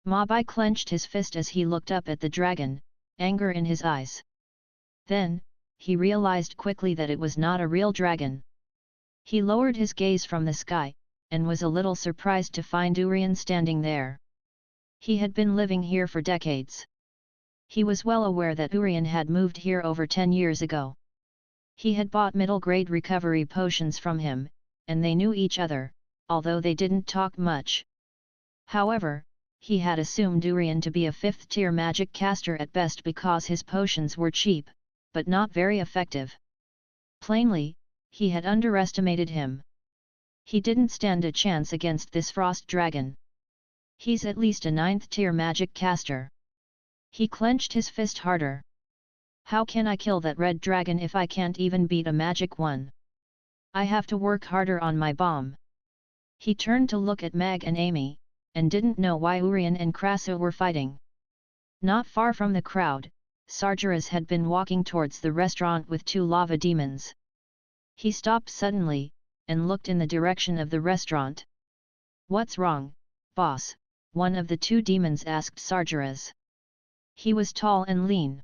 Mabai clenched his fist as he looked up at the dragon, anger in his eyes. Then, he realized quickly that it was not a real dragon. He lowered his gaze from the sky, and was a little surprised to find Urian standing there. He had been living here for decades. He was well aware that Urian had moved here over 10 years ago. He had bought middle-grade recovery potions from him, and they knew each other, although they didn't talk much. However, he had assumed Urian to be a 5th-tier magic caster at best because his potions were cheap, but not very effective. Plainly, he had underestimated him. He didn't stand a chance against this frost dragon. He's at least a 9th-tier magic caster. He clenched his fist harder. How can I kill that red dragon if I can't even beat a magic one? I have to work harder on my bomb. He turned to look at Meg and Amy, and didn't know why Urian and Krasu were fighting. Not far from the crowd, Sargeras had been walking towards the restaurant with 2 lava demons. He stopped suddenly, and looked in the direction of the restaurant. "What's wrong, boss?" one of the 2 demons asked Sargeras. He was tall and lean.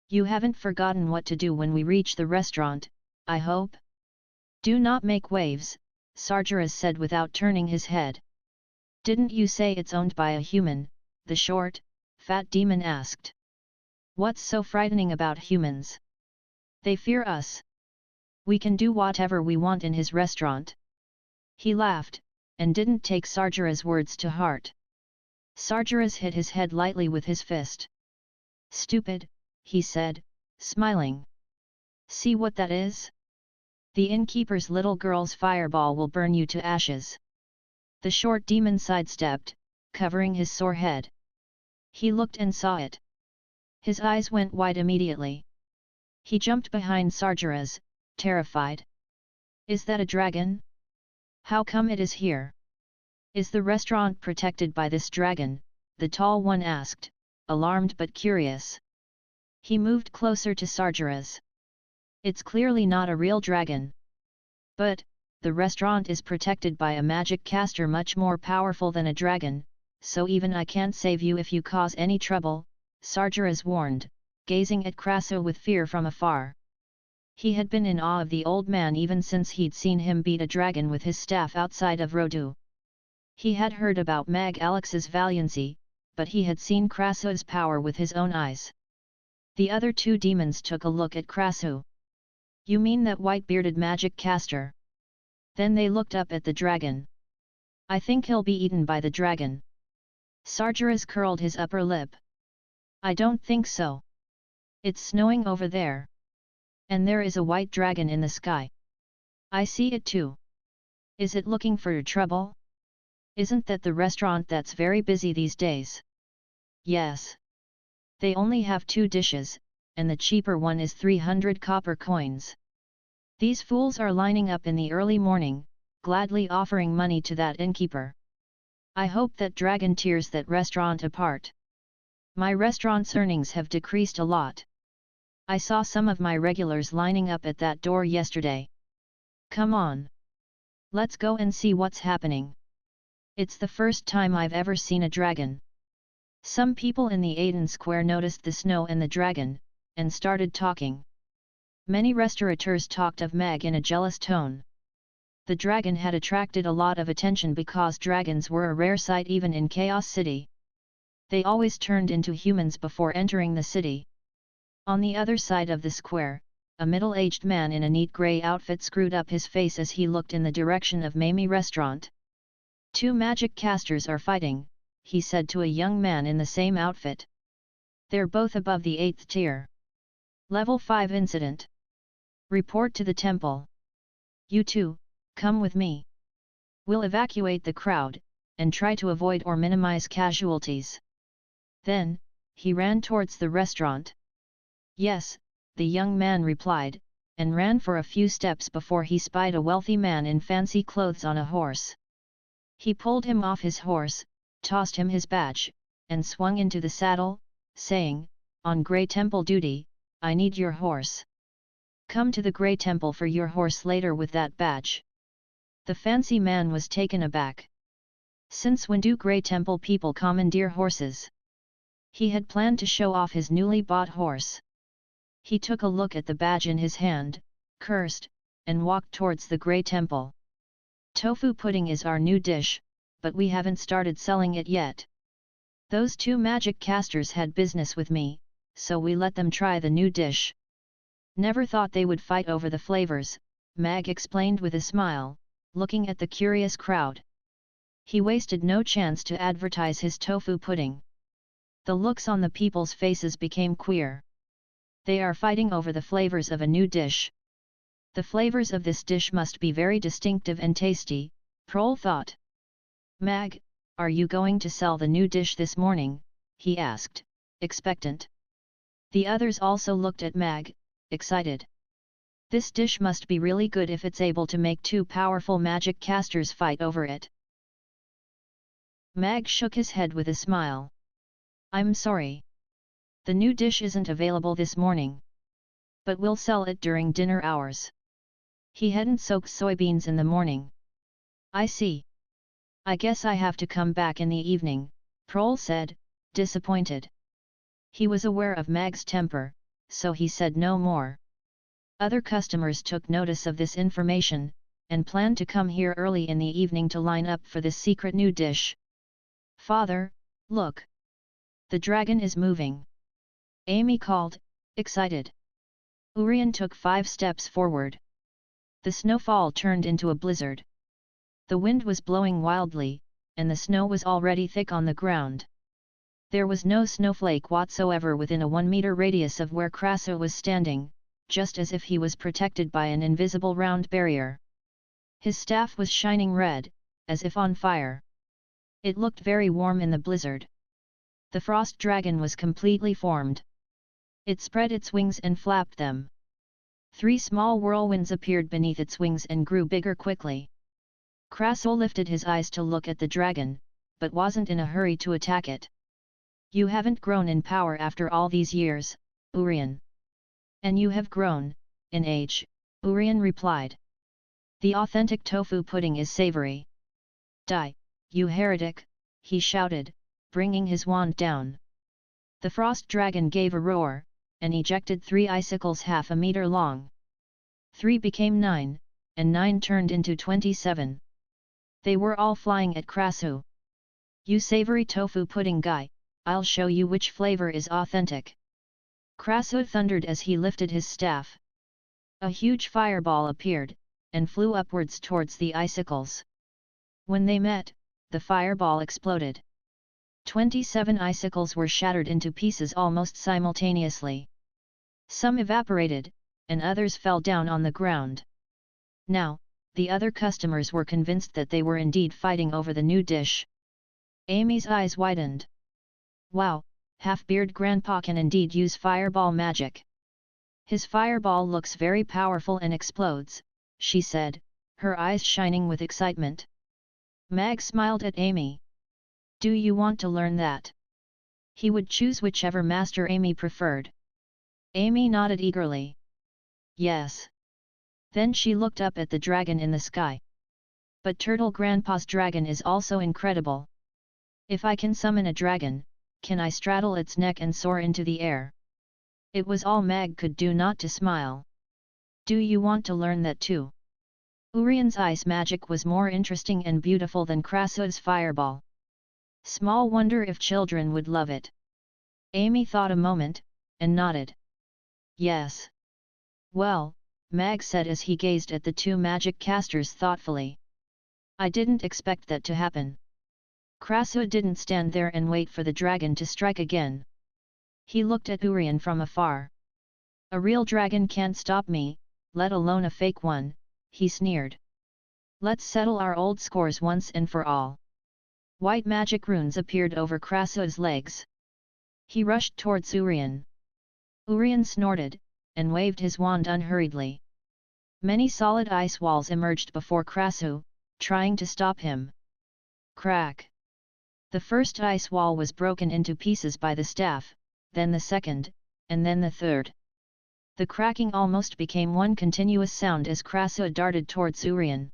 "You haven't forgotten what to do when we reach the restaurant, I hope?" "Do not make waves," Sargeras said without turning his head. "Didn't you say it's owned by a human?" the short, fat demon asked. "What's so frightening about humans? They fear us. We can do whatever we want in his restaurant." He laughed, and didn't take Sargeras' words to heart. Sargeras hit his head lightly with his fist. "Stupid," he said, smiling. "See what that is? The innkeeper's little girl's fireball will burn you to ashes." The short demon sidestepped, covering his sore head. He looked and saw it. His eyes went wide immediately. He jumped behind Sargeras, terrified. "Is that a dragon? How come it is here? Is the restaurant protected by this dragon?" the tall one asked, alarmed but curious. He moved closer to Sargeras. "It's clearly not a real dragon. But, the restaurant is protected by a magic caster much more powerful than a dragon, so even I can't save you if you cause any trouble," Sargeras warned, gazing at Krasu with fear from afar. He had been in awe of the old man even since he'd seen him beat a dragon with his staff outside of Rodu. He had heard about Mag Alex's valiancy, but he had seen Krasu's power with his own eyes. The other 2 demons took a look at Krasu. "You mean that white-bearded magic caster?" Then they looked up at the dragon. "I think he'll be eaten by the dragon." Sargeras curled his upper lip. "I don't think so. It's snowing over there. And there is a white dragon in the sky. I see it too. Is it looking for trouble? Isn't that the restaurant that's very busy these days?" "Yes. They only have 2 dishes, and the cheaper one is 300 copper coins. These fools are lining up in the early morning, gladly offering money to that innkeeper. I hope that dragon tears that restaurant apart. My restaurant's earnings have decreased a lot. I saw some of my regulars lining up at that door yesterday. Come on. Let's go and see what's happening. It's the first time I've ever seen a dragon." Some people in the Aiden Square noticed the snow and the dragon, and started talking. Many restaurateurs talked of Meg in a jealous tone. The dragon had attracted a lot of attention because dragons were a rare sight even in Chaos City. They always turned into humans before entering the city. On the other side of the square, a middle-aged man in a neat grey outfit screwed up his face as he looked in the direction of Mamie Restaurant. "2 magic casters are fighting," he said to a young man in the same outfit. "They're both above the 8th tier. Level 5 incident. Report to the temple. You 2, come with me. We'll evacuate the crowd, and try to avoid or minimize casualties." Then, he ran towards the restaurant. "Yes," the young man replied, and ran for a few steps before he spied a wealthy man in fancy clothes on a horse. He pulled him off his horse, tossed him his badge, and swung into the saddle, saying, "On Grey Temple duty, I need your horse. Come to the Grey Temple for your horse later with that badge." The fancy man was taken aback. Since when do Grey Temple people commandeer horses? He had planned to show off his newly bought horse. He took a look at the badge in his hand, cursed, and walked towards the Grey Temple. Tofu pudding is our new dish, but we haven't started selling it yet. Those two magic casters had business with me, so we let them try the new dish. Never thought they would fight over the flavors, Mag explained with a smile, looking at the curious crowd. He wasted no chance to advertise his tofu pudding. The looks on the people's faces became queer. They are fighting over the flavors of a new dish. The flavors of this dish must be very distinctive and tasty, Prol thought. Mag, are you going to sell the new dish this morning? He asked, expectant. The others also looked at Mag, excited. This dish must be really good if it's able to make two powerful magic casters fight over it. Mag shook his head with a smile. I'm sorry. The new dish isn't available this morning. But we'll sell it during dinner hours. He hadn't soaked soybeans in the morning. I see. I guess I have to come back in the evening, Prol said, disappointed. He was aware of Mag's temper, so he said no more. Other customers took notice of this information, and planned to come here early in the evening to line up for this secret new dish. Father, look! The dragon is moving. Amy called, excited. Urian took 5 steps forward. The snowfall turned into a blizzard. The wind was blowing wildly, and the snow was already thick on the ground. There was no snowflake whatsoever within a 1-meter radius of where Krasu was standing, just as if he was protected by an invisible round barrier. His staff was shining red, as if on fire. It looked very warm in the blizzard. The frost dragon was completely formed. It spread its wings and flapped them. 3 small whirlwinds appeared beneath its wings and grew bigger quickly. Krasu lifted his eyes to look at the dragon, but wasn't in a hurry to attack it. You haven't grown in power after all these years, Urian. And you have grown, in age, Urian replied. The authentic tofu pudding is savory. Die, you heretic, he shouted, bringing his wand down. The frost dragon gave a roar, and ejected 3 icicles half a meter long. 3 became 9, and 9 turned into 27. They were all flying at Krasu. You savory tofu pudding guy, I'll show you which flavor is authentic. Krasu thundered as he lifted his staff. A huge fireball appeared, and flew upwards towards the icicles. When they met, the fireball exploded. 27 icicles were shattered into pieces almost simultaneously. Some evaporated, and others fell down on the ground. Now, the other customers were convinced that they were indeed fighting over the new dish. Amy's eyes widened. Wow, Half-Beard Grandpa can indeed use fireball magic. His fireball looks very powerful and explodes, she said, her eyes shining with excitement. Mag smiled at Amy. Do you want to learn that? He would choose whichever master Amy preferred. Amy nodded eagerly. Yes. Then she looked up at the dragon in the sky. But Turtle Grandpa's dragon is also incredible. If I can summon a dragon, can I straddle its neck and soar into the air? It was all Mag could do not to smile. Do you want to learn that too? Urian's ice magic was more interesting and beautiful than Krasu's fireball. Small wonder if children would love it. Amy thought a moment, and nodded. Yes. Well, Mag said as he gazed at the 2 magic casters thoughtfully. I didn't expect that to happen. Krasu didn't stand there and wait for the dragon to strike again. He looked at Urian from afar. A real dragon can't stop me, let alone a fake one, he sneered. Let's settle our old scores once and for all. White magic runes appeared over Krasu's legs. He rushed towards Urian. Urian snorted, and waved his wand unhurriedly. Many solid ice walls emerged before Krasu, trying to stop him. Crack! The first ice wall was broken into pieces by the staff, then the second, and then the third. The cracking almost became one continuous sound as Krasu darted towards Urian.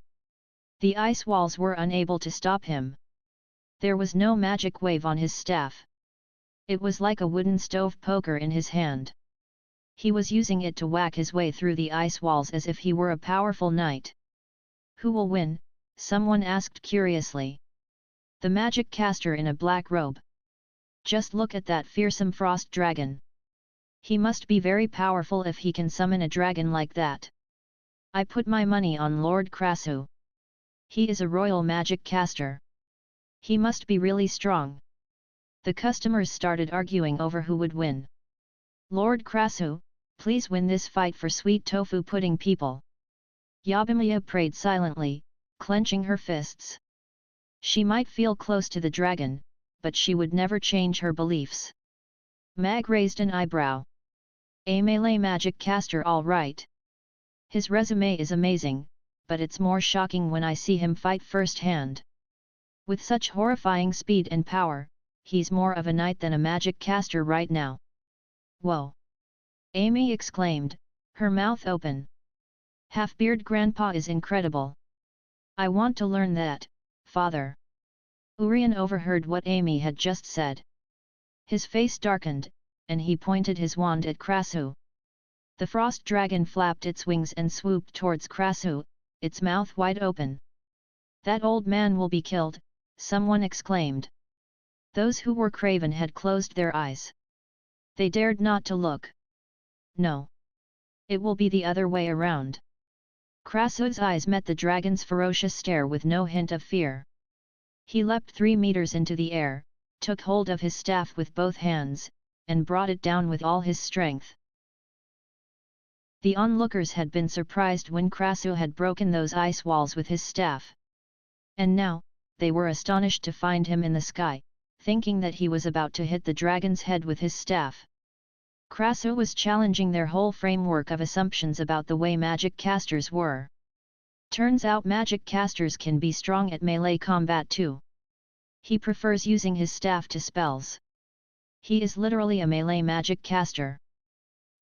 The ice walls were unable to stop him. There was no magic wave on his staff. It was like a wooden stove poker in his hand. He was using it to whack his way through the ice walls as if he were a powerful knight. "Who will win?" someone asked curiously. "The magic caster in a black robe. Just look at that fearsome frost dragon. He must be very powerful if he can summon a dragon like that. I put my money on Lord Krasu. He is a royal magic caster. He must be really strong." The customers started arguing over who would win. "Lord Krasu, please win this fight for sweet tofu pudding people." Yabimiya prayed silently, clenching her fists. She might feel close to the dragon, but she would never change her beliefs. Mag raised an eyebrow. "A melee magic caster, all right. His resume is amazing, but it's more shocking when I see him fight firsthand. With such horrifying speed and power, he's more of a knight than a magic caster right now." "Whoa!" Amy exclaimed, her mouth open. "Half-beard Grandpa is incredible. I want to learn that, Father." Urian overheard what Amy had just said. His face darkened, and he pointed his wand at Krasu. The frost dragon flapped its wings and swooped towards Krasu, its mouth wide open. "That old man will be killed," someone exclaimed. Those who were craven had closed their eyes. They dared not to look. "No. It will be the other way around." Krasu's eyes met the dragon's ferocious stare with no hint of fear. He leapt 3 meters into the air, took hold of his staff with both hands, and brought it down with all his strength. The onlookers had been surprised when Krasu had broken those ice walls with his staff. And now, they were astonished to find him in the sky, thinking that he was about to hit the dragon's head with his staff. Krasu was challenging their whole framework of assumptions about the way magic casters were. Turns out magic casters can be strong at melee combat too. He prefers using his staff to spells. He is literally a melee magic caster.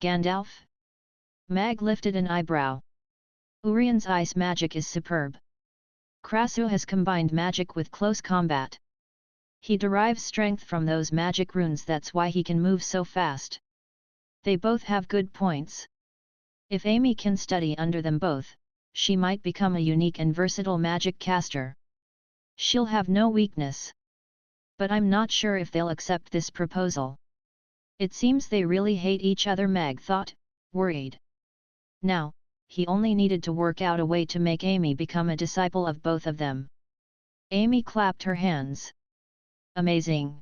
Gandalf? Mag lifted an eyebrow. Urian's ice magic is superb. Krasu has combined magic with close combat. He derives strength from those magic runes, that's why he can move so fast. They both have good points. If Amy can study under them both, she might become a unique and versatile magic caster. She'll have no weakness. But I'm not sure if they'll accept this proposal. It seems they really hate each other, Mag thought, worried. Now, he only needed to work out a way to make Amy become a disciple of both of them. Amy clapped her hands. "Amazing!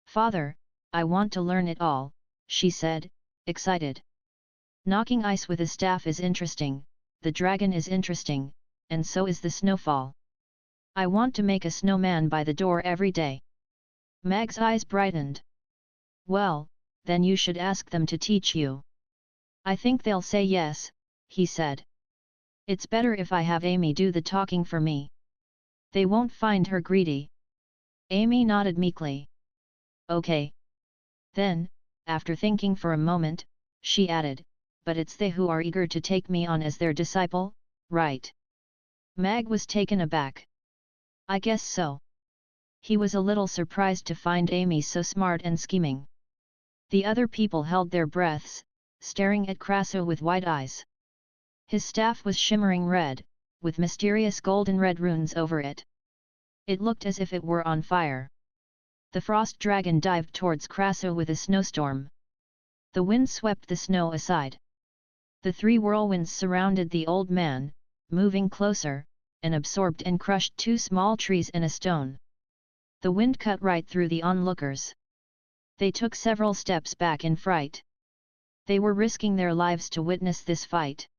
Father, I want to learn it all," she said, excited. "Knocking ice with a staff is interesting, the dragon is interesting, and so is the snowfall. I want to make a snowman by the door every day." Mag's eyes brightened. "Well, then you should ask them to teach you." "I think they'll say yes," he said. "It's better if I have Amy do the talking for me. They won't find her greedy." Amy nodded meekly. "Okay." Then, after thinking for a moment, she added, "But it's they who are eager to take me on as their disciple, right?" Mag was taken aback. "I guess so." He was a little surprised to find Amy so smart and scheming. The other people held their breaths, staring at Krasu with wide eyes. His staff was shimmering red, with mysterious golden red runes over it. It looked as if it were on fire. The frost dragon dived towards Krasu with a snowstorm. The wind swept the snow aside. The 3 whirlwinds surrounded the old man, moving closer, and absorbed and crushed 2 small trees and a stone. The wind cut right through the onlookers. They took several steps back in fright. They were risking their lives to witness this fight.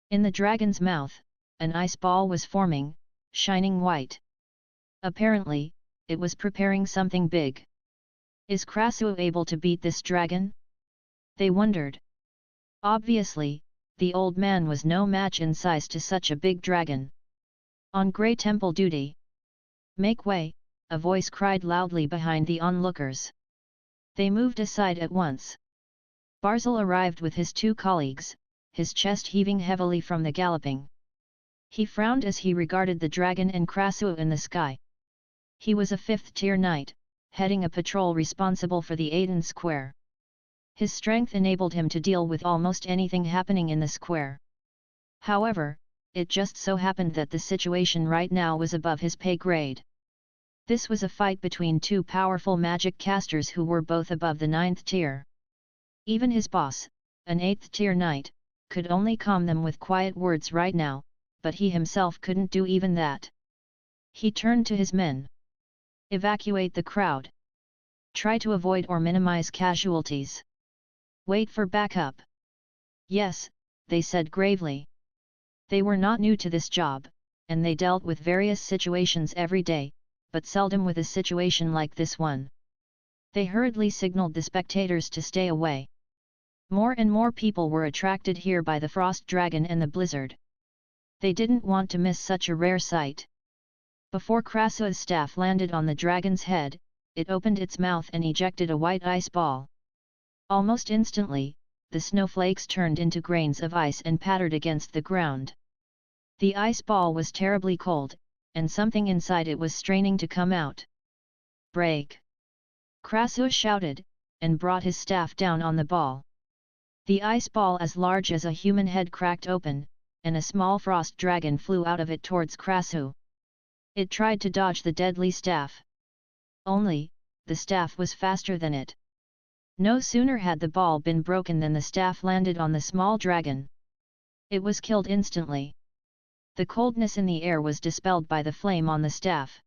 In the dragon's mouth, an ice ball was forming, shining white. Apparently, it was preparing something big. Is Krasu able to beat this dragon? They wondered. Obviously, the old man was no match in size to such a big dragon. On Grey Temple duty. "Make way," a voice cried loudly behind the onlookers. They moved aside at once. Barzil arrived with his 2 colleagues, his chest heaving heavily from the galloping. He frowned as he regarded the dragon and Krasu in the sky. He was a 5th tier knight, heading a patrol responsible for the Aden square. His strength enabled him to deal with almost anything happening in the square. However, it just so happened that the situation right now was above his pay grade. This was a fight between two powerful magic casters who were both above the 9th tier. Even his boss, an 8th tier knight, could only calm them with quiet words right now, but he himself couldn't do even that. He turned to his men. Evacuate the crowd. Try to avoid or minimize casualties. Wait for backup. Yes, they said gravely. They were not new to this job, and they dealt with various situations every day, but seldom with a situation like this one. They hurriedly signaled the spectators to stay away. More and more people were attracted here by the frost dragon and the blizzard. They didn't want to miss such a rare sight. Before Krasua's staff landed on the dragon's head, it opened its mouth and ejected a white ice ball. Almost instantly, the snowflakes turned into grains of ice and pattered against the ground. The ice ball was terribly cold, and something inside it was straining to come out. Break! Krasua shouted, and brought his staff down on the ball. The ice ball as large as a human head cracked open, and a small frost dragon flew out of it towards Krasu. It tried to dodge the deadly staff. Only, the staff was faster than it. No sooner had the ball been broken than the staff landed on the small dragon. It was killed instantly. The coldness in the air was dispelled by the flame on the staff.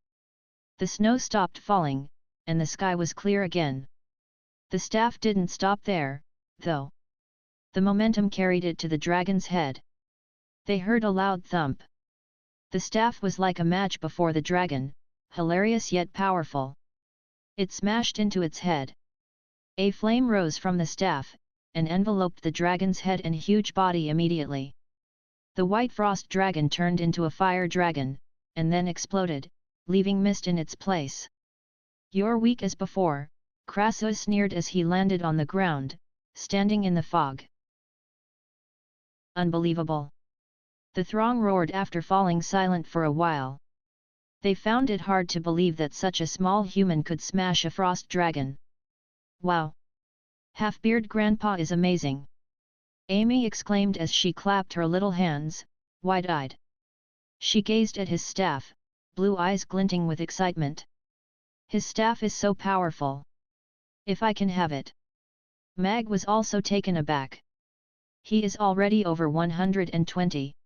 The snow stopped falling, and the sky was clear again. The staff didn't stop there, though. The momentum carried it to the dragon's head. They heard a loud thump. The staff was like a match before the dragon, hilarious yet powerful. It smashed into its head. A flame rose from the staff, and enveloped the dragon's head and huge body immediately. The white frost dragon turned into a fire dragon, and then exploded, leaving mist in its place. "You're weak as before," Krasua sneered as he landed on the ground, standing in the fog. Unbelievable! The throng roared after falling silent for a while. They found it hard to believe that such a small human could smash a frost dragon. Wow! Half-beard Grandpa is amazing! Amy exclaimed as she clapped her little hands, wide-eyed. She gazed at his staff, blue eyes glinting with excitement. His staff is so powerful. If I can have it. Mag was also taken aback. He is already over 120.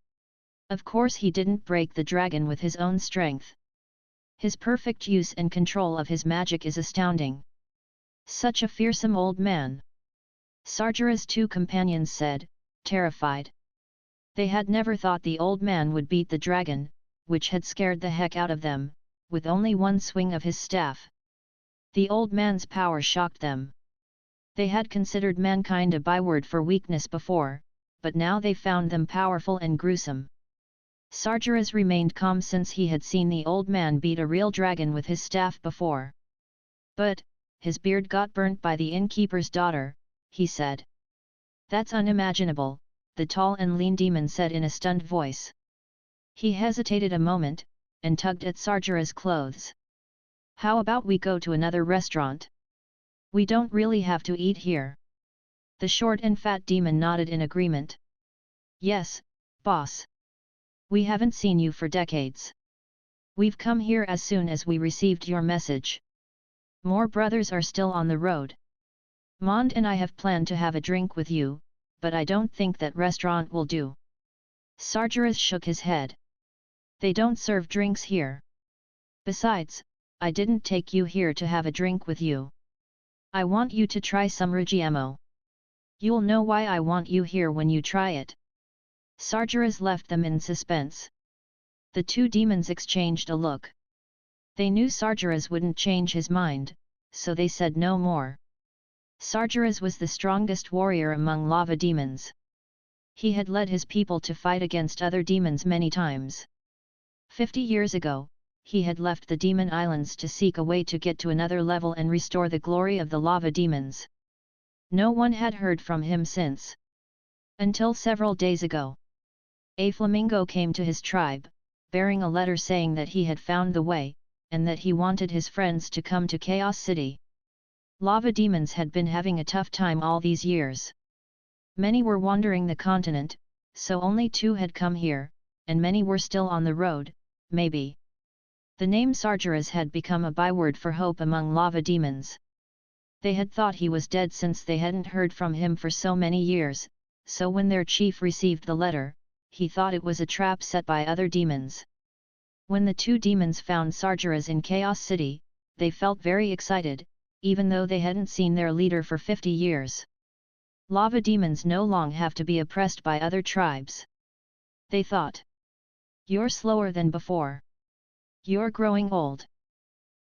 Of course he didn't break the dragon with his own strength. His perfect use and control of his magic is astounding. Such a fearsome old man. SAHDR's two companions said, terrified. They had never thought the old man would beat the dragon, which had scared the heck out of them, with only one swing of his staff. The old man's power shocked them. They had considered mankind a byword for weakness before, but now they found them powerful and gruesome. SAHDR remained calm since he had seen the old man beat a real dragon with his staff before. But, his beard got burnt by the innkeeper's daughter, he said. That's unimaginable, the tall and lean demon said in a stunned voice. He hesitated a moment, and tugged at SAHDR's clothes. How about we go to another restaurant? We don't really have to eat here. The short and fat demon nodded in agreement. Yes, boss. We haven't seen you for decades. We've come here as soon as we received your message. More brothers are still on the road. Mond and I have planned to have a drink with you, but I don't think that restaurant will do. SAHDR shook his head. They don't serve drinks here. Besides, I didn't take you here to have a drink with you. I want you to try some Rugiemo. You'll know why I want you here when you try it. SAHDR left them in suspense. The two demons exchanged a look. They knew SAHDR wouldn't change his mind, so they said no more. SAHDR was the strongest warrior among lava demons. He had led his people to fight against other demons many times. 50 years ago, he had left the demon islands to seek a way to get to another level and restore the glory of the lava demons. No one had heard from him since. Until several days ago. A flamingo came to his tribe, bearing a letter saying that he had found the way, and that he wanted his friends to come to Chaos City. Lava demons had been having a tough time all these years. Many were wandering the continent, so only 2 had come here, and many were still on the road, maybe. The name SAHDR had become a byword for hope among lava demons. They had thought he was dead since they hadn't heard from him for so many years, so when their chief received the letter, he thought it was a trap set by other demons. When the 2 demons found SAHDR in Chaos City, they felt very excited, even though they hadn't seen their leader for 50 years. Lava demons no longer have to be oppressed by other tribes. They thought. You're slower than before. You're growing old.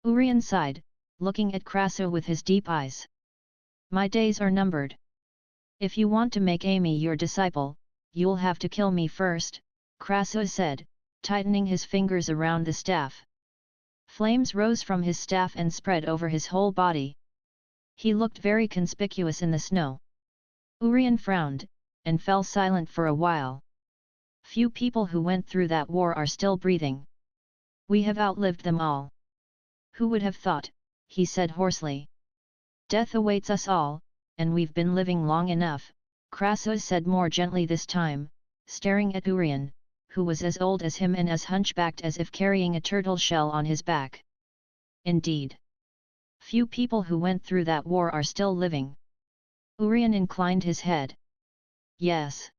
Urien sighed, looking at Krasu with his deep eyes. My days are numbered. If you want to make Amy your disciple, you'll have to kill me first, Krasu said, tightening his fingers around the staff. Flames rose from his staff and spread over his whole body. He looked very conspicuous in the snow. Urien frowned, and fell silent for a while. Few people who went through that war are still breathing. We have outlived them all. Who would have thought, he said hoarsely. Death awaits us all, and we've been living long enough, Krasu said more gently this time, staring at Urien, who was as old as him and as hunchbacked as if carrying a turtle shell on his back. Indeed. Few people who went through that war are still living. Urien inclined his head. Yes.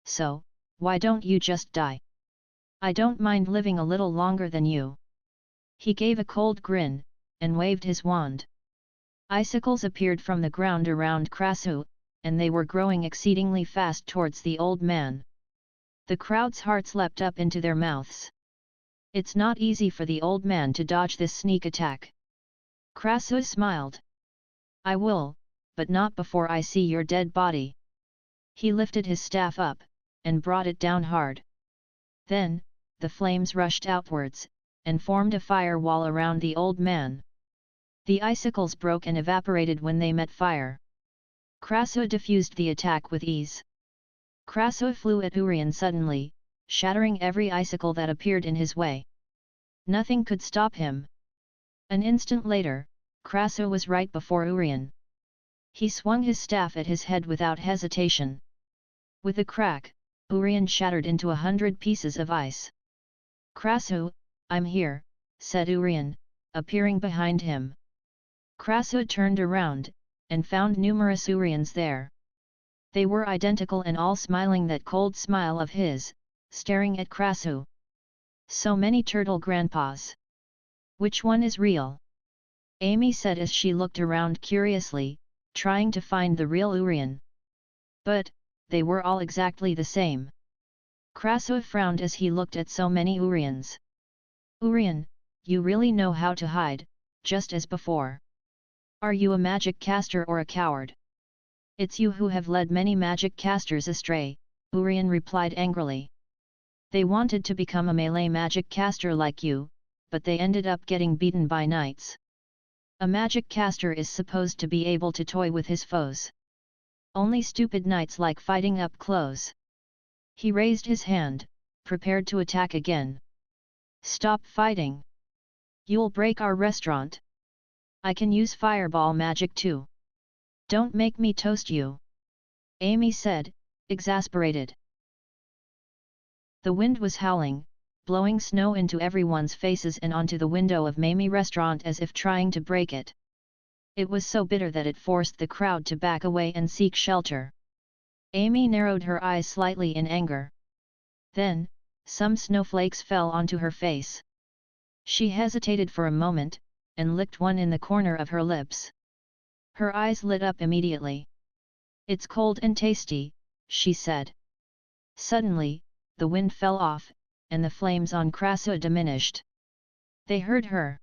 So, why don't you just die? I don't mind living a little longer than you. He gave a cold grin, and waved his wand. Icicles appeared from the ground around Krasu, and they were growing exceedingly fast towards the old man. The crowd's hearts leapt up into their mouths. It's not easy for the old man to dodge this sneak attack. Krasu smiled. I will, but not before I see your dead body. He lifted his staff up, and brought it down hard. Then, the flames rushed outwards, and formed a firewall around the old man. The icicles broke and evaporated when they met fire. Krasu diffused the attack with ease. Krasu flew at Urien suddenly, shattering every icicle that appeared in his way. Nothing could stop him. An instant later, Krasu was right before Urien. He swung his staff at his head without hesitation. With a crack, Urien shattered into 100 pieces of ice. Krasu, I'm here, said Urien, appearing behind him. Krasu turned around, and found numerous Uriens there. They were identical and all smiling that cold smile of his, staring at Krasu. So many turtle grandpas. Which one is real? Amy said as she looked around curiously, trying to find the real Urien. But, they were all exactly the same. Krasu frowned as he looked at so many Uriens. Urien, you really know how to hide, just as before. Are you a magic caster or a coward? It's you who have led many magic casters astray, Urien replied angrily. They wanted to become a melee magic caster like you, but they ended up getting beaten by knights. A magic caster is supposed to be able to toy with his foes. Only stupid knights like fighting up close. He raised his hand, prepared to attack again. Stop fighting. You'll break our restaurant. I can use fireball magic too. Don't make me toast you. Amy said, exasperated. The wind was howling, blowing snow into everyone's faces and onto the window of Mamie restaurant as if trying to break it. It was so bitter that it forced the crowd to back away and seek shelter. Amy narrowed her eyes slightly in anger. Then, some snowflakes fell onto her face. She hesitated for a moment, and licked one in the corner of her lips. Her eyes lit up immediately. It's cold and tasty, she said. Suddenly, the wind fell off, and the flames on Krasu diminished. They heard her.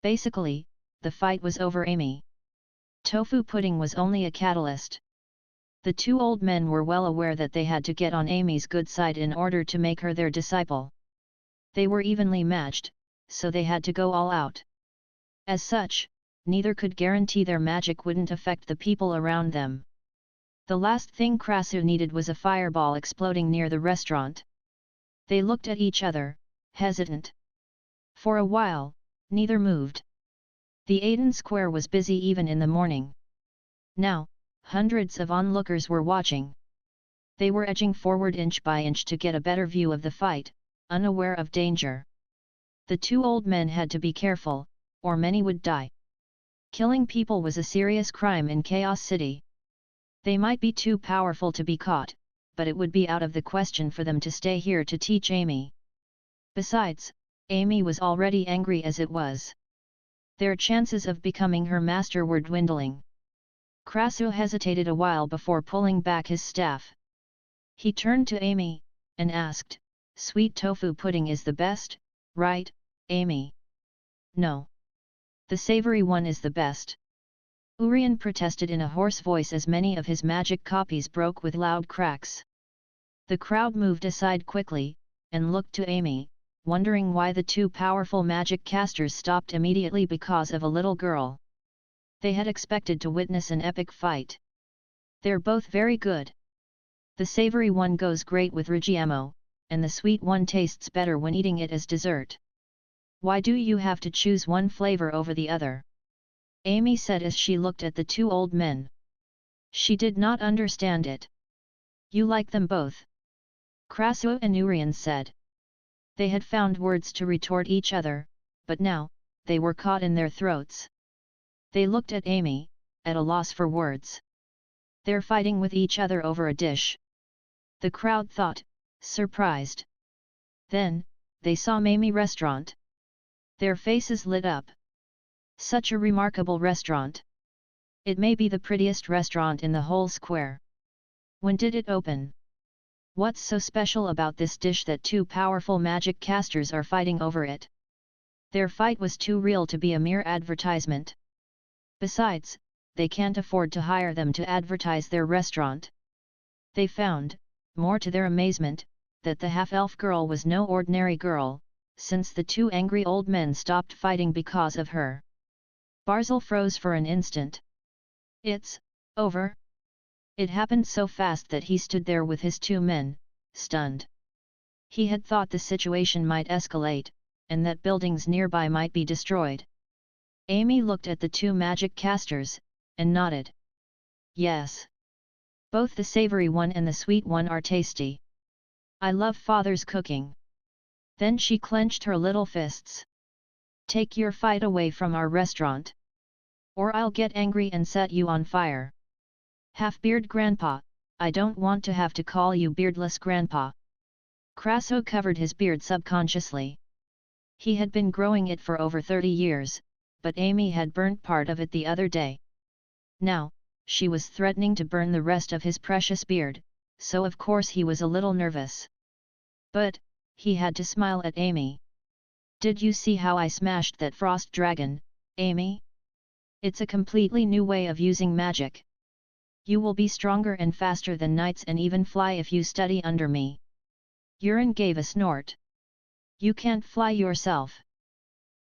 Basically, the fight was over Amy. Tofu pudding was only a catalyst. The 2 old men were well aware that they had to get on Amy's good side in order to make her their disciple. They were evenly matched, so they had to go all out. As such, neither could guarantee their magic wouldn't affect the people around them. The last thing Krasu needed was a fireball exploding near the restaurant. They looked at each other, hesitant. For a while, Neither moved. The Aden square was busy even in the morning. Now, hundreds of onlookers were watching. They were edging forward inch by inch to get a better view of the fight, unaware of danger. The two old men had to be careful, or many would die. Killing people was a serious crime in Chaos City. They might be too powerful to be caught, but it would be out of the question for them to stay here to teach Amy. Besides, Amy was already angry as it was. Their chances of becoming her master were dwindling. Krasu hesitated a while before pulling back his staff. He turned to Amy, and asked, "Sweet tofu pudding is the best, right, Amy?" "No. The savory one is the best." Urian protested in a hoarse voice as many of his magic copies broke with loud cracks. The crowd moved aside quickly, and looked to Amy, wondering why the two powerful magic casters stopped immediately because of a little girl. They had expected to witness an epic fight. "They're both very good. The savory one goes great with Rigiamo, and the sweet one tastes better when eating it as dessert. Why do you have to choose one flavor over the other?" Amy said as she looked at the two old men. She did not understand it. "You like them both," Krasu and Urian said. They had found words to retort each other, but now, they were caught in their throats. They looked at Amy, at a loss for words. "They're fighting with each other over a dish," the crowd thought, surprised. Then, they saw Mamie restaurant. Their faces lit up. Such a remarkable restaurant. It may be the prettiest restaurant in the whole square. When did it open? What's so special about this dish that two powerful magic casters are fighting over it? Their fight was too real to be a mere advertisement. Besides, they can't afford to hire them to advertise their restaurant. They found, more to their amazement, that the half-elf girl was no ordinary girl, since the two angry old men stopped fighting because of her. Barzil froze for an instant. "It's over?" It happened so fast that he stood there with his two men, stunned. He had thought the situation might escalate, and that buildings nearby might be destroyed. Amy looked at the two magic casters, and nodded. "Yes. Both the savory one and the sweet one are tasty. I love Father's cooking." Then she clenched her little fists. "Take your fight away from our restaurant, or I'll get angry and set you on fire." "Half-beard grandpa, I don't want to have to call you beardless grandpa." Krasu covered his beard subconsciously. He had been growing it for over 30 years, but Amy had burnt part of it the other day. Now, she was threatening to burn the rest of his precious beard, so of course he was a little nervous. But, he had to smile at Amy. "Did you see how I smashed that frost dragon, Amy? It's a completely new way of using magic. You will be stronger and faster than knights and even fly if you study under me." Urian gave a snort. "You can't fly yourself."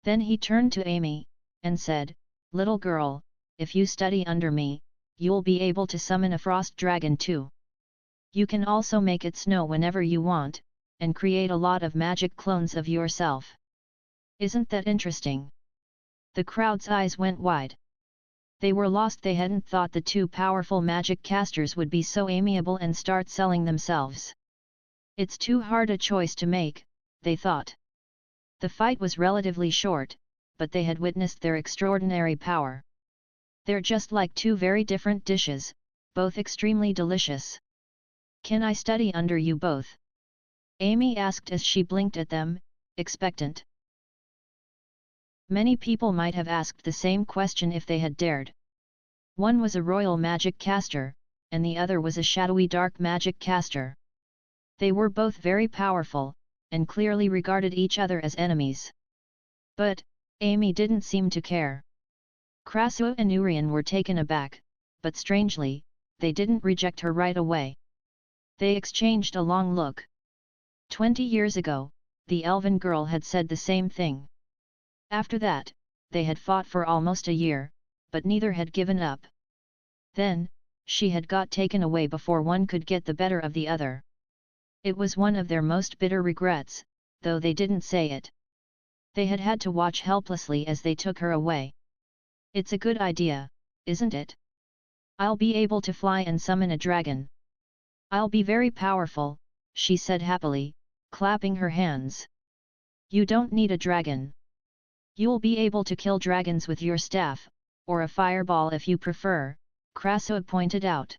Then he turned to Amy, and said, "Little girl, if you study under me, you'll be able to summon a frost dragon too. You can also make it snow whenever you want, and create a lot of magic clones of yourself. Isn't that interesting?" The crowd's eyes went wide. They were lost. They hadn't thought the two powerful magic casters would be so amiable and start selling themselves. It's too hard a choice to make, they thought. The fight was relatively short, but they had witnessed their extraordinary power. They're just like two very different dishes, both extremely delicious. "Can I study under you both?" Amy asked as she blinked at them, expectant. Many people might have asked the same question if they had dared. One was a royal magic caster, and the other was a shadowy dark magic caster. They were both very powerful, and clearly regarded each other as enemies. But, Amy didn't seem to care. Krasu and Urian were taken aback, but strangely, they didn't reject her right away. They exchanged a long look. 20 years ago, the elven girl had said the same thing. After that, they had fought for almost a year, but neither had given up. Then, she had got taken away before one could get the better of the other. It was one of their most bitter regrets, though they didn't say it. They had had to watch helplessly as they took her away. It's a good idea, isn't it? I'll be able to fly and summon a dragon. I'll be very powerful, she said happily, clapping her hands. You don't need a dragon. You'll be able to kill dragons with your staff, or a fireball if you prefer, Krasoa pointed out.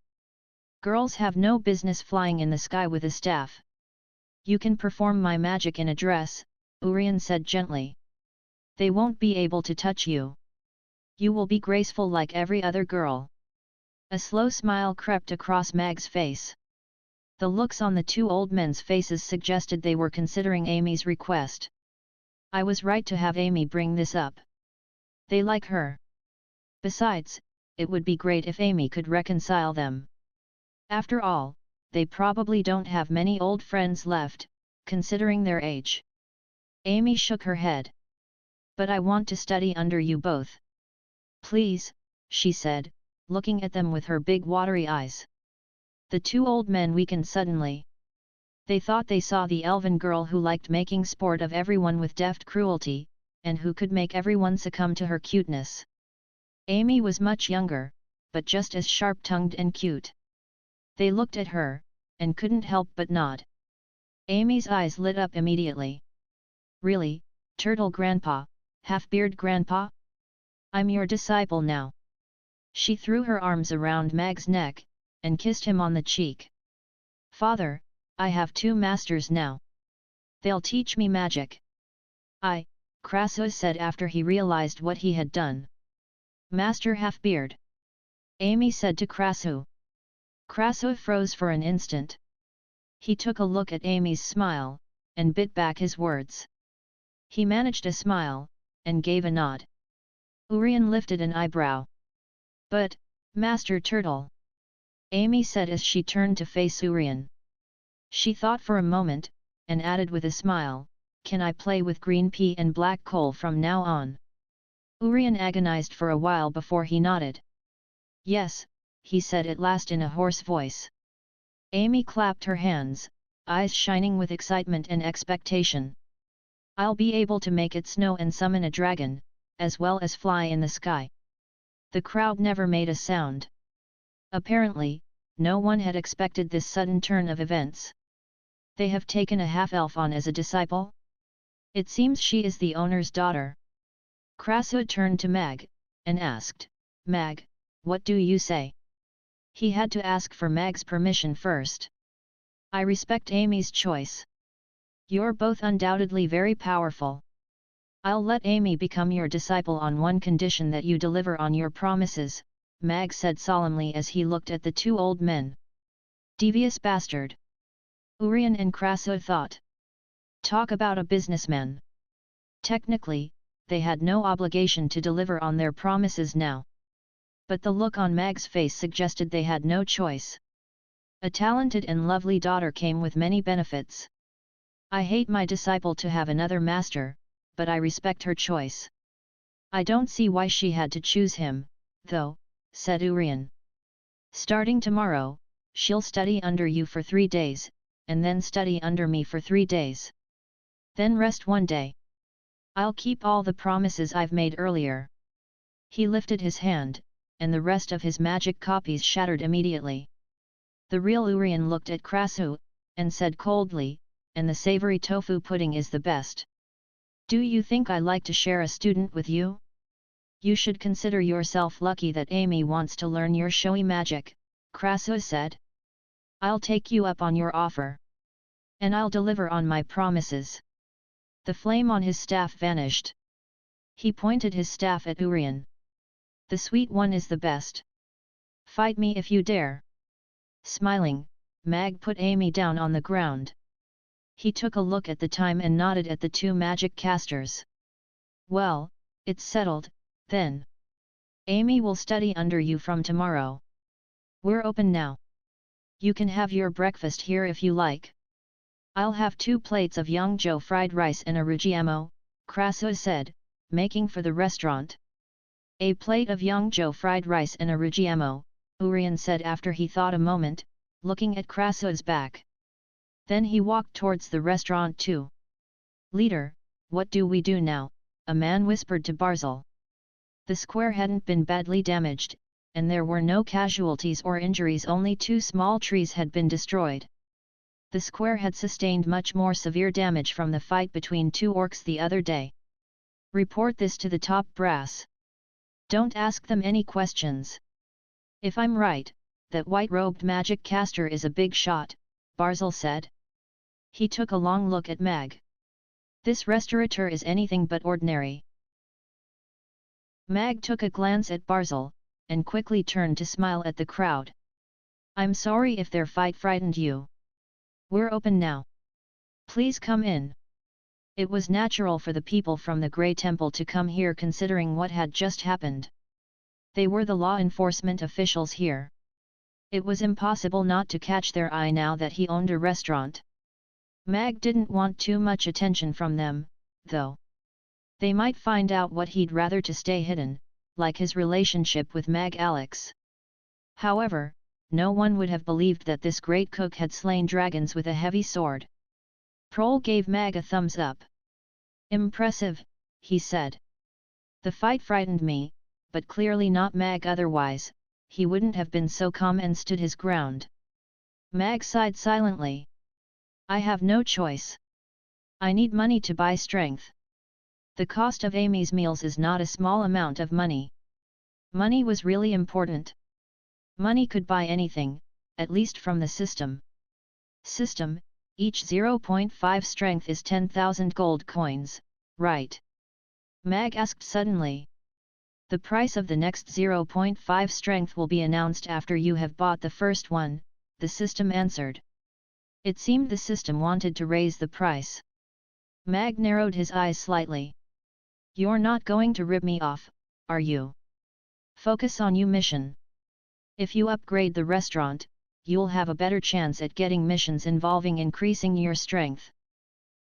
Girls have no business flying in the sky with a staff. You can perform my magic in a dress, Urian said gently. They won't be able to touch you. You will be graceful like every other girl. A slow smile crept across Mag's face. The looks on the two old men's faces suggested they were considering Amy's request. I was right to have Amy bring this up. They like her. Besides, it would be great if Amy could reconcile them. After all, they probably don't have many old friends left, considering their age. Amy shook her head. But I want to study under you both. Please, she said, looking at them with her big watery eyes. The two old men weakened suddenly. They thought they saw the elven girl who liked making sport of everyone with deft cruelty, and who could make everyone succumb to her cuteness. Amy was much younger, but just as sharp-tongued and cute. They looked at her, and couldn't help but nod. Amy's eyes lit up immediately. Really, Turtle Grandpa, Half-Beard Grandpa? I'm your disciple now. She threw her arms around Mag's neck, and kissed him on the cheek. Father, I have two masters now. They'll teach me magic. Krasoa said after he realized what he had done. Master Half-Beard. Amy said to Krasoa. Krasoa froze for an instant. He took a look at Amy's smile, and bit back his words. He managed a smile, and gave a nod. Urian lifted an eyebrow. But, Master Turtle. Amy said as she turned to face Urian. She thought for a moment, and added with a smile, Can I play with green pea and black coal from now on? Urian agonized for a while before he nodded. Yes, he said at last in a hoarse voice. Amy clapped her hands, eyes shining with excitement and expectation. I'll be able to make it snow and summon a dragon, as well as fly in the sky. The crowd never made a sound. Apparently, no one had expected this sudden turn of events. They have taken a half-elf on as a disciple? It seems she is the owner's daughter. Krasoa turned to Mag, and asked, Mag, what do you say? He had to ask for Mag's permission first. I respect Amy's choice. You're both undoubtedly very powerful. I'll let Amy become your disciple on one condition that you deliver on your promises, Mag said solemnly as he looked at the two old men. Devious bastard. Urian and Krasoa thought. Talk about a businessman. Technically, they had no obligation to deliver on their promises now. But the look on Mag's face suggested they had no choice. A talented and lovely daughter came with many benefits. I hate my disciple to have another master, but I respect her choice. I don't see why she had to choose him, though, said Urian. Starting tomorrow, she'll study under you for 3 days, and then study under me for 3 days. Then rest 1 day. I'll keep all the promises I've made earlier. He lifted his hand, and the rest of his magic copies shattered immediately. The real Urian looked at Krasoa, and said coldly, and the savory tofu pudding is the best. Do you think I like to share a student with you? You should consider yourself lucky that Amy wants to learn your showy magic, Krasoa said. I'll take you up on your offer. And I'll deliver on my promises. The flame on his staff vanished. He pointed his staff at Urian. The sweet one is the best. Fight me if you dare. Smiling, Mag put Amy down on the ground. He took a look at the time and nodded at the two magic casters. Well, it's settled, then. Amy will study under you from tomorrow. We're open now. You can have your breakfast here if you like. I'll have 2 plates of Yongzhou fried rice and a rujiamo, Krasoa said, making for the restaurant. A plate of Yongzhou fried rice and a rujiamo, Urian said after he thought a moment, looking at Krasoa's back. Then he walked towards the restaurant too. Leader, "What do we do now?" a man whispered to Barzil. The square hadn't been badly damaged, and there were no casualties or injuries, only 2 small trees had been destroyed. The square had sustained much more severe damage from the fight between 2 orcs the other day. "Report this to the top brass. Don't ask them any questions. If I'm right, that white-robed magic caster is a big shot," Barzil said. He took a long look at Mag. "This restaurateur is anything but ordinary." Mag took a glance at Barzil, and quickly turned to smile at the crowd. "I'm sorry if their fight frightened you. We're open now. Please come in." It was natural for the people from the Grey Temple to come here considering what had just happened. They were the law enforcement officials here. It was impossible not to catch their eye now that he owned a restaurant. Mag didn't want too much attention from them, though. They might find out what he'd rather to stay hidden, like his relationship with Mag Alex. However, no one would have believed that this great cook had slain dragons with a heavy sword. Prole gave Mag a thumbs up. "Impressive," he said. "The fight frightened me, but clearly not Mag, otherwise, he wouldn't have been so calm and stood his ground." Mag sighed silently. "I have no choice. I need money to buy strength. The cost of Amy's meals is not a small amount of money." Money was really important. Money could buy anything, at least from the system. System, each 0.5 strength is 10,000 gold coins, right? Mag asked suddenly. "The price of the next 0.5 strength will be announced after you have bought the first one," the system answered. It seemed the system wanted to raise the price. Mag narrowed his eyes slightly. "You're not going to rip me off, are you? Focus on your mission. If you upgrade the restaurant, you'll have a better chance at getting missions involving increasing your strength."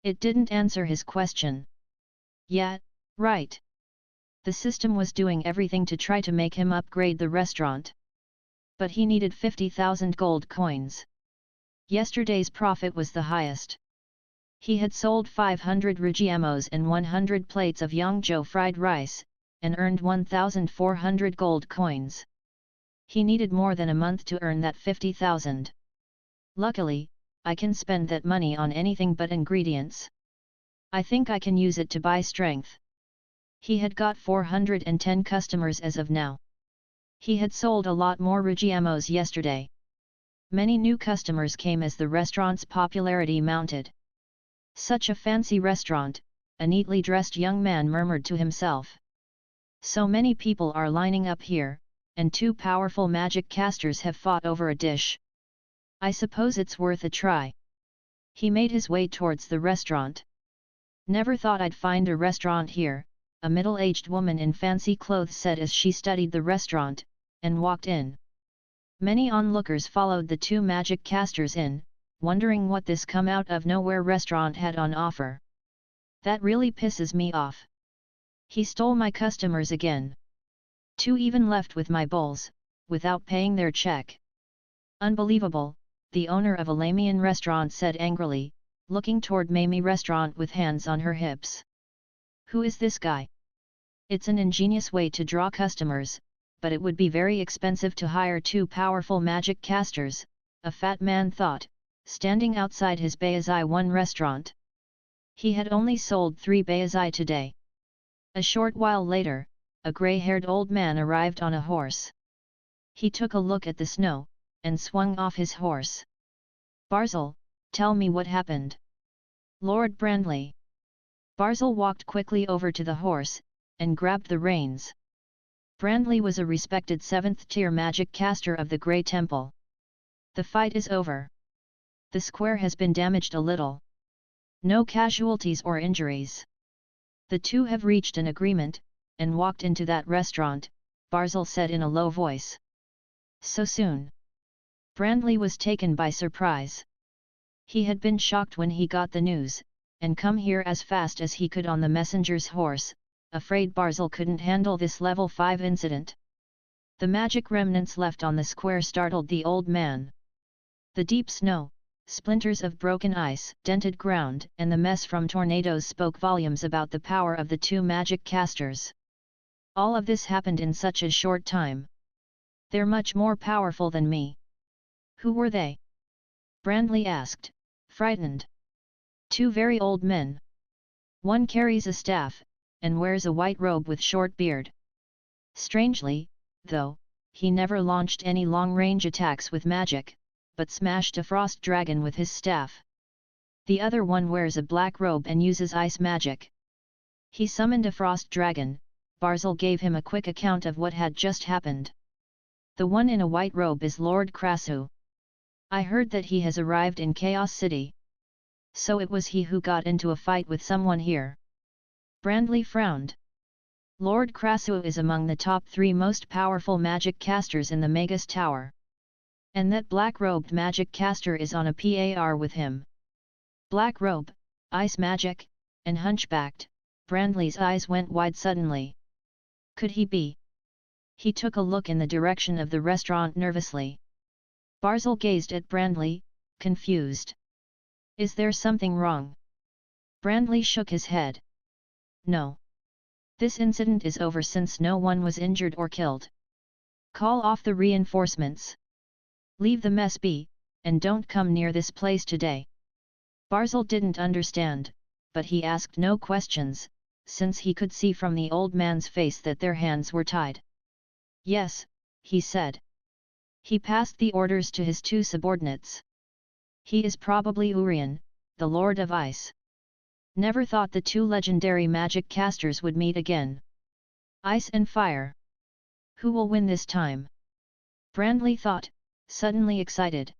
It didn't answer his question. "Yeah, right." The system was doing everything to try to make him upgrade the restaurant. But he needed 50,000 gold coins. Yesterday's profit was the highest. He had sold 500 rugiamos and 100 plates of Yangzhou fried rice, and earned 1,400 gold coins. He needed more than a month to earn that 50,000. "Luckily, I can spend that money on anything but ingredients. I think I can use it to buy strength." He had got 410 customers as of now. He had sold a lot more rugiamos yesterday. Many new customers came as the restaurant's popularity mounted. "Such a fancy restaurant," a neatly dressed young man murmured to himself. "So many people are lining up here, and 2 powerful magic casters have fought over a dish. I suppose it's worth a try." He made his way towards the restaurant. "Never thought I'd find a restaurant here," a middle-aged woman in fancy clothes said as she studied the restaurant, and walked in. Many onlookers followed the 2 magic casters in, wondering what this come-out-of-nowhere restaurant had on offer. "That really pisses me off. He stole my customers again. 2 even left with my bowls, without paying their check." "Unbelievable," the owner of a Lamian restaurant said angrily, looking toward Mamie restaurant with hands on her hips. "Who is this guy? It's an ingenious way to draw customers, but it would be very expensive to hire 2 powerful magic casters," a fat man thought, standing outside his Bayazai 1 restaurant. He had only sold 3 Bayazai today. A short while later, a grey-haired old man arrived on a horse. He took a look at the snow, and swung off his horse. "Barzil, tell me what happened." "Lord Brandley." Barzil walked quickly over to the horse, and grabbed the reins. Brandley was a respected 7th-tier magic caster of the Grey Temple. "The fight is over. The square has been damaged a little. No casualties or injuries. The 2 have reached an agreement, and walked into that restaurant," Barzil said in a low voice. "So soon?" Brandley was taken by surprise. He had been shocked when he got the news, and come here as fast as he could on the messenger's horse, afraid Barzil couldn't handle this level 5 incident. The magic remnants left on the square startled the old man. The deep snow, splinters of broken ice, dented ground, and the mess from tornadoes spoke volumes about the power of the two magic casters. All of this happened in such a short time. They're much more powerful than me. Who were they? Brandley asked, frightened. Two very old men. One carries a staff, and wears a white robe with short beard. Strangely, though, he never launched any long-range attacks with magic, but smashed a frost dragon with his staff. The other one wears a black robe and uses ice magic. He summoned a frost dragon. Barzil gave him a quick account of what had just happened. The one in a white robe is Lord Krasu. I heard that he has arrived in Chaos City. So it was he who got into a fight with someone here. Brandley frowned. Lord Krasu is among the top 3 most powerful magic casters in the Magus Tower. And that black-robed magic caster is on a par with him. Black robe, ice magic, and hunchbacked, Brandley's eyes went wide suddenly. Could he be? He took a look in the direction of the restaurant nervously. Barzil gazed at Brandley, confused. Is there something wrong? Brandley shook his head. No. This incident is over since no one was injured or killed. Call off the reinforcements. Leave the mess be, and don't come near this place today. Barzil didn't understand, but he asked no questions, since he could see from the old man's face that their hands were tied. Yes, he said. He passed the orders to his 2 subordinates. He is probably Urien, the Lord of Ice. Never thought the 2 legendary magic casters would meet again. Ice and fire. Who will win this time? Brandley thought, suddenly excited.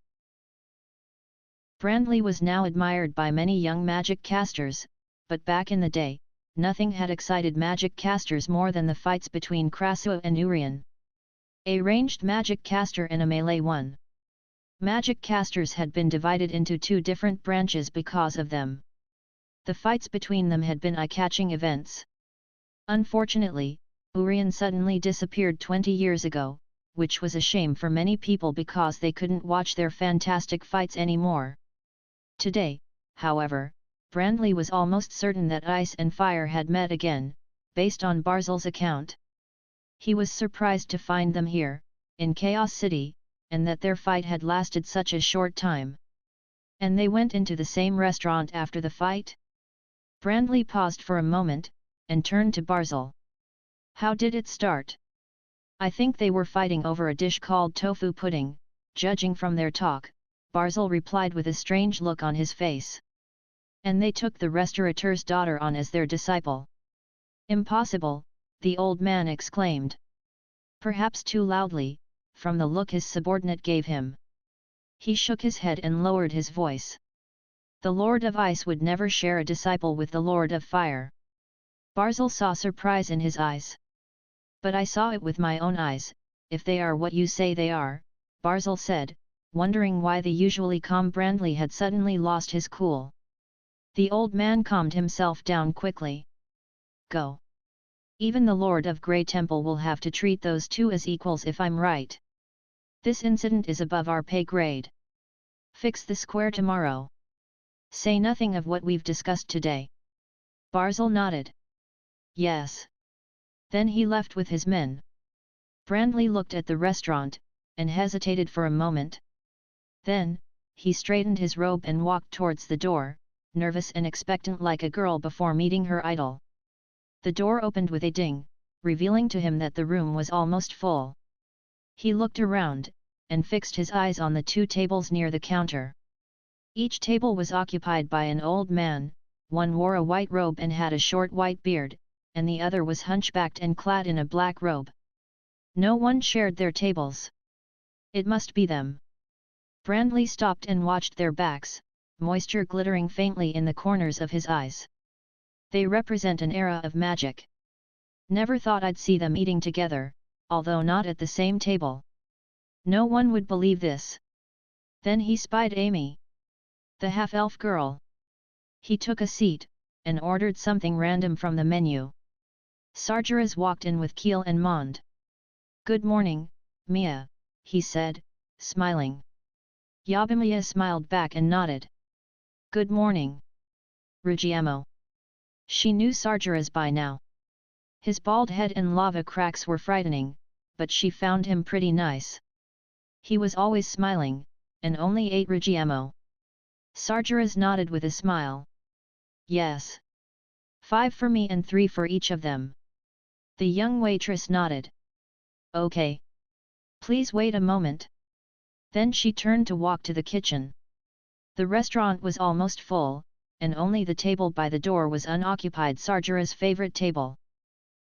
Brandley was now admired by many young magic casters, but back in the day, nothing had excited magic casters more than the fights between Krasu and Urien. A ranged magic caster and a melee one. Magic casters had been divided into 2 different branches because of them. The fights between them had been eye-catching events. Unfortunately, Urien suddenly disappeared 20 years ago, which was a shame for many people because they couldn't watch their fantastic fights anymore. Today, however, Brandley was almost certain that ice and fire had met again, based on Barzil's account. He was surprised to find them here, in Chaos City, and that their fight had lasted such a short time. And they went into the same restaurant after the fight? Brandley paused for a moment, and turned to Barzil. How did it start? I think they were fighting over a dish called tofu pudding, judging from their talk, Barzil replied with a strange look on his face. And they took the restaurateur's daughter on as their disciple. Impossible, the old man exclaimed. Perhaps too loudly, from the look his subordinate gave him. He shook his head and lowered his voice. The Lord of Ice would never share a disciple with the Lord of Fire. Barzil saw surprise in his eyes. But I saw it with my own eyes, if they are what you say they are, Barzil said, wondering why the usually calm Brandley had suddenly lost his cool. The old man calmed himself down quickly. Go. Even the Lord of Grey Temple will have to treat those 2 as equals if I'm right. This incident is above our pay grade. Fix the square tomorrow. Say nothing of what we've discussed today. Barzil nodded. Yes. Then he left with his men. Brandley looked at the restaurant, and hesitated for a moment. Then, he straightened his robe and walked towards the door, nervous and expectant like a girl before meeting her idol. The door opened with a ding, revealing to him that the room was almost full. He looked around, and fixed his eyes on the 2 tables near the counter. Each table was occupied by an old man, one wore a white robe and had a short white beard, and the other was hunchbacked and clad in a black robe. No one shared their tables. It must be them. Brandley stopped and watched their backs, moisture glittering faintly in the corners of his eyes. They represent an era of magic. Never thought I'd see them eating together, although not at the same table. No one would believe this. Then he spied Amy, the half-elf girl. He took a seat, and ordered something random from the menu. Sargeras walked in with Keel and Mond. Good morning, Mia, he said, smiling. Yabimiya smiled back and nodded. Good morning, Rugiamo. She knew Sargeras by now. His bald head and lava cracks were frightening, but she found him pretty nice. He was always smiling, and only ate Rugiamo. Sargeras nodded with a smile. Yes. 5 for me and 3 for each of them. The young waitress nodded. Okay. Please wait a moment. Then she turned to walk to the kitchen. The restaurant was almost full, and only the table by the door was unoccupied, Sargeras' favorite table.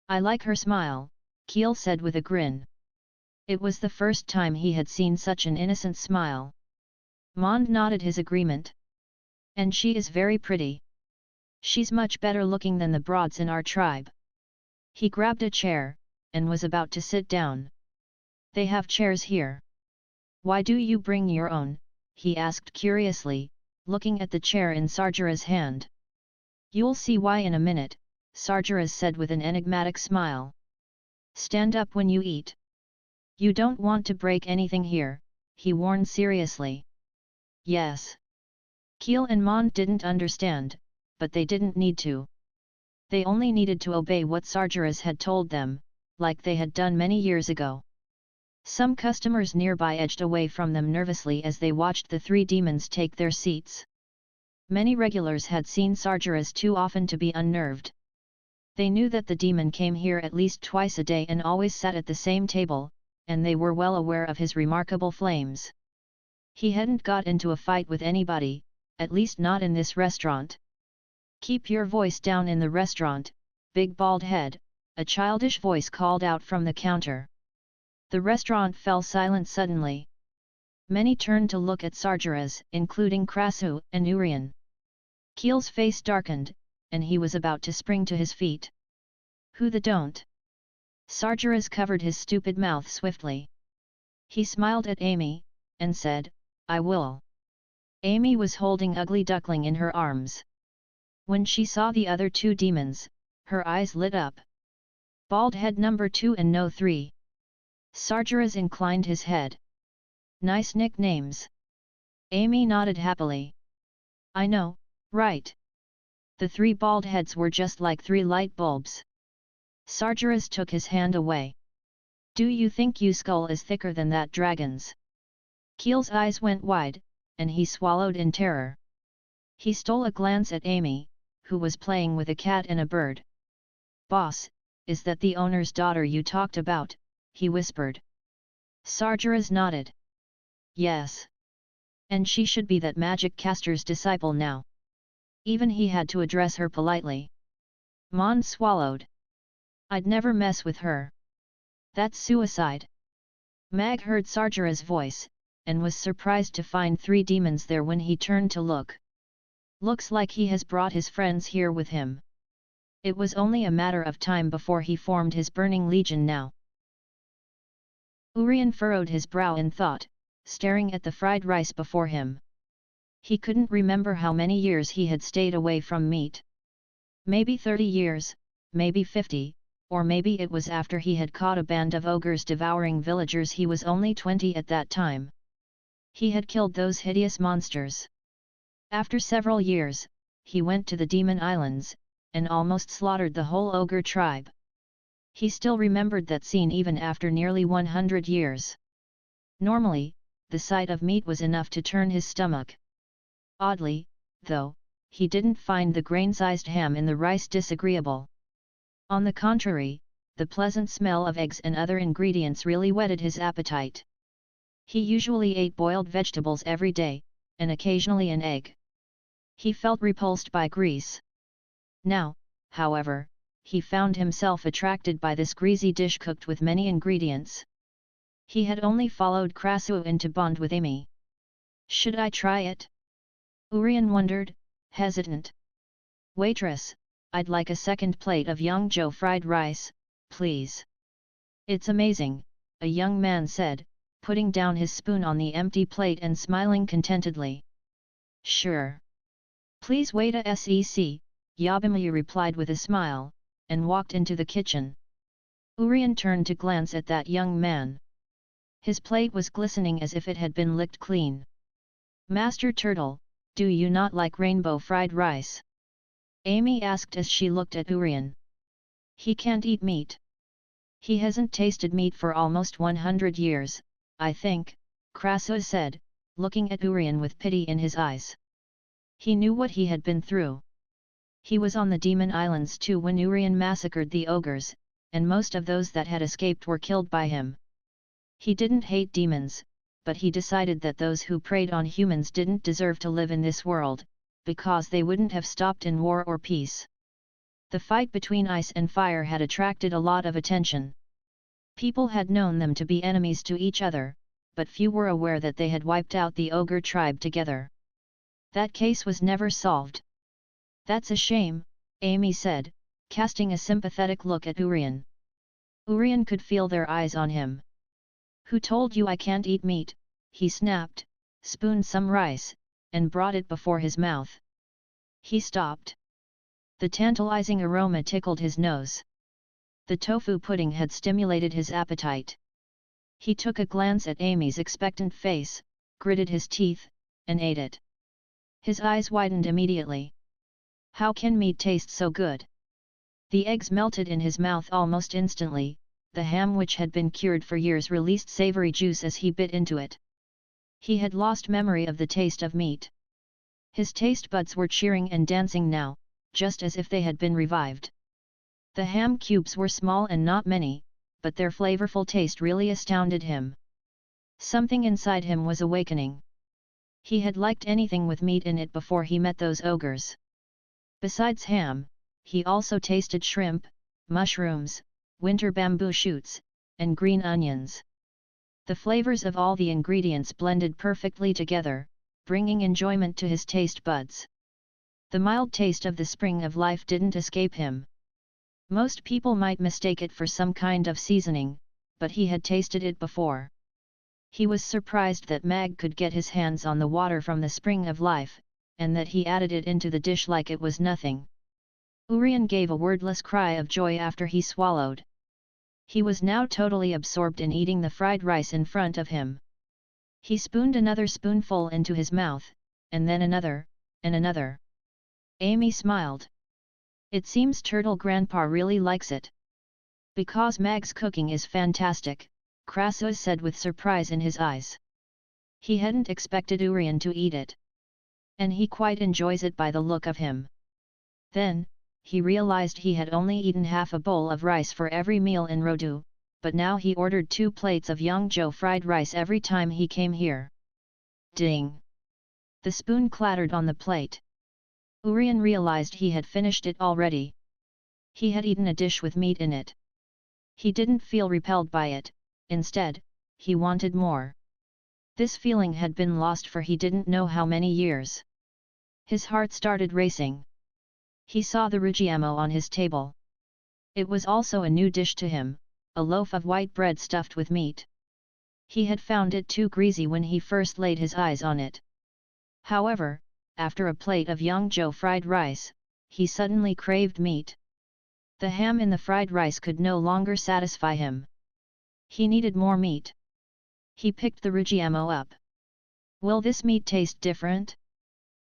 I like her smile, Keel said with a grin. It was the first time he had seen such an innocent smile. Mond nodded his agreement. And she is very pretty. She's much better looking than the broads in our tribe. He grabbed a chair, and was about to sit down. They have chairs here. Why do you bring your own? He asked curiously, looking at the chair in Sargeras' hand. You'll see why in a minute, Sargeras said with an enigmatic smile. Stand up when you eat. You don't want to break anything here, he warned seriously. Yes. Keel and Mond didn't understand, but they didn't need to. They only needed to obey what Sargeras had told them, like they had done many years ago. Some customers nearby edged away from them nervously as they watched the 3 demons take their seats. Many regulars had seen Sargeras too often to be unnerved. They knew that the demon came here at least twice a day and always sat at the same table, and they were well aware of his remarkable flames. He hadn't got into a fight with anybody, at least not in this restaurant. Keep your voice down in the restaurant, big bald head, a childish voice called out from the counter. The restaurant fell silent suddenly. Many turned to look at Sargeras, including Krasu and Urian. Keel's face darkened, and he was about to spring to his feet. Who the don't? Sargeras covered his stupid mouth swiftly. He smiled at Amy, and said, I will. Amy was holding Ugly Duckling in her arms. When she saw the other 2 demons, her eyes lit up. Bald head number 2 and no 3. Sargeras inclined his head. Nice nicknames. Amy nodded happily. I know, right? The 3 bald heads were just like 3 light bulbs. Sargeras took his hand away. Do you think your skull is thicker than that dragon's? Keel's eyes went wide, and he swallowed in terror. He stole a glance at Amy, who was playing with a cat and a bird. Boss, is that the owner's daughter you talked about? He whispered. Sargeras nodded. Yes. And she should be that magic caster's disciple now. Even he had to address her politely. Mond swallowed. I'd never mess with her. That's suicide. Mag heard Sargeras' voice, and was surprised to find 3 demons there when he turned to look. Looks like he has brought his friends here with him. It was only a matter of time before he formed his burning legion now. Urian furrowed his brow in thought, staring at the fried rice before him. He couldn't remember how many years he had stayed away from meat. Maybe 30 years, maybe 50, or maybe it was after he had caught a band of ogres devouring villagers. He was only 20 at that time. He had killed those hideous monsters. After several years, he went to the Demon Islands, and almost slaughtered the whole ogre tribe. He still remembered that scene even after nearly 100 years. Normally, the sight of meat was enough to turn his stomach. Oddly, though, he didn't find the grain-sized ham in the rice disagreeable. On the contrary, the pleasant smell of eggs and other ingredients really whetted his appetite. He usually ate boiled vegetables every day, and occasionally an egg. He felt repulsed by grease. Now, however, he found himself attracted by this greasy dish cooked with many ingredients. He had only followed Krasu into bond with Amy. Should I try it? Urian wondered, hesitant. Waitress, I'd like a second plate of Yangzhou fried rice, please. It's amazing, a young man said, putting down his spoon on the empty plate and smiling contentedly. Sure. Please wait a sec, Yabimiyu replied with a smile, and walked into the kitchen. Urian turned to glance at that young man. His plate was glistening as if it had been licked clean. Master Turtle, do you not like rainbow fried rice? Amy asked as she looked at Urian. He can't eat meat. He hasn't tasted meat for almost 100 years, I think, Krasus said, looking at Urian with pity in his eyes. He knew what he had been through. He was on the Demon Islands too when Urian massacred the ogres, and most of those that had escaped were killed by him. He didn't hate demons, but he decided that those who preyed on humans didn't deserve to live in this world, because they wouldn't have stopped in war or peace. The fight between ice and fire had attracted a lot of attention. People had known them to be enemies to each other, but few were aware that they had wiped out the ogre tribe together. That case was never solved. That's a shame, Amy said, casting a sympathetic look at Urian. Urian could feel their eyes on him. Who told you I can't eat meat? He snapped, spooned some rice, and brought it before his mouth. He stopped. The tantalizing aroma tickled his nose. The tofu pudding had stimulated his appetite. He took a glance at Amy's expectant face, gritted his teeth, and ate it. His eyes widened immediately. How can meat taste so good? The eggs melted in his mouth almost instantly. The ham which had been cured for years released savory juice as he bit into it. He had lost memory of the taste of meat. His taste buds were cheering and dancing now, just as if they had been revived. The ham cubes were small and not many, but their flavorful taste really astounded him. Something inside him was awakening. He had liked anything with meat in it before he met those ogres. Besides ham, he also tasted shrimp, mushrooms, winter bamboo shoots, and green onions. The flavors of all the ingredients blended perfectly together, bringing enjoyment to his taste buds. The mild taste of the spring of life didn't escape him. Most people might mistake it for some kind of seasoning, but he had tasted it before. He was surprised that Mag could get his hands on the water from the spring of life, and that he added it into the dish like it was nothing. Urian gave a wordless cry of joy after he swallowed. He was now totally absorbed in eating the fried rice in front of him. He spooned another spoonful into his mouth, and then another, and another. Amy smiled. It seems Turtle Grandpa really likes it. Because Mag's cooking is fantastic, Krasus said with surprise in his eyes. He hadn't expected Urian to eat it. And he quite enjoys it by the look of him. Then, he realized he had only eaten half a bowl of rice for every meal in Rodu, but now he ordered 2 plates of Yangzhou fried rice every time he came here. Ding! The spoon clattered on the plate. Urian realized he had finished it already. He had eaten a dish with meat in it. He didn't feel repelled by it, instead, he wanted more. This feeling had been lost for he didn't know how many years. His heart started racing. He saw the rujiamo on his table. It was also a new dish to him, a loaf of white bread stuffed with meat. He had found it too greasy when he first laid his eyes on it. However, after a plate of Yangzhou fried rice, he suddenly craved meat. The ham in the fried rice could no longer satisfy him. He needed more meat. He picked the rujiamo up. Will this meat taste different?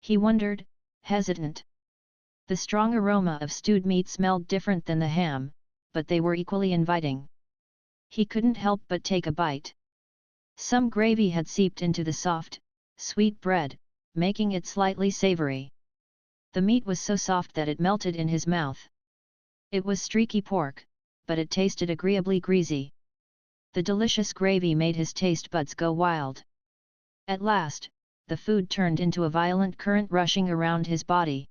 He wondered, hesitant. The strong aroma of stewed meat smelled different than the ham, but they were equally inviting. He couldn't help but take a bite. Some gravy had seeped into the soft, sweet bread, making it slightly savory. The meat was so soft that it melted in his mouth. It was streaky pork, but it tasted agreeably greasy. The delicious gravy made his taste buds go wild. At last, the food turned into a violent current rushing around his body.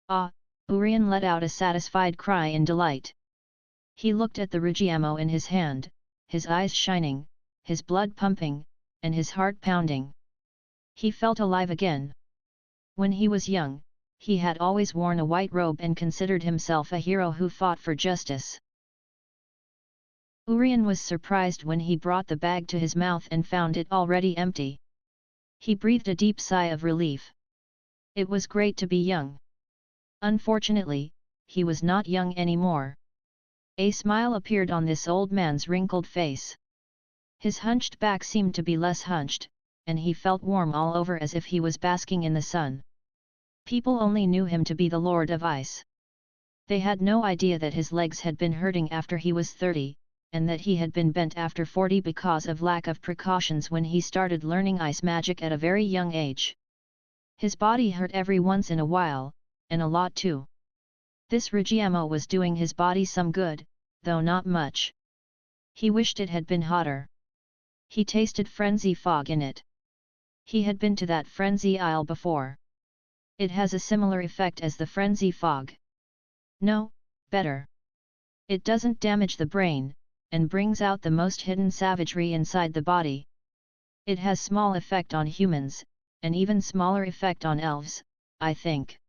Ah! Urian let out a satisfied cry in delight. He looked at the rujiamo in his hand, his eyes shining, his blood pumping, and his heart pounding. He felt alive again. When he was young, he had always worn a white robe and considered himself a hero who fought for justice. Urian was surprised when he brought the bag to his mouth and found it already empty. He breathed a deep sigh of relief. It was great to be young. Unfortunately, he was not young anymore. A smile appeared on this old man's wrinkled face. His hunched back seemed to be less hunched, and he felt warm all over as if he was basking in the sun. People only knew him to be the Lord of Ice. They had no idea that his legs had been hurting after he was 30, and that he had been bent after 40 because of lack of precautions when he started learning ice magic at a very young age. His body hurt every once in a while, and a lot too. This Rigiamo was doing his body some good, though not much. He wished it had been hotter. He tasted frenzy fog in it. He had been to that frenzy isle before. It has a similar effect as the frenzy fog. No, better. It doesn't damage the brain, and brings out the most hidden savagery inside the body. It has small effect on humans, and even smaller effect on elves, I think.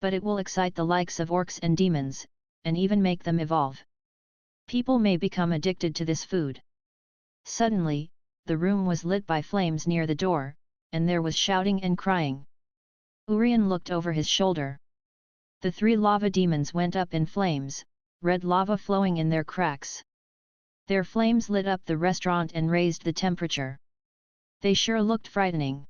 But it will excite the likes of orcs and demons, and even make them evolve. People may become addicted to this food. Suddenly, the room was lit by flames near the door, and there was shouting and crying. Urian looked over his shoulder. The 3 lava demons went up in flames, red lava flowing in their cracks. Their flames lit up the restaurant and raised the temperature. They sure looked frightening.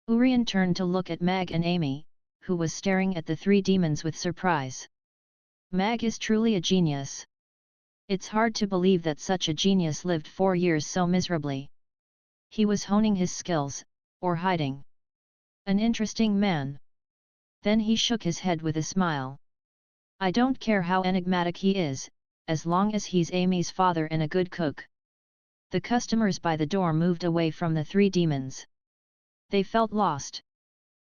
Urian turned to look at Mag and Amy, who was staring at the 3 demons with surprise. Mag is truly a genius. It's hard to believe that such a genius lived 4 years so miserably. He was honing his skills, or hiding. An interesting man. Then he shook his head with a smile. I don't care how enigmatic he is, as long as he's Amy's father and a good cook. The customers by the door moved away from the 3 demons. They felt lost.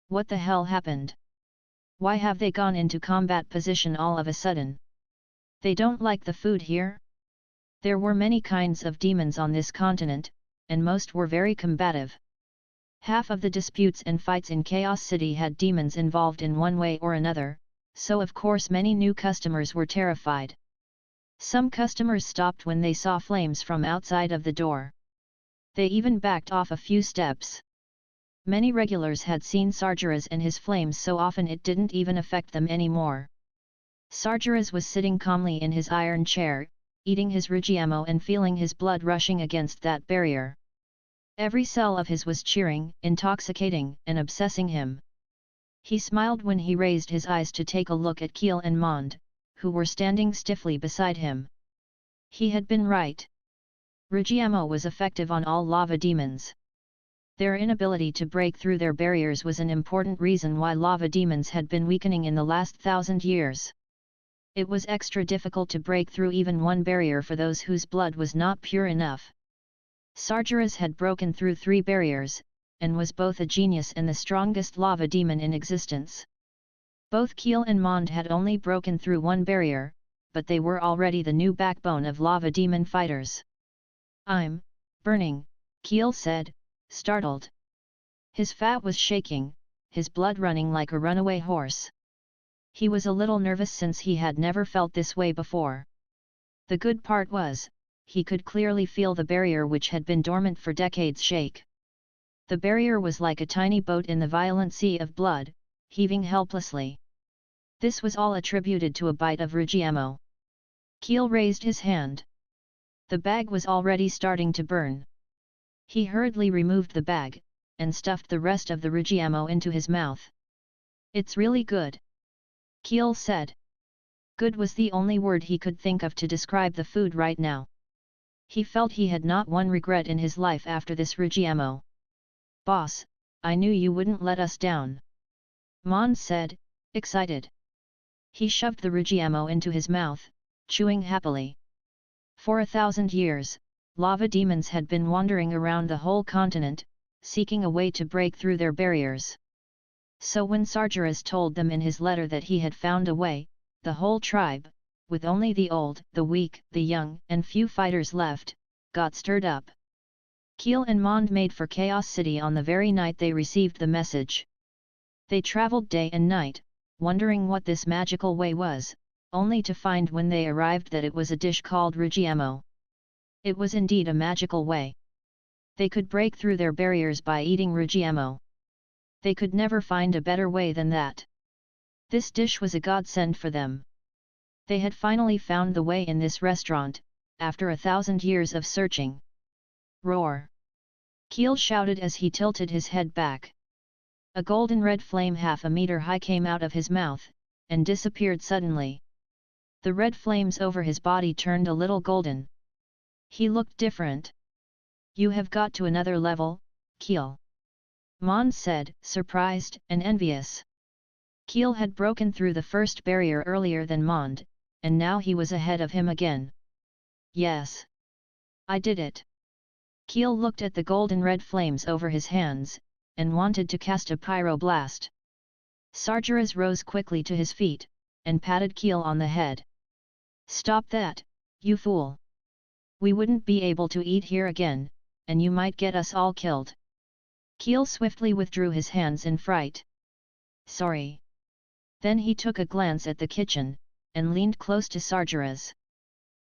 What the hell happened? Why have they gone into combat position all of a sudden? They don't like the food here? There were many kinds of demons on this continent, and most were very combative. Half of the disputes and fights in Chaos City had demons involved in one way or another, so of course many new customers were terrified. Some customers stopped when they saw flames from outside of the door. They even backed off a few steps. Many regulars had seen Sargeras and his flames so often it didn't even affect them anymore. Sargeras was sitting calmly in his iron chair, eating his Rigiamo and feeling his blood rushing against that barrier. Every cell of his was cheering, intoxicating, and obsessing him. He smiled when he raised his eyes to take a look at Keel and Mond, who were standing stiffly beside him. He had been right. Rigiamo was effective on all lava demons. Their inability to break through their barriers was an important reason why lava demons had been weakening in the last 1,000 years. It was extra difficult to break through even one barrier for those whose blood was not pure enough. Sargeras had broken through 3 barriers, and was both a genius and the strongest lava demon in existence. Both Keel and Mond had only broken through 1 barrier, but they were already the new backbone of lava demon fighters. I'm burning, Keel said, startled. His fat was shaking, his blood running like a runaway horse. He was a little nervous since he had never felt this way before. The good part was, he could clearly feel the barrier which had been dormant for decades shake. The barrier was like a tiny boat in the violent sea of blood, heaving helplessly. This was all attributed to a bite of Rigiamo. Keel raised his hand. The bag was already starting to burn. He hurriedly removed the bag, and stuffed the rest of the Rigiamo into his mouth. It's really good, Keel said. Good was the only word he could think of to describe the food right now. He felt he had not one regret in his life after this Rigiamo. Boss, I knew you wouldn't let us down, Mond said, excited. He shoved the Rigiamo into his mouth, chewing happily. For 1,000 years, lava demons had been wandering around the whole continent, seeking a way to break through their barriers. So when Sargeras told them in his letter that he had found a way, the whole tribe, with only the old, the weak, the young, and few fighters left, got stirred up. Keel and Mond made for Chaos City on the very night they received the message. They traveled day and night, wondering what this magical way was, only to find when they arrived that it was a dish called Rigiamo. It was indeed a magical way. They could break through their barriers by eating Rigiamo. They could never find a better way than that. This dish was a godsend for them. They had finally found the way in this restaurant, after 1,000 years of searching. Roar! Keel shouted as he tilted his head back. A golden red flame half a meter high came out of his mouth, and disappeared suddenly. The red flames over his body turned a little golden. He looked different. You have got to another level, Keel. Mond said, surprised and envious. Keel had broken through the first barrier earlier than Mond, and now he was ahead of him again. Yes. I did it. Keel looked at the golden red flames over his hands, and wanted to cast a pyroblast. SAHDR rose quickly to his feet, and patted Keel on the head. Stop that, you fool! We wouldn't be able to eat here again, and you might get us all killed. Keel swiftly withdrew his hands in fright. Sorry. Then he took a glance at the kitchen, and leaned close to SAHDR.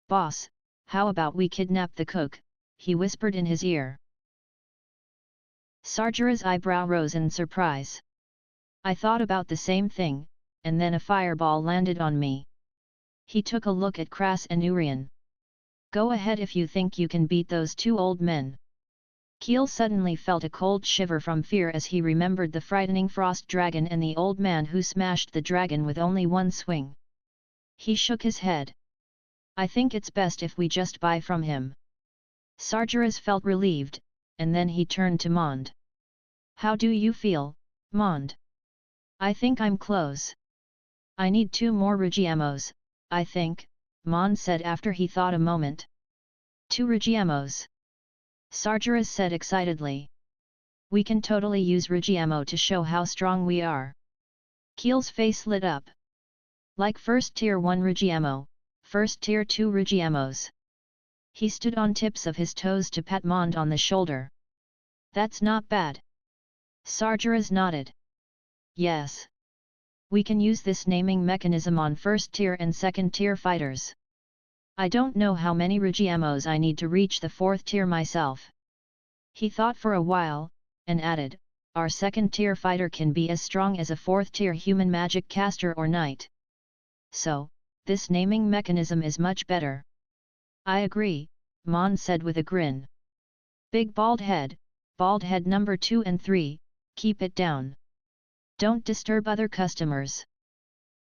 Boss, how about we kidnap the cook? He whispered in his ear. SAHDR's eyebrow rose in surprise. I thought about the same thing, and then a fireball landed on me. He took a look at Kras and Urian. Go ahead if you think you can beat those two old men. Keel suddenly felt a cold shiver from fear as he remembered the frightening frost dragon and the old man who smashed the dragon with only one swing. He shook his head. I think it's best if we just buy from him. SAHDR felt relieved, and then he turned to Mond. How do you feel, Mond? I think I'm close. I need 2 more Regiemos, I think, Mond said after he thought a moment. 2 Regiemos. SAHDR said excitedly. We can totally use Regiemo to show how strong we are. Keel's face lit up. Like first tier 1 Regiemo, first tier 2 Regiemos. He stood on tips of his toes to pat Mond on the shoulder. That's not bad. SAHDR nodded. Yes. We can use this naming mechanism on first tier and second tier fighters. I don't know how many Regiemos I need to reach the 4th tier myself. He thought for a while, and added, our second tier fighter can be as strong as a 4th tier human magic caster or knight. So, this naming mechanism is much better. I agree, Mond said with a grin. Big bald head number 2 and 3, keep it down. Don't disturb other customers.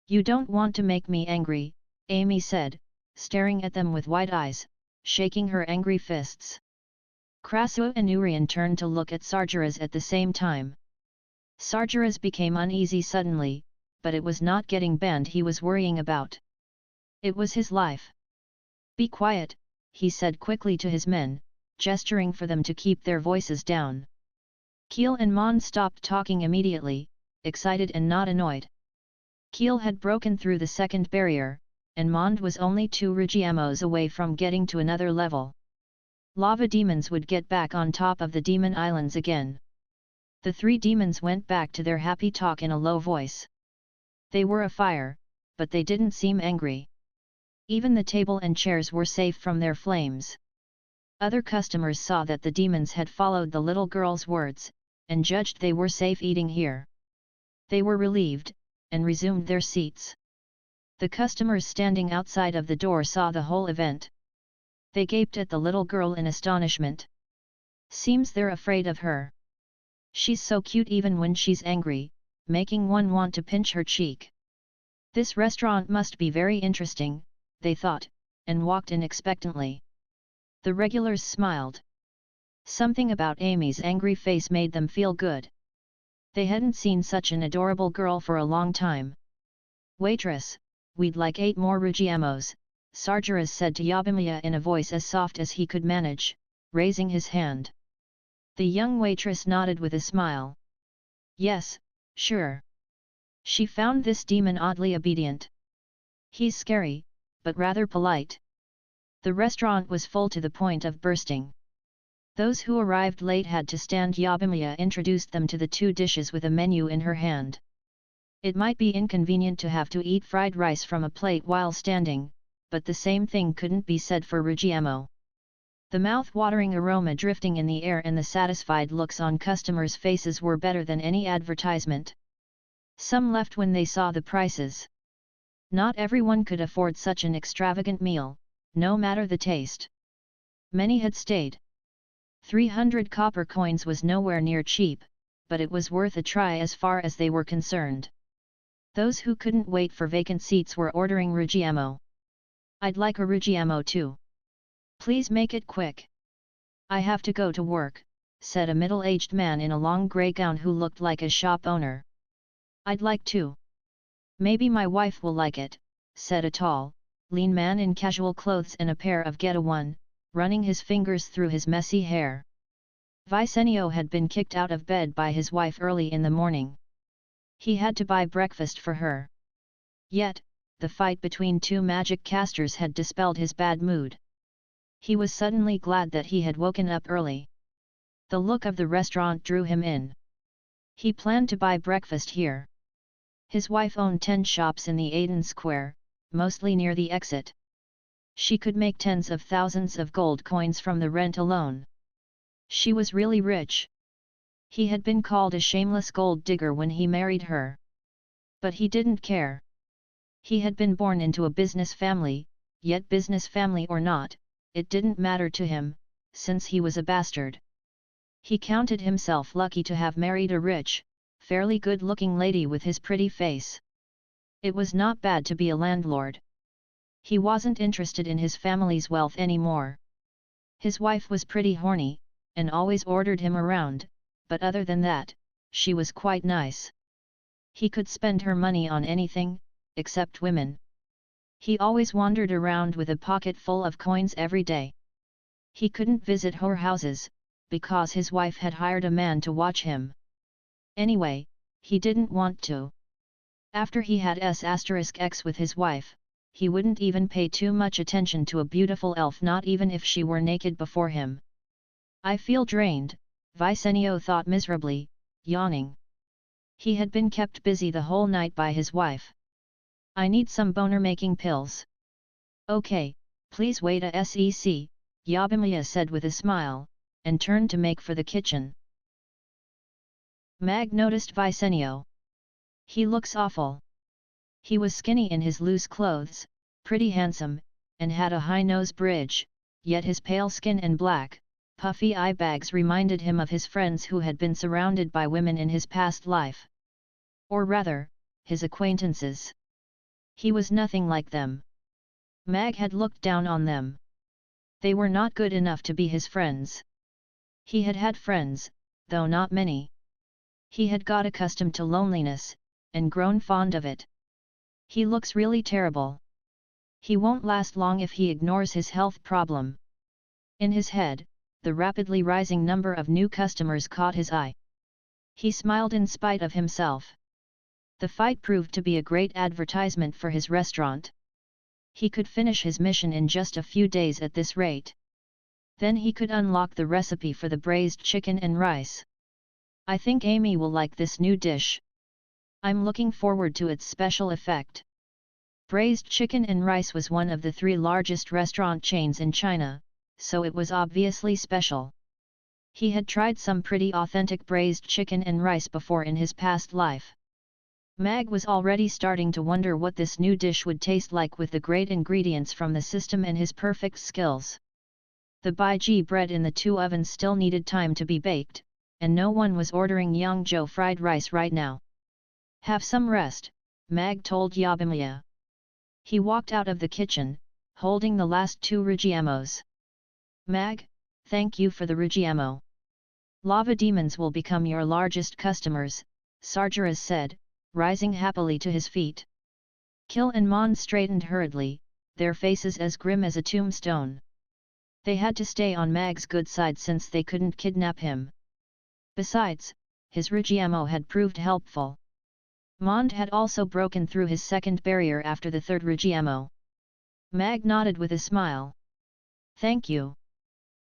You don't want to make me angry, Amy said, staring at them with wide eyes, shaking her angry fists. Kras and Urian turned to look at SAHDR at the same time. SAHDR became uneasy suddenly, but it was not getting banned he was worrying about. It was his life. Be quiet, he said quickly to his men, gesturing for them to keep their voices down. Keel and Mond stopped talking immediately, excited and not annoyed. Keel had broken through the second barrier, and Mond was only 2 Regiemos away from getting to another level. Lava demons would get back on top of the demon islands again. The 3 demons went back to their happy talk in a low voice. They were afire, but they didn't seem angry. Even the table and chairs were safe from their flames. Other customers saw that the demons had followed the little girl's words, and judged they were safe eating here. They were relieved, and resumed their seats. The customers standing outside of the door saw the whole event. They gaped at the little girl in astonishment. Seems they're afraid of her. She's so cute even when she's angry, making one want to pinch her cheek. This restaurant must be very interesting, they thought, and walked in expectantly. The regulars smiled. Something about Amy's angry face made them feel good. They hadn't seen such an adorable girl for a long time. Waitress, we'd like 8 more Regiemos, SAHDR said to Yabimiya in a voice as soft as he could manage, raising his hand. The young waitress nodded with a smile. Yes, sure. She found this demon oddly obedient. He's scary, but rather polite. The restaurant was full to the point of bursting. Those who arrived late had to stand. Yabimiya introduced them to the 2 dishes with a menu in her hand. It might be inconvenient to have to eat fried rice from a plate while standing, but the same thing couldn't be said for Regiemo. The mouth-watering aroma drifting in the air and the satisfied looks on customers' faces were better than any advertisement. Some left when they saw the prices. Not everyone could afford such an extravagant meal, no matter the taste. Many had stayed. 300 copper coins was nowhere near cheap, but it was worth a try as far as they were concerned. Those who couldn't wait for vacant seats were ordering Rugiamo. "I'd like a Rugiamo too. Please make it quick. I have to go to work," said a middle-aged man in a long grey gown who looked like a shop owner. "I'd like to. Maybe my wife will like it," said a tall, lean man in casual clothes and a pair of Geta-1, running his fingers through his messy hair. Vicenio had been kicked out of bed by his wife early in the morning. He had to buy breakfast for her. Yet, the fight between two magic casters had dispelled his bad mood. He was suddenly glad that he had woken up early. The look of the restaurant drew him in. He planned to buy breakfast here. His wife owned 10 shops in the Aden Square, mostly near the exit. She could make tens of thousands of gold coins from the rent alone. She was really rich. He had been called a shameless gold digger when he married her. But he didn't care. He had been born into a business family, yet business family or not, it didn't matter to him, since he was a bastard. He counted himself lucky to have married a rich, fairly good-looking lady with his pretty face. It was not bad to be a landlord. He wasn't interested in his family's wealth anymore. His wife was pretty horny, and always ordered him around, but other than that, she was quite nice. He could spend her money on anything, except women. He always wandered around with a pocket full of coins every day. He couldn't visit whorehouses, because his wife had hired a man to watch him. Anyway, he didn't want to. After he had S*X with his wife, he wouldn't even pay too much attention to a beautiful elf, not even if she were naked before him. "I feel drained," Vicenio thought miserably, yawning. He had been kept busy the whole night by his wife. "I need some boner-making pills." "Okay, please wait a sec," Yabimiya said with a smile, and turned to make for the kitchen. Mag noticed Vicenio. "He looks awful." He was skinny in his loose clothes, pretty handsome, and had a high nose bridge, yet his pale skin and black, puffy eye bags reminded him of his friends who had been surrounded by women in his past life. Or rather, his acquaintances. He was nothing like them. Mag had looked down on them. They were not good enough to be his friends. He had had friends, though not many. He had got accustomed to loneliness, and grown fond of it. "He looks really terrible. He won't last long if he ignores his health problem." In his head, the rapidly rising number of new customers caught his eye. He smiled in spite of himself. The fight proved to be a great advertisement for his restaurant. He could finish his mission in just a few days at this rate. Then he could unlock the recipe for the braised chicken and rice. "I think Amy will like this new dish. I'm looking forward to its special effect." Braised chicken and rice was one of the 3 largest restaurant chains in China, so it was obviously special. He had tried some pretty authentic braised chicken and rice before in his past life. Mag was already starting to wonder what this new dish would taste like with the great ingredients from the system and his perfect skills. The baiji bread in the 2 ovens still needed time to be baked, and no one was ordering Yangzhou fried rice right now. "Have some rest," Mag told Yabimiya. He walked out of the kitchen, holding the last 2 Rugiamos. "Mag, thank you for the Rugiamo. Lava demons will become your largest customers," SAHDR said, rising happily to his feet. Kill and Mon straightened hurriedly, their faces as grim as a tombstone. They had to stay on Mag's good side since they couldn't kidnap him. Besides, his Rugiamo had proved helpful. Mond had also broken through his second barrier after the 3rd Rugiamo. Mag nodded with a smile. "Thank you."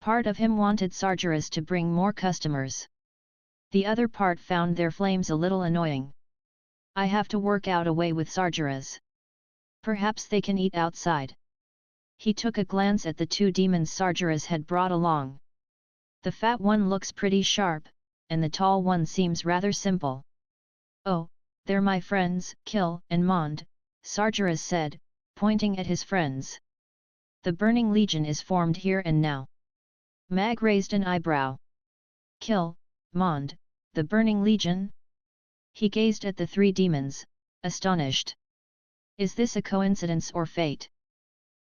Part of him wanted SAHDR to bring more customers. The other part found their flames a little annoying. "I have to work out a way with SAHDR. Perhaps they can eat outside." He took a glance at the 2 demons SAHDR had brought along. "The fat one looks pretty sharp, and the tall one seems rather simple." "Oh, they're my friends, Kill and Mond," SAHDR said, pointing at his friends. "The Burning Legion is formed here and now. Mag raised an eyebrow. Kill, Mond, the Burning Legion? He gazed at the three demons, astonished. Is this a coincidence or fate?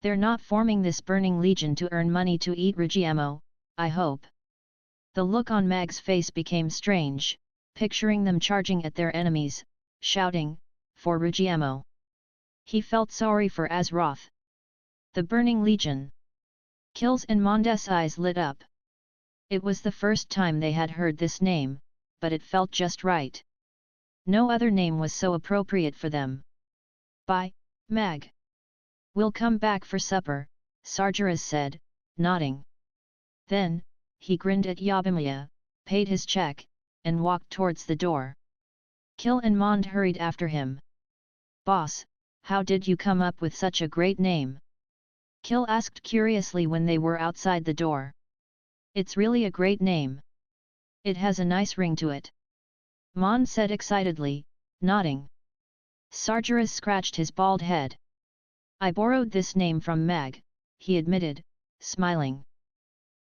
They're not forming this Burning Legion to earn money to eat Rigiamo, I hope. The look on Mag's face became strange, picturing them charging at their enemies, shouting, for Rigiamo. He felt sorry for Azeroth. The Burning Legion. Kill's and Mond's eyes lit up. It was the first time they had heard this name, but it felt just right. No other name was so appropriate for them. Bye, Mag. We'll come back for supper, SAHDR said, nodding. Then, he grinned at Yabimiya, paid his check, and walked towards the door. Kill and Mond hurried after him. Boss, how did you come up with such a great name? Kill asked curiously when they were outside the door. It's really a great name. It has a nice ring to it. Mond said excitedly, nodding. SAHDR scratched his bald head. I borrowed this name from Mag, he admitted, smiling.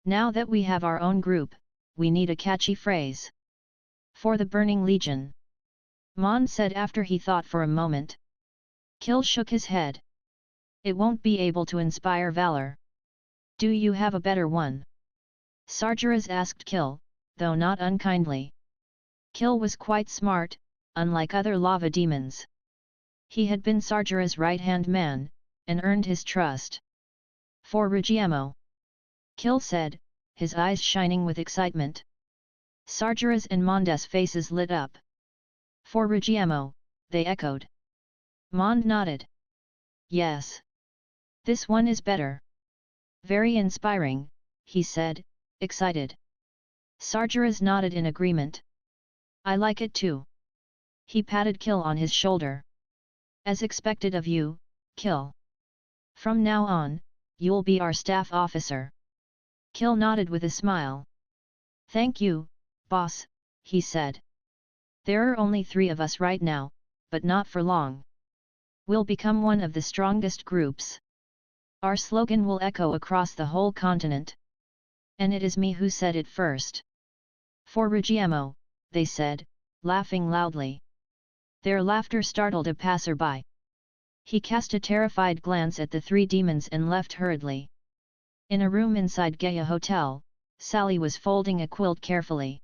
Now that we have our own group, we need a catchy phrase. For the Burning Legion. Mond said after he thought for a moment. Kill shook his head. It won't be able to inspire valor. Do you have a better one? SAHDR asked Kill, though not unkindly. Kill was quite smart, unlike other lava demons. He had been SAHDR's right-hand man, and earned his trust. For Rigiamo. Kill said, his eyes shining with excitement. SAHDR's and Mond's faces lit up. For Rigiamo, they echoed. Mond nodded. Yes. This one is better. Very inspiring, he said, excited. SAHDR nodded in agreement. I like it too. He patted Kill on his shoulder. As expected of you, Kill. From now on, you'll be our staff officer. Kill nodded with a smile. Thank you, boss, he said. There are only 3 of us right now, but not for long. We'll become one of the strongest groups. Our slogan will echo across the whole continent. And it is me who said it first. For Rigiamo, they said, laughing loudly. Their laughter startled a passerby. He cast a terrified glance at the 3 demons and left hurriedly. In a room inside Gaia Hotel, Sally was folding a quilt carefully.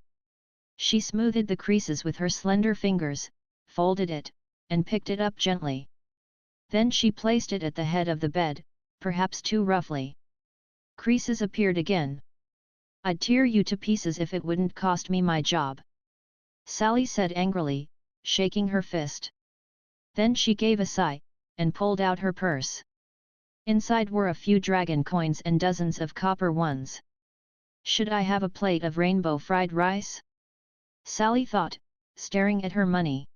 She smoothed the creases with her slender fingers, folded it, and picked it up gently. Then she placed it at the head of the bed, perhaps too roughly. Creases appeared again. I'd tear you to pieces if it wouldn't cost me my job. Sally said angrily, shaking her fist. Then she gave a sigh, and pulled out her purse. Inside were a few dragon coins and dozens of copper ones. Should I have a plate of rainbow fried rice? Sally thought, staring at her money.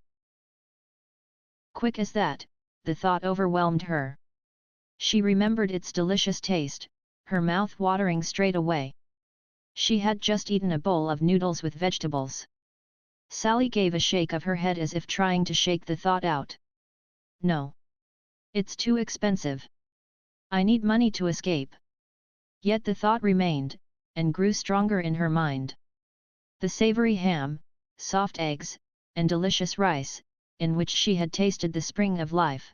Quick as that, the thought overwhelmed her. She remembered its delicious taste, her mouth watering straight away. She had just eaten a bowl of noodles with vegetables. Sally gave a shake of her head as if trying to shake the thought out. No. It's too expensive. I need money to escape. Yet the thought remained, and grew stronger in her mind. The savory ham, soft eggs, and delicious rice, in which she had tasted the spring of life.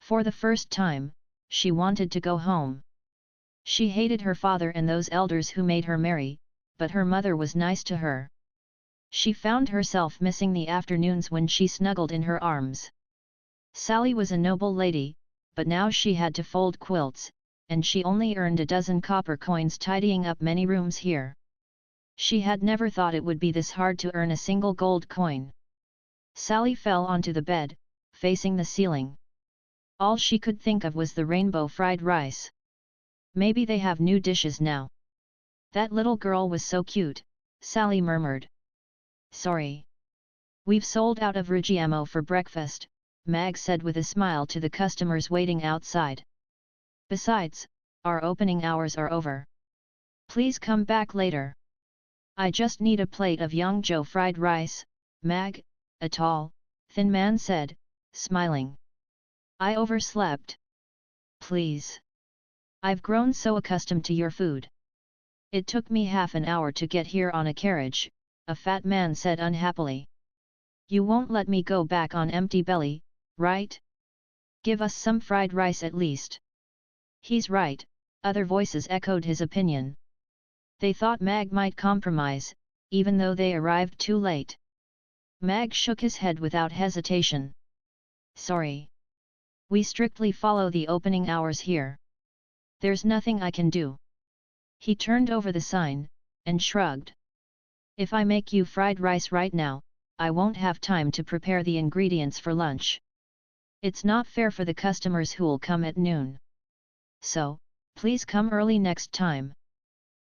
For the first time, she wanted to go home. She hated her father and those elders who made her marry, but her mother was nice to her. She found herself missing the afternoons when she snuggled in her arms. Sally was a noble lady, but now she had to fold quilts, and she only earned a dozen copper coins tidying up many rooms here. She had never thought it would be this hard to earn a single gold coin. Sally fell onto the bed, facing the ceiling. All she could think of was the rainbow fried rice. Maybe they have new dishes now. That little girl was so cute, Sally murmured. Sorry. We've sold out of Rigiamo for breakfast, Mag said with a smile to the customers waiting outside. Besides, our opening hours are over. Please come back later. I just need a plate of Yangzhou fried rice, Mag, a tall, thin man said, smiling. I overslept. Please. I've grown so accustomed to your food. It took me half an hour to get here on a carriage, a fat man said unhappily. You won't let me go back on empty belly, right? Give us some fried rice at least. He's right, other voices echoed his opinion. They thought Mag might compromise, even though they arrived too late. Mag shook his head without hesitation. Sorry. We strictly follow the opening hours here. There's nothing I can do. He turned over the sign, and shrugged. If I make you fried rice right now, I won't have time to prepare the ingredients for lunch. It's not fair for the customers who'll come at noon. So, please come early next time.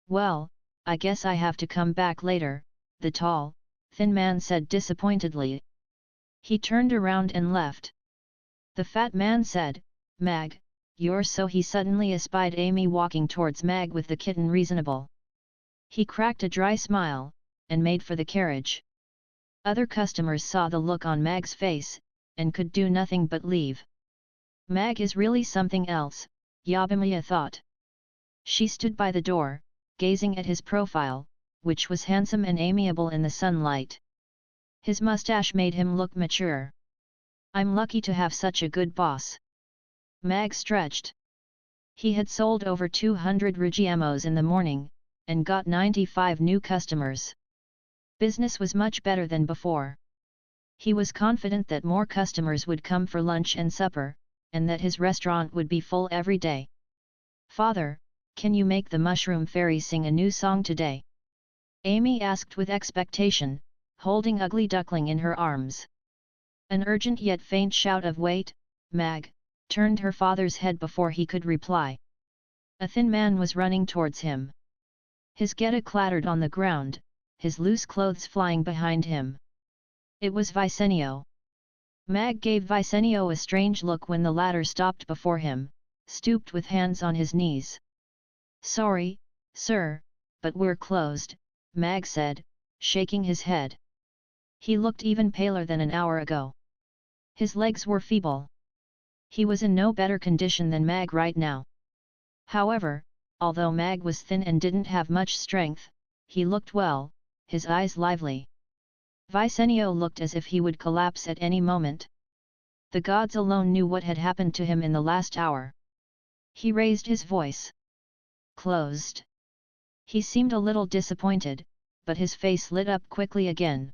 Well, I guess I have to come back later, the tall, thin man said disappointedly. He turned around and left. The fat man said, Mag, you're so. He suddenly espied Amy walking towards Mag with the kitten. Reasonable. He cracked a dry smile, and made for the carriage. Other customers saw the look on Mag's face, and could do nothing but leave. Mag is really something else, Yabimiya thought. She stood by the door, gazing at his profile, which was handsome and amiable in the sunlight. His mustache made him look mature. I'm lucky to have such a good boss. Mag stretched. He had sold over 200 Rigiamos in the morning, and got 95 new customers. Business was much better than before. He was confident that more customers would come for lunch and supper, and that his restaurant would be full every day. Father, can you make the Mushroom Fairy sing a new song today? Amy asked with expectation, holding Ugly Duckling in her arms. An urgent yet faint shout of "Wait, Mag!" turned her father's head before he could reply. A thin man was running towards him. His geta clattered on the ground, his loose clothes flying behind him. It was Vicenio. Mag gave Vicenio a strange look when the latter stopped before him, stooped with hands on his knees. Sorry, sir, but we're closed, Mag said, shaking his head. He looked even paler than an hour ago. His legs were feeble. He was in no better condition than Mag right now. However, although Mag was thin and didn't have much strength, he looked well, his eyes lively. Vicenio looked as if he would collapse at any moment. The gods alone knew what had happened to him in the last hour. He raised his voice. Closed. He seemed a little disappointed, but his face lit up quickly again.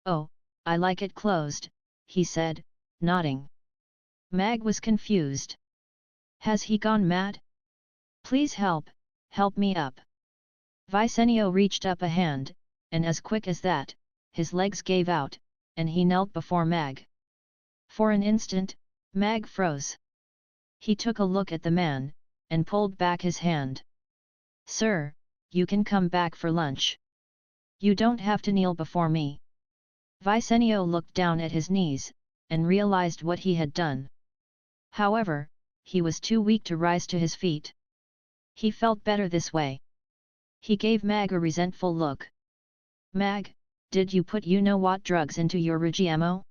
Oh, I like it closed, he said, nodding. Mag was confused. Has he gone mad? Please help me up. Vicenio reached up a hand, and as quick as that, his legs gave out, and he knelt before Mag. For an instant, Mag froze. He took a look at the man, and pulled back his hand. Sir, you can come back for lunch. You don't have to kneel before me. Vicenio looked down at his knees, and realized what he had done. However, he was too weak to rise to his feet. He felt better this way. He gave Mag a resentful look. Mag, did you put you-know-what drugs into your Rigiamo?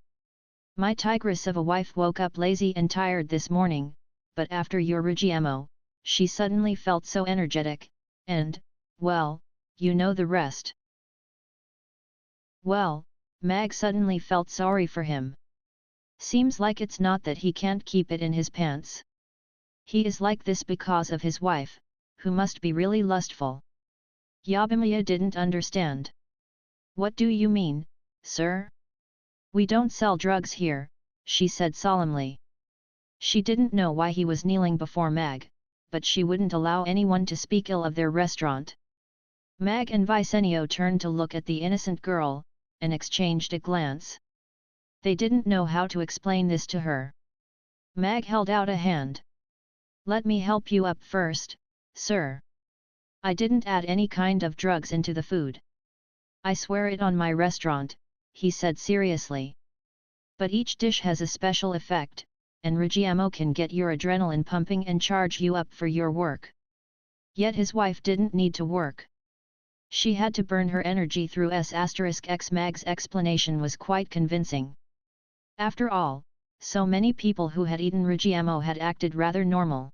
My tigress of a wife woke up lazy and tired this morning, but after your Rigiamo, she suddenly felt so energetic, and, well, you know the rest. Well, Mag suddenly felt sorry for him. Seems like it's not that he can't keep it in his pants. He is like this because of his wife, who must be really lustful. Yabimiya didn't understand. What do you mean, sir? We don't sell drugs here, she said solemnly. She didn't know why he was kneeling before Mag, but she wouldn't allow anyone to speak ill of their restaurant. Mag and Vicenio turned to look at the innocent girl, and exchanged a glance. They didn't know how to explain this to her. Mag held out a hand. Let me help you up first, sir. I didn't add any kind of drugs into the food. I swear it on my restaurant, he said seriously. But each dish has a special effect, and Rigiamo can get your adrenaline pumping and charge you up for your work. Yet his wife didn't need to work. She had to burn her energy through S***X. Mag's explanation was quite convincing. After all, so many people who had eaten Rigiamo had acted rather normal.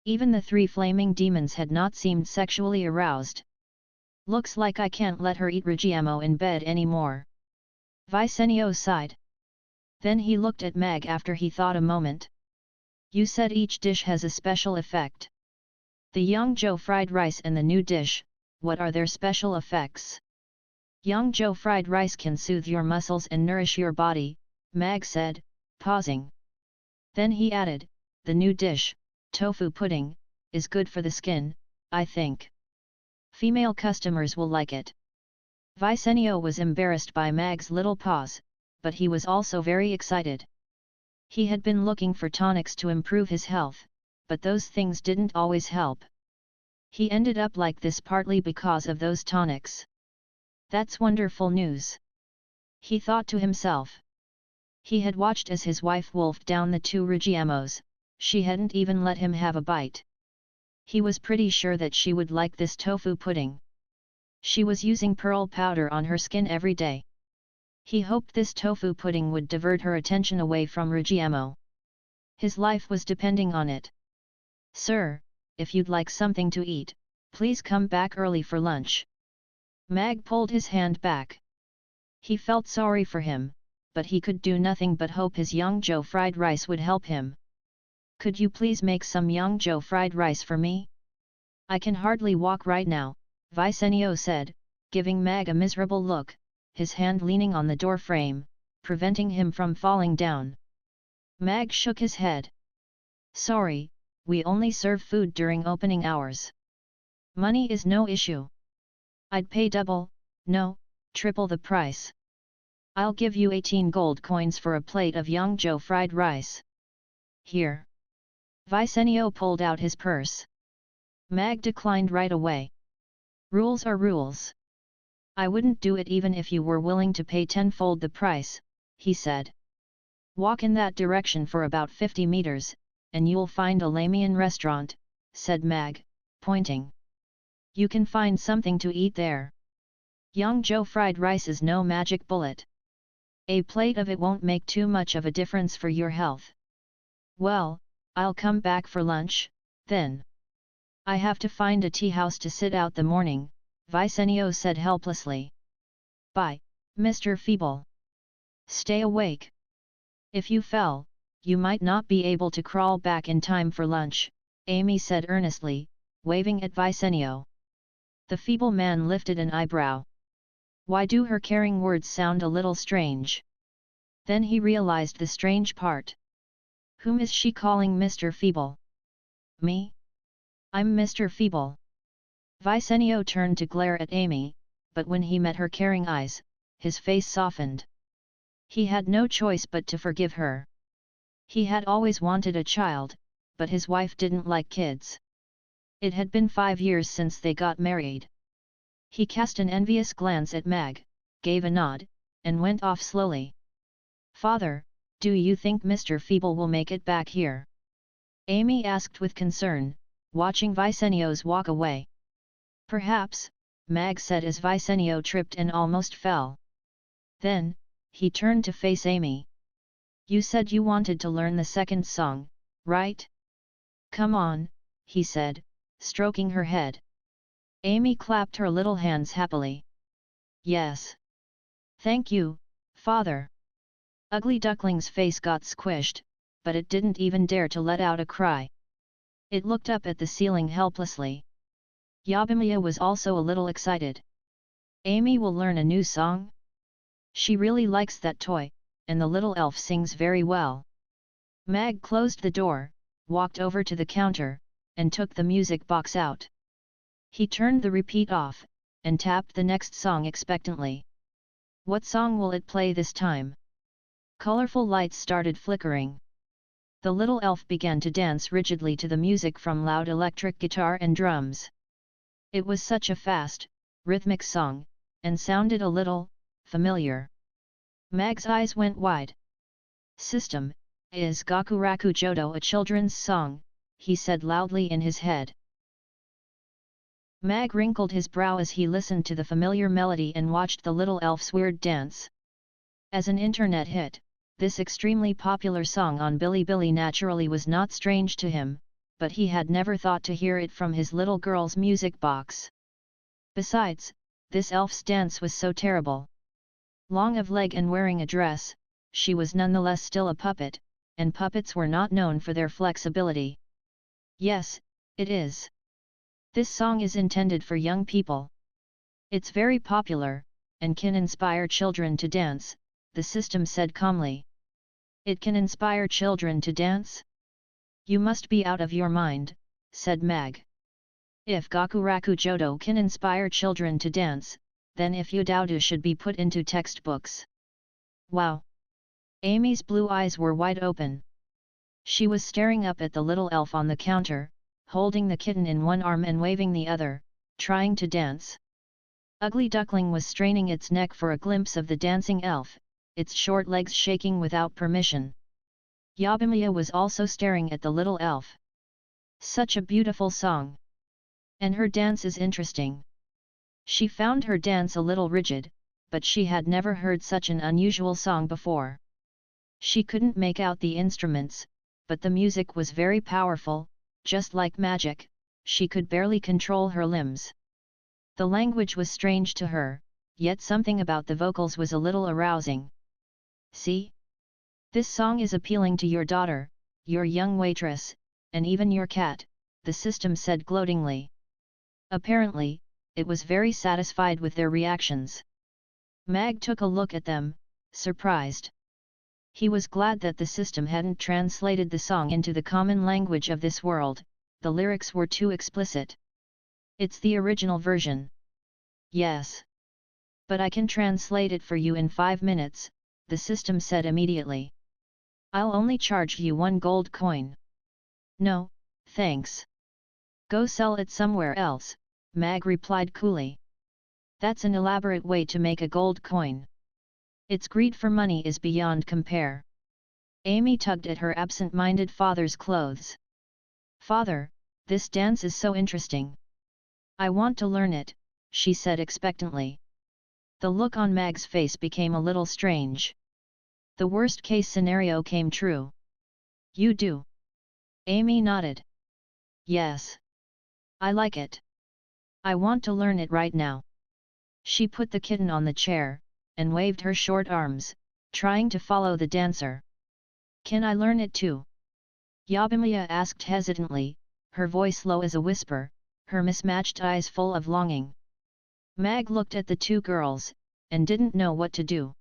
Even the 3 flaming demons had not seemed sexually aroused. Looks like I can't let her eat Rigiamo in bed anymore. Vicenio sighed. Then he looked at Meg after he thought a moment. You said each dish has a special effect. The Yangzhou fried rice and the new dish, what are their special effects? Yangzhou fried rice can soothe your muscles and nourish your body, Mag said, pausing. Then he added, the new dish, tofu pudding, is good for the skin, I think. Female customers will like it. Vicenio was embarrassed by Mag's little pause, but he was also very excited. He had been looking for tonics to improve his health, but those things didn't always help. He ended up like this partly because of those tonics. That's wonderful news. He thought to himself. He had watched as his wife wolfed down the 2 Rigiamos, she hadn't even let him have a bite. He was pretty sure that she would like this tofu pudding. She was using pearl powder on her skin every day. He hoped this tofu pudding would divert her attention away from Rigiamo. His life was depending on it. Sir, if you'd like something to eat, please come back early for lunch. Mag pulled his hand back. He felt sorry for him, but he could do nothing but hope his Yangzhou fried rice would help him. Could you please make some Yangzhou fried rice for me? I can hardly walk right now, Vicenio said, giving Mag a miserable look, his hand leaning on the door frame, preventing him from falling down. Mag shook his head. Sorry, we only serve food during opening hours. Money is no issue. I'd pay double, no, triple the price. I'll give you 18 gold coins for a plate of Yangzhou fried rice. Here. Vicenio pulled out his purse. Mag declined right away. Rules are rules. I wouldn't do it even if you were willing to pay tenfold the price, he said. Walk in that direction for about 50 meters, and you'll find a Lamian restaurant, said Mag, pointing. You can find something to eat there. Yangzhou fried rice is no magic bullet. A plate of it won't make too much of a difference for your health. Well, I'll come back for lunch, then. I have to find a tea house to sit out the morning, Vicenio said helplessly. Bye, Mr. Feeble. Stay awake. If you fell, you might not be able to crawl back in time for lunch, Amy said earnestly, waving at Vicenio. The feeble man lifted an eyebrow. Why do her caring words sound a little strange? Then he realized the strange part. Whom is she calling Mr. Feeble? Me? I'm Mr. Feeble. Vicenio turned to glare at Amy, but when he met her caring eyes, his face softened. He had no choice but to forgive her. He had always wanted a child, but his wife didn't like kids. It had been 5 years since they got married. He cast an envious glance at Mag, gave a nod, and went off slowly. Father, do you think Mr. Feeble will make it back here? Amy asked with concern, watching Vicenio's walk away. Perhaps, Mag said as Vicenio tripped and almost fell. Then, he turned to face Amy. You said you wanted to learn the second song, right? Come on, he said, stroking her head. Amy clapped her little hands happily. Yes. Thank you, Father. Ugly Duckling's face got squished, but it didn't even dare to let out a cry. It looked up at the ceiling helplessly. Yabimiya was also a little excited. Amy will learn a new song? She really likes that toy, and the little elf sings very well. Mag closed the door, walked over to the counter, and took the music box out. He turned the repeat off, and tapped the next song expectantly. What song will it play this time? Colorful lights started flickering. The little elf began to dance rigidly to the music from loud electric guitar and drums. It was such a fast, rhythmic song, and sounded a little familiar. Mag's eyes went wide. System, is Gakuraku Jodo a children's song? He said loudly in his head. Mag wrinkled his brow as he listened to the familiar melody and watched the little elf's weird dance. As an internet hit, this extremely popular song on Bilibili naturally was not strange to him, but he had never thought to hear it from his little girl's music box. Besides, this elf's dance was so terrible. Long of leg and wearing a dress, she was nonetheless still a puppet, and puppets were not known for their flexibility. Yes, it is. This song is intended for young people. It's very popular, and can inspire children to dance, the system said calmly. It can inspire children to dance? You must be out of your mind, said Mag. If Gakuraku Jodo can inspire children to dance, then if Yodaudu should be put into textbooks. Wow! Amy's blue eyes were wide open. She was staring up at the little elf on the counter, holding the kitten in one arm and waving the other, trying to dance. Ugly Duckling was straining its neck for a glimpse of the dancing elf, its short legs shaking without permission. Yabimiya was also staring at the little elf. Such a beautiful song! And her dance is interesting. She found her dance a little rigid, but she had never heard such an unusual song before. She couldn't make out the instruments, but the music was very powerful, just like magic. She could barely control her limbs. The language was strange to her, yet something about the vocals was a little arousing. See? This song is appealing to your daughter, your young waitress, and even your cat, the system said gloatingly. Apparently, it was very satisfied with their reactions. Mag took a look at them, surprised. He was glad that the system hadn't translated the song into the common language of this world, the lyrics were too explicit. It's the original version. Yes. But I can translate it for you in 5 minutes, the system said immediately. I'll only charge you 1 gold coin. No, thanks. Go sell it somewhere else, Mag replied coolly. That's an elaborate way to make a gold coin. Its greed for money is beyond compare. Amy tugged at her absent-minded father's clothes. Father, this dance is so interesting. I want to learn it, she said expectantly. The look on Mag's face became a little strange. The worst-case scenario came true. You do? Amy nodded. Yes. I like it. I want to learn it right now. She put the kitten on the chair, and waved her short arms, trying to follow the dancer. Can I learn it too? Yabimiya asked hesitantly, her voice low as a whisper, her mismatched eyes full of longing. Mag looked at the two girls, and didn't know what to do.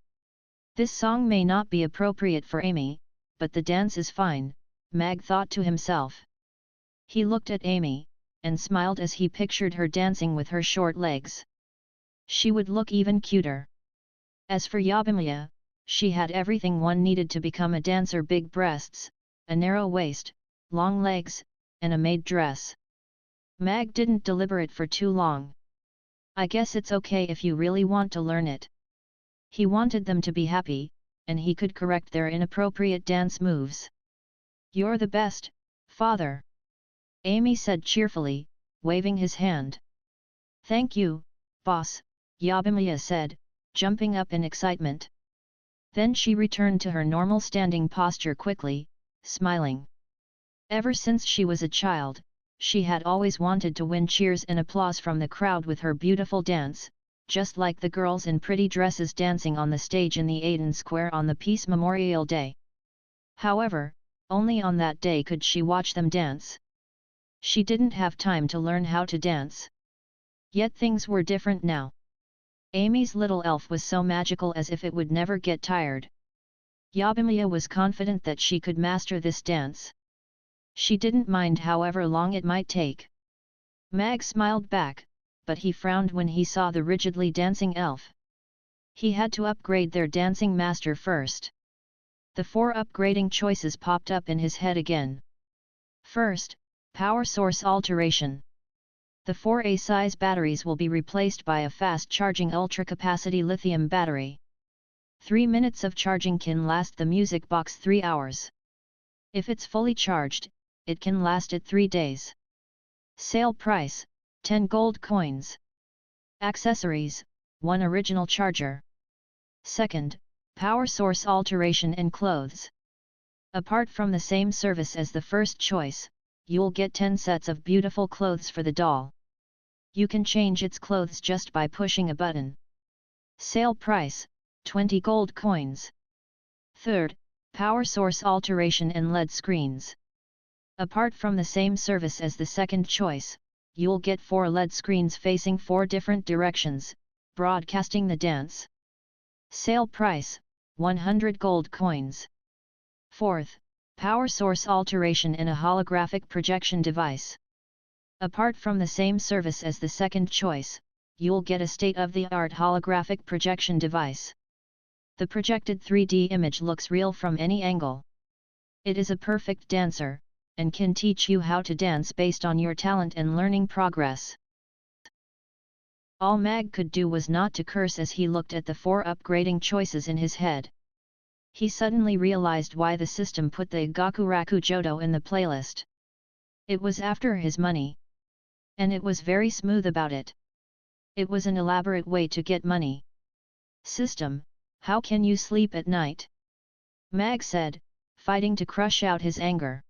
This song may not be appropriate for Amy, but the dance is fine, Mag thought to himself. He looked at Amy, and smiled as he pictured her dancing with her short legs. She would look even cuter. As for Yabimiya, she had everything one needed to become a dancer: big breasts, a narrow waist, long legs, and a maid dress. Mag didn't deliberate for too long. I guess it's okay if you really want to learn it. He wanted them to be happy, and he could correct their inappropriate dance moves. You're the best, father. Amy said cheerfully, waving his hand. Thank you, boss, Yabimiya said, jumping up in excitement. Then she returned to her normal standing posture quickly, smiling. Ever since she was a child, she had always wanted to win cheers and applause from the crowd with her beautiful dance, just like the girls in pretty dresses dancing on the stage in the Aden Square on the Peace Memorial Day. However, only on that day could she watch them dance. She didn't have time to learn how to dance. Yet things were different now. Amy's little elf was so magical as if it would never get tired. Yabimiya was confident that she could master this dance. She didn't mind however long it might take. Mag smiled back, but he frowned when he saw the rigidly dancing elf. He had to upgrade their dancing master first. The 4 upgrading choices popped up in his head again. First, power source alteration. The 4A size batteries will be replaced by a fast-charging ultra-capacity lithium battery. 3 minutes of charging can last the music box 3 hours. If it's fully charged, it can last it 3 days. Sale price, 10 gold coins. Accessories, 1 original charger. Second, power source alteration and clothes. Apart from the same service as the first choice, you'll get 10 sets of beautiful clothes for the doll. You can change its clothes just by pushing a button. Sale price, 20 gold coins. Third, power source alteration and LED screens. Apart from the same service as the second choice, you'll get 4 LED screens facing 4 different directions, broadcasting the dance. Sale price, 100 gold coins. Fourth, power source alteration and a holographic projection device. Apart from the same service as the second choice, you'll get a state-of-the-art holographic projection device. The projected 3D image looks real from any angle. It is a perfect dancer, and can teach you how to dance based on your talent and learning progress. All Mag could do was not to curse as he looked at the 4 upgrading choices in his head. He suddenly realized why the system put the Gakuraku Jodo in the playlist. It was after his money. And it was very smooth about it. It was an elaborate way to get money. System, how can you sleep at night? Mag said, fighting to crush out his anger.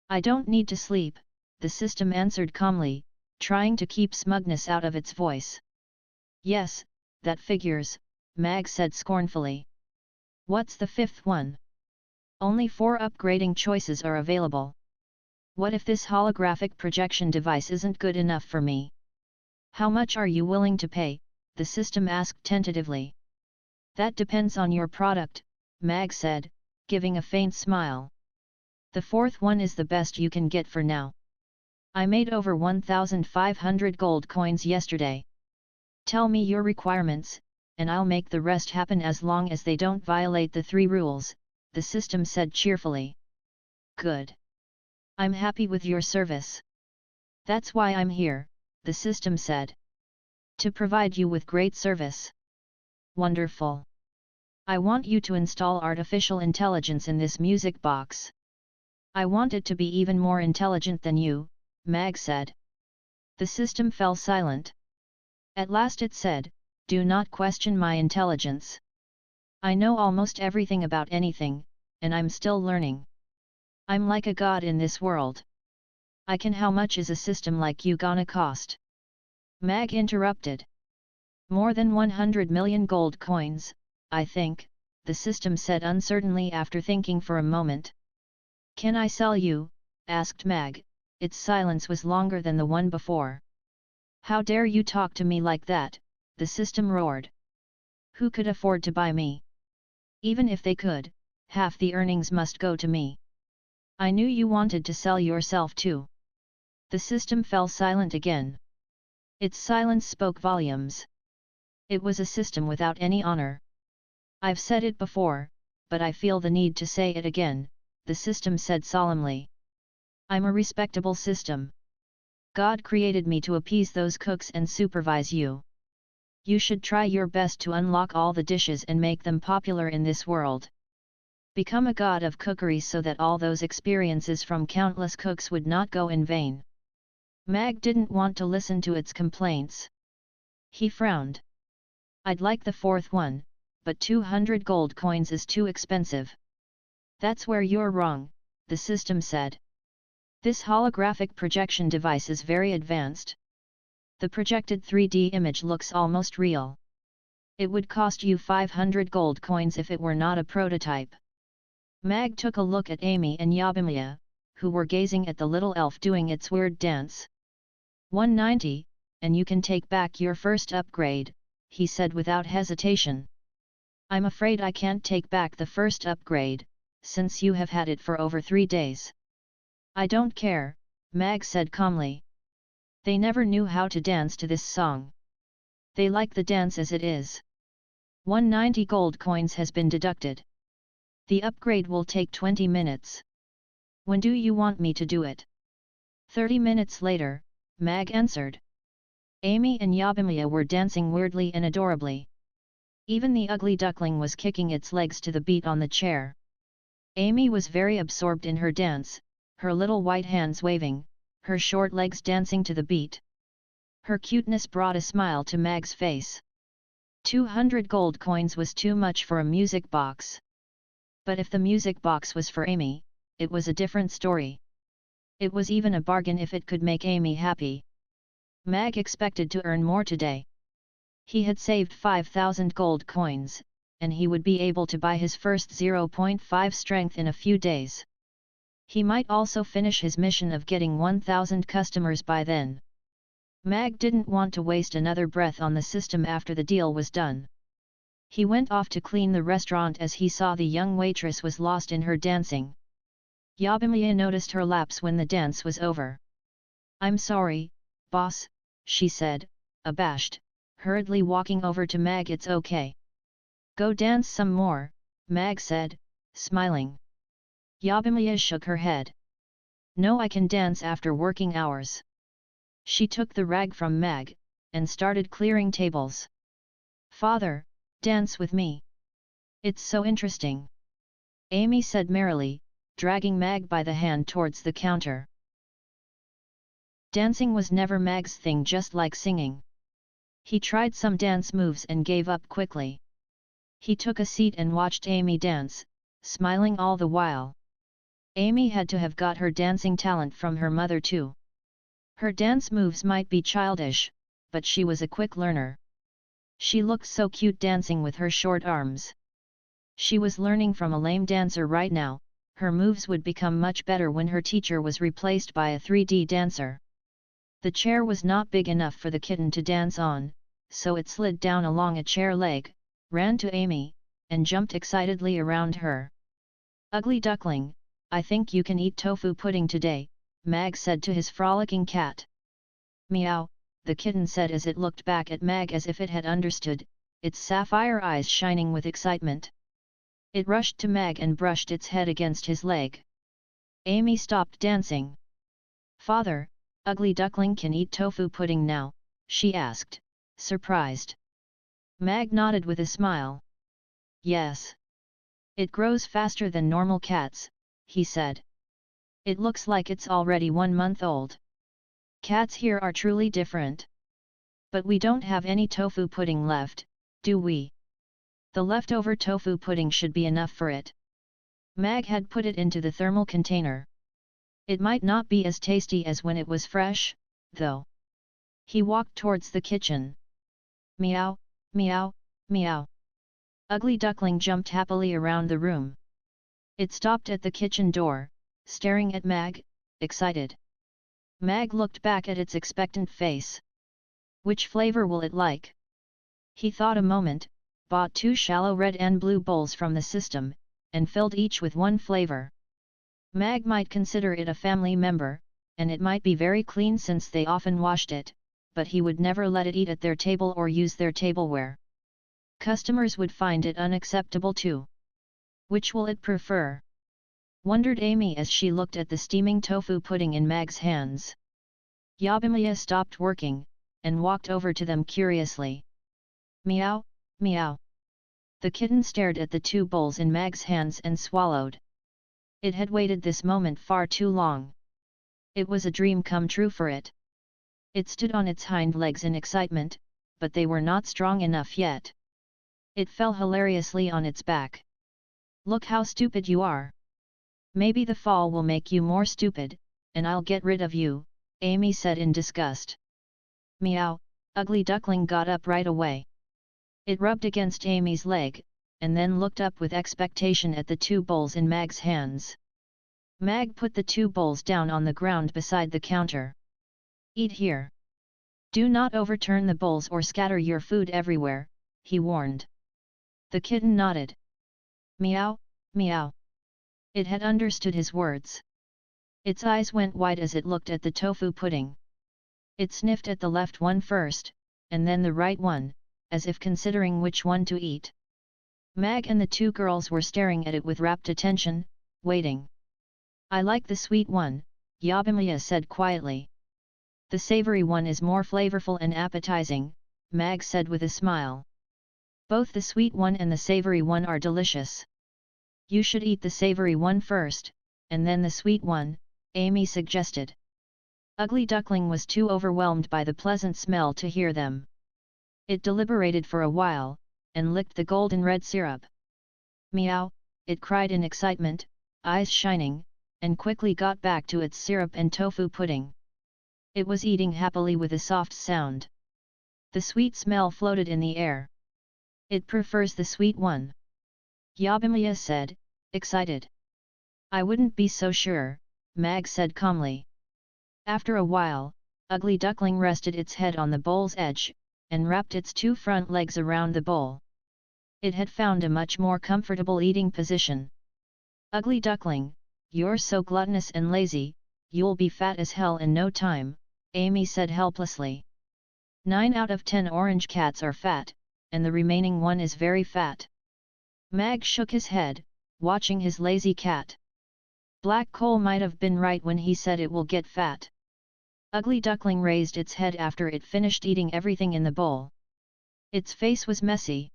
I don't need to sleep, the system answered calmly, trying to keep smugness out of its voice. Yes, that figures, Mag said scornfully. What's the 5th one? Only 4 upgrading choices are available. What if this holographic projection device isn't good enough for me? How much are you willing to pay? The system asked tentatively. That depends on your product, Mag said, giving a faint smile. The 4th one is the best you can get for now. I made over 1,500 gold coins yesterday. Tell me your requirements, and I'll make the rest happen as long as they don't violate the 3 rules, the system said cheerfully. Good. I'm happy with your service. That's why I'm here, the system said. To provide you with great service. Wonderful. I want you to install artificial intelligence in this music box. I want it to be even more intelligent than you, Mag said. The system fell silent. At last it said, do not question my intelligence. I know almost everything about anything, and I'm still learning. I'm like a god in this world. I can. How much is a system like you gonna cost? Mag interrupted. More than 100 million gold coins, I think, the system said uncertainly after thinking for a moment. Can I sell you? Asked Mag, its silence was longer than the one before. How dare you talk to me like that, the system roared. Who could afford to buy me? Even if they could, half the earnings must go to me. I knew you wanted to sell yourself too. The system fell silent again. Its silence spoke volumes. It was a system without any honor. I've said it before, but I feel the need to say it again, the system said solemnly. I'm a respectable system. God created me to appease those cooks and supervise you. You should try your best to unlock all the dishes and make them popular in this world. Become a god of cookery so that all those experiences from countless cooks would not go in vain. Mag didn't want to listen to its complaints. He frowned. I'd like the 4th one, but 200 gold coins is too expensive. That's where you're wrong, the system said. This holographic projection device is very advanced. The projected 3D image looks almost real. It would cost you 500 gold coins if it were not a prototype. Mag took a look at Amy and Yabimiya, who were gazing at the little elf doing its weird dance. 190, and you can take back your first upgrade, he said without hesitation. I'm afraid I can't take back the first upgrade, since you have had it for over 3 days. I don't care, Mag said calmly. They never knew how to dance to this song. They like the dance as it is. 190 gold coins has been deducted. The upgrade will take 20 minutes. When do you want me to do it? 30 minutes later, Mag answered. Amy and Yabimiya were dancing weirdly and adorably. Even the ugly duckling was kicking its legs to the beat on the chair. Amy was very absorbed in her dance, her little white hands waving, her short legs dancing to the beat. Her cuteness brought a smile to Mag's face. 200 gold coins was too much for a music box. But if the music box was for Amy, it was a different story. It was even a bargain if it could make Amy happy. Mag expected to earn more today. He had saved 5,000 gold coins, and he would be able to buy his first 0.5 strength in a few days. He might also finish his mission of getting 1,000 customers by then. Mag didn't want to waste another breath on the system after the deal was done. He went off to clean the restaurant as he saw the young waitress was lost in her dancing. Yabimiya noticed her lapse when the dance was over. "I'm sorry, boss," she said, abashed, hurriedly walking over to Mag. "It's okay. Go dance some more," Mag said, smiling. Yabimiya shook her head. "No, I can dance after working hours." She took the rag from Mag, and started clearing tables. "Father, dance with me. It's so interesting," Amy said merrily, dragging Mag by the hand towards the counter. Dancing was never Mag's thing, just like singing. He tried some dance moves and gave up quickly. He took a seat and watched Amy dance, smiling all the while. Amy had to have got her dancing talent from her mother too. Her dance moves might be childish, but she was a quick learner. She looked so cute dancing with her short arms. She was learning from a lame dancer right now. Her moves would become much better when her teacher was replaced by a 3D dancer. The chair was not big enough for the kitten to dance on, so it slid down along a chair leg, ran to Amy, and jumped excitedly around her. "Ugly duckling, I think you can eat tofu pudding today," Mag said to his frolicking cat. "Meow," the kitten said as it looked back at Mag as if it had understood, its sapphire eyes shining with excitement. It rushed to Mag and brushed its head against his leg. Amy stopped dancing. "Father, Ugly duckling can eat tofu pudding now?" she asked, surprised. Mag nodded with a smile. "Yes. It grows faster than normal cats," he said. "It looks like it's already 1 month old. Cats here are truly different. But we don't have any tofu pudding left, do we? The leftover tofu pudding should be enough for it." Mag had put it into the thermal container. It might not be as tasty as when it was fresh, though. He walked towards the kitchen. "Meow, meow, meow." Ugly duckling jumped happily around the room. It stopped at the kitchen door, staring at Mag, excited. Mag looked back at its expectant face. "Which flavor will it like?" He thought a moment, bought 2 shallow red and blue bowls from the system, and filled each with 1 flavor. Mag might consider it a family member, and it might be very clean since they often washed it, but he would never let it eat at their table or use their tableware. Customers would find it unacceptable too. "Which will it prefer?" wondered Amy as she looked at the steaming tofu pudding in Mag's hands. Yabimiya stopped working, and walked over to them curiously. "Meow, meow." The kitten stared at the 2 bowls in Mag's hands and swallowed. It had waited this moment far too long. It was a dream come true for it. It stood on its hind legs in excitement, but they were not strong enough yet. It fell hilariously on its back. "Look how stupid you are. Maybe the fall will make you more stupid, and I'll get rid of you," Amy said in disgust. "Meow," Ugly duckling got up right away. It rubbed against Amy's leg, and then looked up with expectation at the 2 bowls in Mag's hands. Mag put the 2 bowls down on the ground beside the counter. "Eat here. Do not overturn the bowls or scatter your food everywhere," he warned. The kitten nodded. "Meow, meow." It had understood his words. Its eyes went wide as it looked at the tofu pudding. It sniffed at the left one first, and then the right one, as if considering which one to eat. Mag and the 2 girls were staring at it with rapt attention, waiting. "I like the sweet one," Yabimiya said quietly. "The savory one is more flavorful and appetizing," Mag said with a smile. "Both the sweet one and the savory one are delicious." "You should eat the savory one first, and then the sweet one," Amy suggested. Ugly duckling was too overwhelmed by the pleasant smell to hear them. It deliberated for a while, and licked the golden red syrup. "Meow," it cried in excitement, eyes shining, and quickly got back to its syrup and tofu pudding. It was eating happily with a soft sound. The sweet smell floated in the air. It prefers the sweet one, Yabimiya said, excited. I wouldn't be so sure, Mag said calmly. After a while, Ugly Duckling rested its head on the bowl's edge, and wrapped its two front legs around the bowl. It had found a much more comfortable eating position. Ugly Duckling, you're so gluttonous and lazy, you'll be fat as hell in no time, Amy said helplessly. 9 out of 10 orange cats are fat, and the remaining one is very fat. Mag shook his head, watching his lazy cat. Black Coal might have been right when he said it will get fat. Ugly Duckling raised its head after it finished eating everything in the bowl. Its face was messy.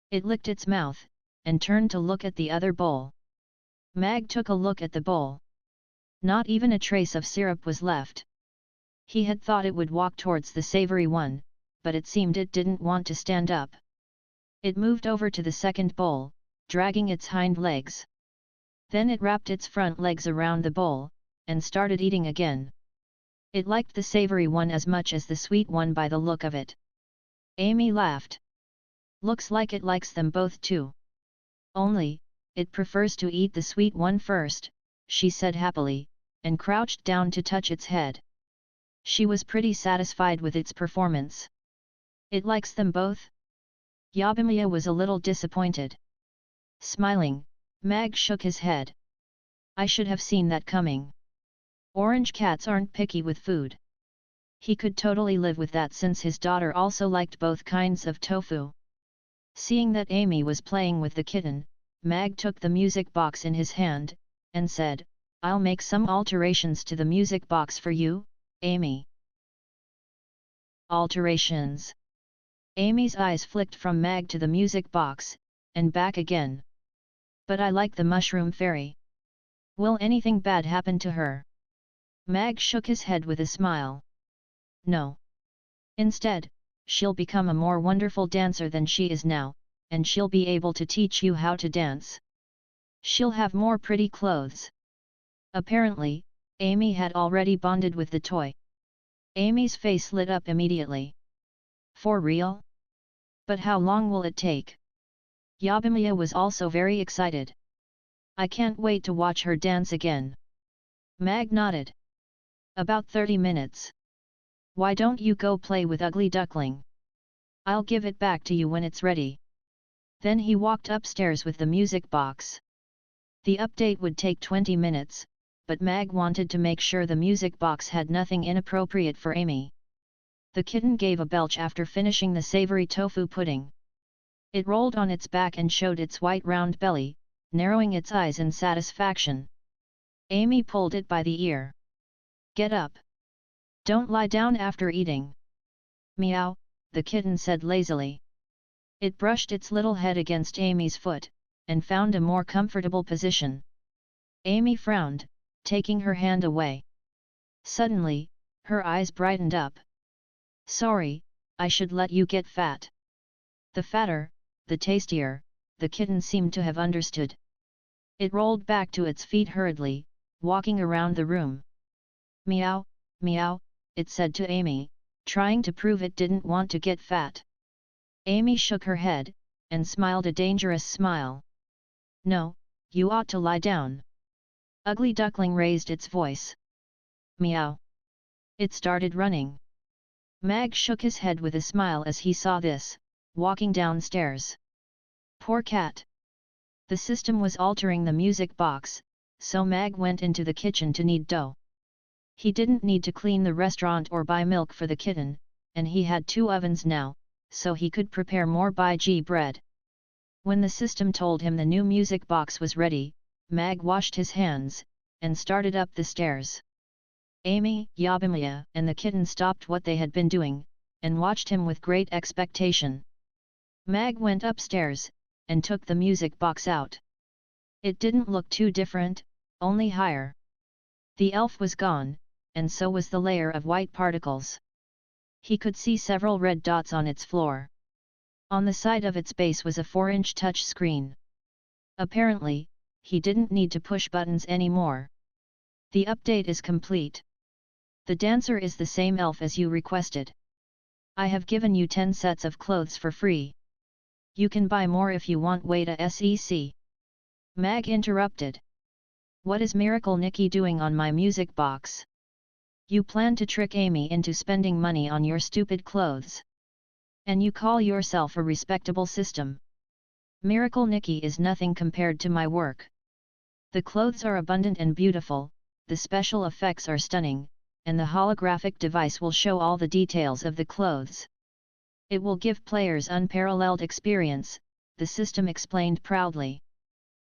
It licked its mouth, and turned to look at the other bowl. Mag took a look at the bowl. Not even a trace of syrup was left. He had thought it would walk towards the savory one, but it seemed it didn't want to stand up. It moved over to the second bowl, dragging its hind legs. Then it wrapped its front legs around the bowl, and started eating again. It liked the savory one as much as the sweet one by the look of it. Amy laughed. Looks like it likes them both too. Only, it prefers to eat the sweet one first, she said happily, and crouched down to touch its head. She was pretty satisfied with its performance. It likes them both? Yabimiya was a little disappointed. Smiling, Mag shook his head. I should have seen that coming. Orange cats aren't picky with food. He could totally live with that since his daughter also liked both kinds of tofu. Seeing that Amy was playing with the kitten, Mag took the music box in his hand, and said, I'll make some alterations to the music box for you, Amy. Alterations. Amy's eyes flicked from Mag to the music box, and back again. But I like the mushroom fairy. Will anything bad happen to her? Mag shook his head with a smile. No. Instead, she'll become a more wonderful dancer than she is now, and she'll be able to teach you how to dance. She'll have more pretty clothes. Apparently, Amy had already bonded with the toy. Amy's face lit up immediately. For real? But how long will it take? Yabimiya was also very excited. I can't wait to watch her dance again. Mag nodded. About 30 minutes. Why don't you go play with Ugly Duckling? I'll give it back to you when it's ready. Then he walked upstairs with the music box. The update would take 20 minutes, but Mag wanted to make sure the music box had nothing inappropriate for Amy. The kitten gave a belch after finishing the savory tofu pudding. It rolled on its back and showed its white round belly, narrowing its eyes in satisfaction. Amy pulled it by the ear. Get up. Don't lie down after eating. Meow, the kitten said lazily. It brushed its little head against Amy's foot, and found a more comfortable position. Amy frowned, taking her hand away. Suddenly, her eyes brightened up. Sorry, I should let you get fat. The fatter, the tastier, the kitten seemed to have understood. It rolled back to its feet hurriedly, walking around the room. Meow, meow, it said to Amy, trying to prove it didn't want to get fat. Amy shook her head, and smiled a dangerous smile. No, you ought to lie down. Ugly Duckling raised its voice. Meow. It started running. Mag shook his head with a smile as he saw this, walking downstairs. Poor cat. The system was altering the music box, so Mag went into the kitchen to knead dough. He didn't need to clean the restaurant or buy milk for the kitten, and he had 2 ovens now, so he could prepare more biji bread. When the system told him the new music box was ready, Mag washed his hands, and started up the stairs. Amy, Yabimiya, and the kitten stopped what they had been doing, and watched him with great expectation. Mag went upstairs, and took the music box out. It didn't look too different, only higher. The elf was gone, and so was the layer of white particles. He could see several red dots on its floor. On the side of its base was a 4-inch touch screen. Apparently, he didn't need to push buttons anymore. The update is complete. The dancer is the same elf as you requested. I have given you 10 sets of clothes for free. You can buy more if you want. Wait a sec. Mag interrupted. What is Miracle Nikki doing on my music box? You plan to trick Amy into spending money on your stupid clothes. And you call yourself a respectable system. Miracle Nikki is nothing compared to my work. The clothes are abundant and beautiful, the special effects are stunning, and the holographic device will show all the details of the clothes. It will give players unparalleled experience, the system explained proudly.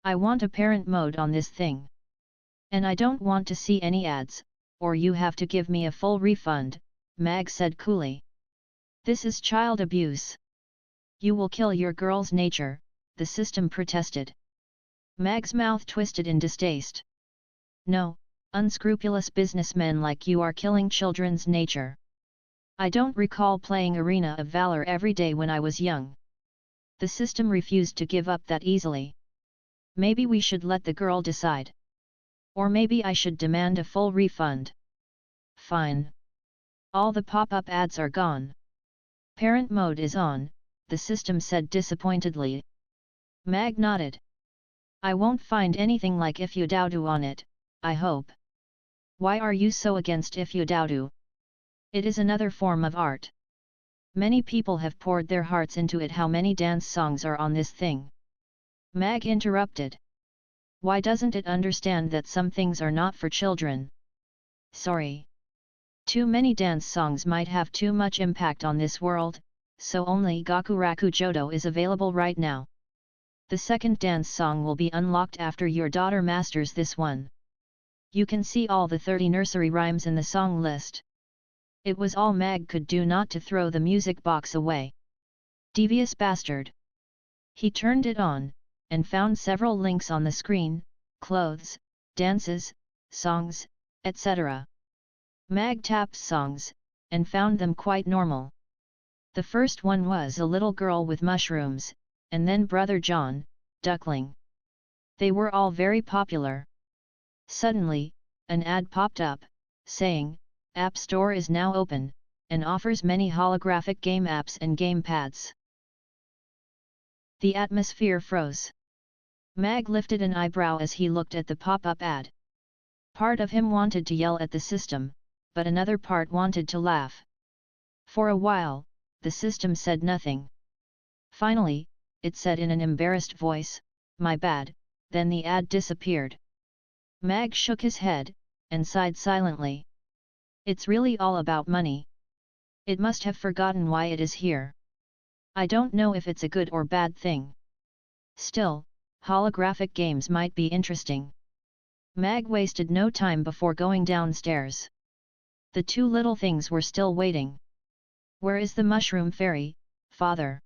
I want a parent mode on this thing. And I don't want to see any ads, or you have to give me a full refund, Mag said coolly. This is child abuse. You will kill your girl's nature, the system protested. Mag's mouth twisted in distaste. No, unscrupulous businessmen like you are killing children's nature. I don't recall playing Arena of Valor every day when I was young. The system refused to give up that easily. Maybe we should let the girl decide. Or maybe I should demand a full refund. Fine. All the pop-up ads are gone. Parent mode is on, the system said disappointedly. Mag nodded. I won't find anything like Ifudaudu on it, I hope. Why are you so against Ifudaudu? It is another form of art. Many people have poured their hearts into it. How many dance songs are on this thing? Mag interrupted. Why doesn't it understand that some things are not for children? Sorry. Too many dance songs might have too much impact on this world, so only Gakuraku Jodo is available right now. The second dance song will be unlocked after your daughter masters this one. You can see all the 30 nursery rhymes in the song list. It was all Mag could do not to throw the music box away. Devious bastard. He turned it on, and found several links on the screen, clothes, dances, songs, etc. Mag tapped songs, and found them quite normal. The first one was a little girl with mushrooms, and then Brother John, Duckling. They were all very popular. Suddenly, an ad popped up, saying, App Store is now open, and offers many holographic game apps and game pads. The atmosphere froze. Mag lifted an eyebrow as he looked at the pop-up ad. Part of him wanted to yell at the system, but another part wanted to laugh. For a while, the system said nothing. Finally, it said in an embarrassed voice, "My bad," then the ad disappeared. Mag shook his head, and sighed silently. It's really all about money. It must have forgotten why it is here. I don't know if it's a good or bad thing. Still, holographic games might be interesting. Mag wasted no time before going downstairs. The two little things were still waiting. Where is the mushroom fairy, father?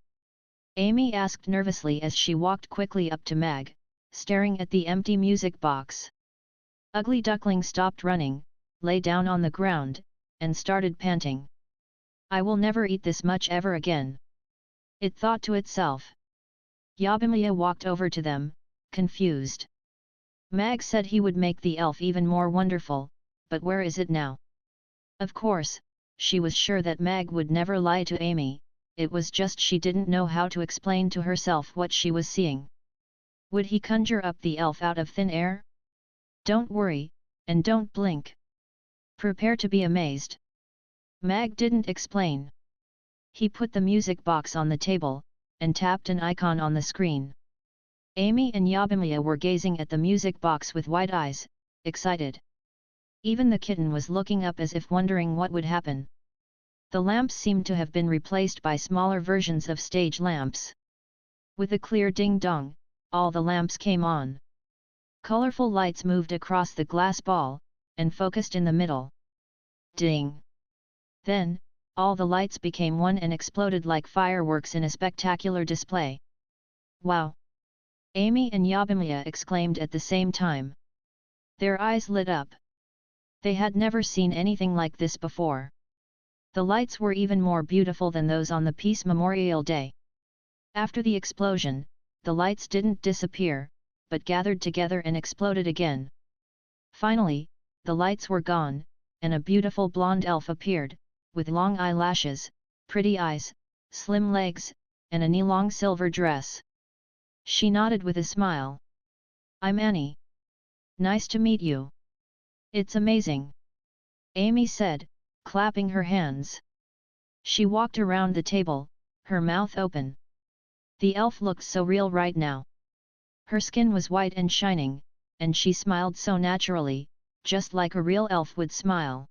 Amy asked nervously as she walked quickly up to Mag, staring at the empty music box. Ugly Duckling stopped running, lay down on the ground, and started panting. I will never eat this much ever again. It thought to itself. Yabimiya walked over to them, confused. Mag said he would make the elf even more wonderful, but where is it now? Of course, she was sure that Mag would never lie to Amy, it was just she didn't know how to explain to herself what she was seeing. Would he conjure up the elf out of thin air? Don't worry, and don't blink. Prepare to be amazed. Mag didn't explain. He put the music box on the table, and tapped an icon on the screen. Amy and Yabimiya were gazing at the music box with wide eyes, excited. Even the kitten was looking up as if wondering what would happen. The lamps seemed to have been replaced by smaller versions of stage lamps. With a clear ding-dong, all the lamps came on. Colorful lights moved across the glass ball, and focused in the middle. Ding! Then, all the lights became one and exploded like fireworks in a spectacular display. Wow! Amy and Yabimiya exclaimed at the same time. Their eyes lit up. They had never seen anything like this before. The lights were even more beautiful than those on the Peace Memorial Day. After the explosion, the lights didn't disappear, but gathered together and exploded again. Finally, the lights were gone, and a beautiful blonde elf appeared, with long eyelashes, pretty eyes, slim legs, and a knee-long silver dress. She nodded with a smile. "I'm Annie. Nice to meet you." "It's amazing," Amy said, clapping her hands. She walked around the table, her mouth open. The elf looked so real right now. Her skin was white and shining, and she smiled so naturally, just like a real elf would smile.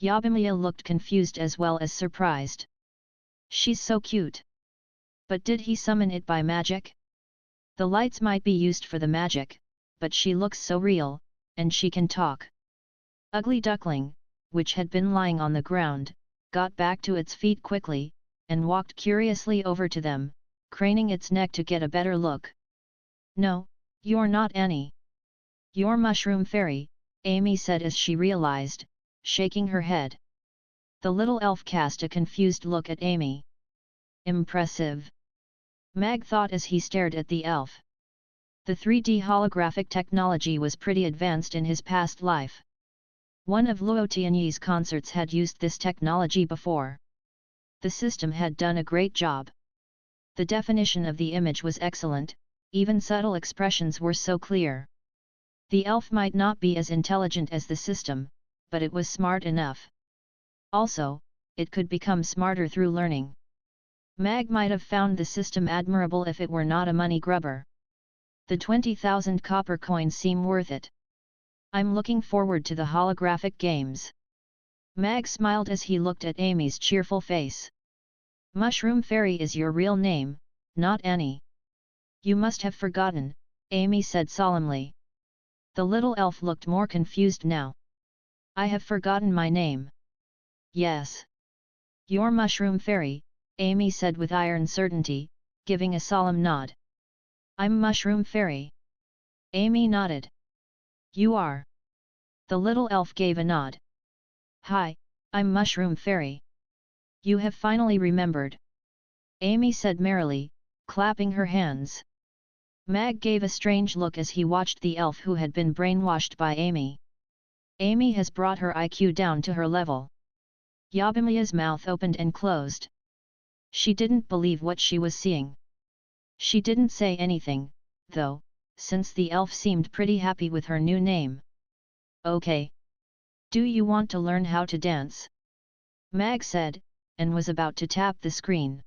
Yabimiya looked confused as well as surprised. "She's so cute. But did he summon it by magic?" "The lights might be used for the magic, but she looks so real, and she can talk." Ugly Duckling, which had been lying on the ground, got back to its feet quickly, and walked curiously over to them, craning its neck to get a better look. "No, you're not Annie. You're Mushroom Fairy," Amy said as she realized, shaking her head. The little elf cast a confused look at Amy. "Impressive," Mag thought as he stared at the elf. The 3D holographic technology was pretty advanced in his past life. One of Luo Tianyi's concerts had used this technology before. The system had done a great job. The definition of the image was excellent, even subtle expressions were so clear. The elf might not be as intelligent as the system, but it was smart enough. Also, it could become smarter through learning. Mag might have found the system admirable if it were not a money grubber. The 20,000 copper coins seem worth it. "I'm looking forward to the holographic games." Mag smiled as he looked at Amy's cheerful face. "Mushroom Fairy is your real name, not Annie." "You must have forgotten," Amy said solemnly. The little elf looked more confused now. "I have forgotten my name." "Yes. You're Mushroom Fairy," Amy said with iron certainty, giving a solemn nod. "I'm Mushroom Fairy." Amy nodded. "You are?" The little elf gave a nod. "Hi, I'm Mushroom Fairy. You have finally remembered," Amy said merrily, clapping her hands. Mag gave a strange look as he watched the elf who had been brainwashed by Amy. Amy has brought her IQ down to her level. Yabimiya's mouth opened and closed. She didn't believe what she was seeing. She didn't say anything, though, since the elf seemed pretty happy with her new name. "Okay. Do you want to learn how to dance?" Mag said, and was about to tap the screen.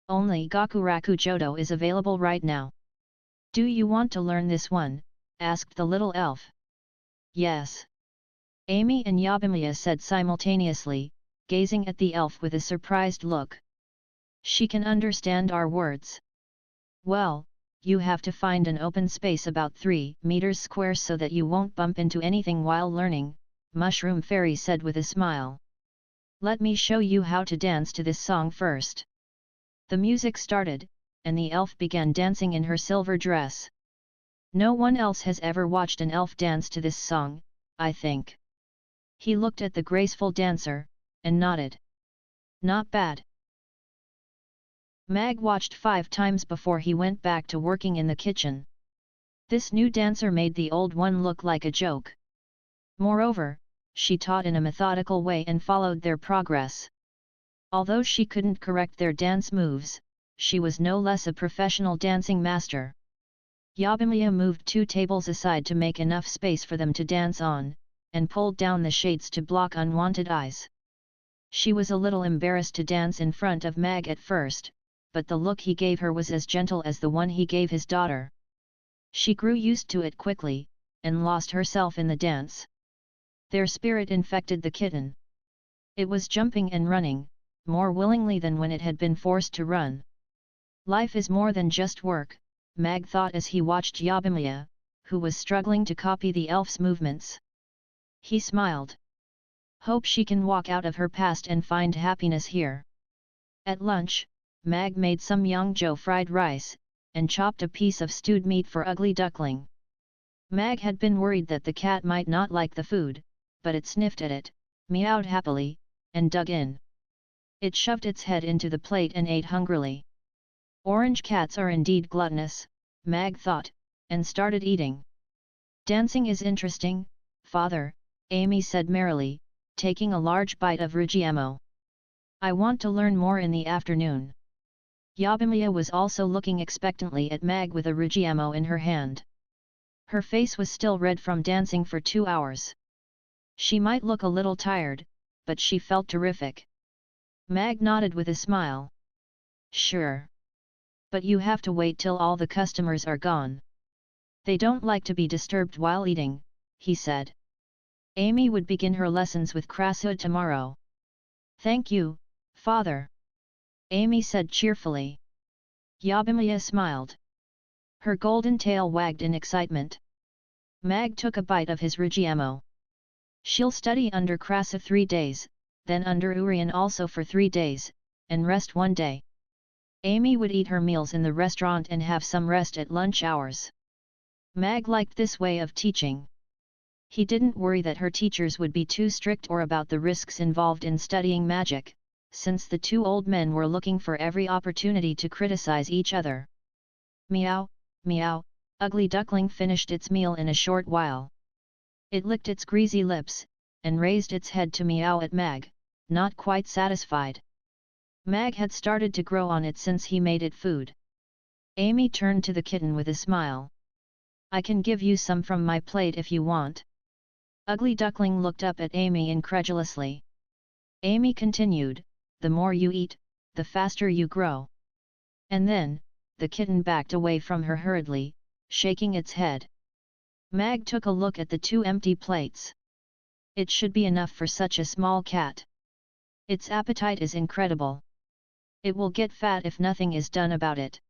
"Only Gakuraku Jodo is available right now." "Do you want to learn this one?" asked the little elf. "Yes." Amy and Yabimiya said simultaneously, gazing at the elf with a surprised look. "She can understand our words." "Well, you have to find an open space about 3 meters square so that you won't bump into anything while learning," Mushroom Fairy said with a smile. "Let me show you how to dance to this song first." The music started, and the elf began dancing in her silver dress. "No one else has ever watched an elf dance to this song, I think." He looked at the graceful dancer, and nodded. "Not bad." Mag watched 5 times before he went back to working in the kitchen. This new dancer made the old one look like a joke. Moreover, she taught in a methodical way and followed their progress. Although she couldn't correct their dance moves, she was no less a professional dancing master. Yabimiya moved 2 tables aside to make enough space for them to dance on, and pulled down the shades to block unwanted eyes. She was a little embarrassed to dance in front of Mag at first, but the look he gave her was as gentle as the one he gave his daughter. She grew used to it quickly, and lost herself in the dance. Their spirit infected the kitten. It was jumping and running, more willingly than when it had been forced to run. Life is more than just work, Mag thought as he watched Yabimiya, who was struggling to copy the elf's movements. He smiled. Hope she can walk out of her past and find happiness here. At lunch, Mag made some Yangzhou fried rice, and chopped a piece of stewed meat for Ugly Duckling. Mag had been worried that the cat might not like the food, but it sniffed at it, meowed happily, and dug in. It shoved its head into the plate and ate hungrily. Orange cats are indeed gluttonous, Mag thought, and started eating. "Dancing is interesting, father," Amy said merrily, taking a large bite of Rugiemo. I want to learn more in the afternoon. Yabimiya was also looking expectantly at Mag with a Rugiemo in her hand. Her face was still red from dancing for 2 hours. She might look a little tired, but she felt terrific. Mag nodded with a smile. Sure. But you have to wait till all the customers are gone. They don't like to be disturbed while eating, he said. Amy would begin her lessons with Krasud tomorrow. Thank you, father. Amy said cheerfully. Yabimiya smiled. Her golden tail wagged in excitement. Mag took a bite of his Rugiemo. She'll study under Krasa 3 days, then under Urian also for 3 days, and rest 1 day. Amy would eat her meals in the restaurant and have some rest at lunch hours. Mag liked this way of teaching. He didn't worry that her teachers would be too strict or about the risks involved in studying magic, since the 2 old men were looking for every opportunity to criticize each other. Meow, meow, Ugly Duckling finished its meal in a short while. It licked its greasy lips, and raised its head to meow at Mag, not quite satisfied. Mag had started to grow on it since he made it food. Amy turned to the kitten with a smile. I can give you some from my plate if you want. Ugly Duckling looked up at Amy incredulously. Amy continued, the more you eat, the faster you grow. And then, the kitten backed away from her hurriedly, shaking its head. Mag took a look at the 2 empty plates. It should be enough for such a small cat. Its appetite is incredible. It will get fat if nothing is done about it.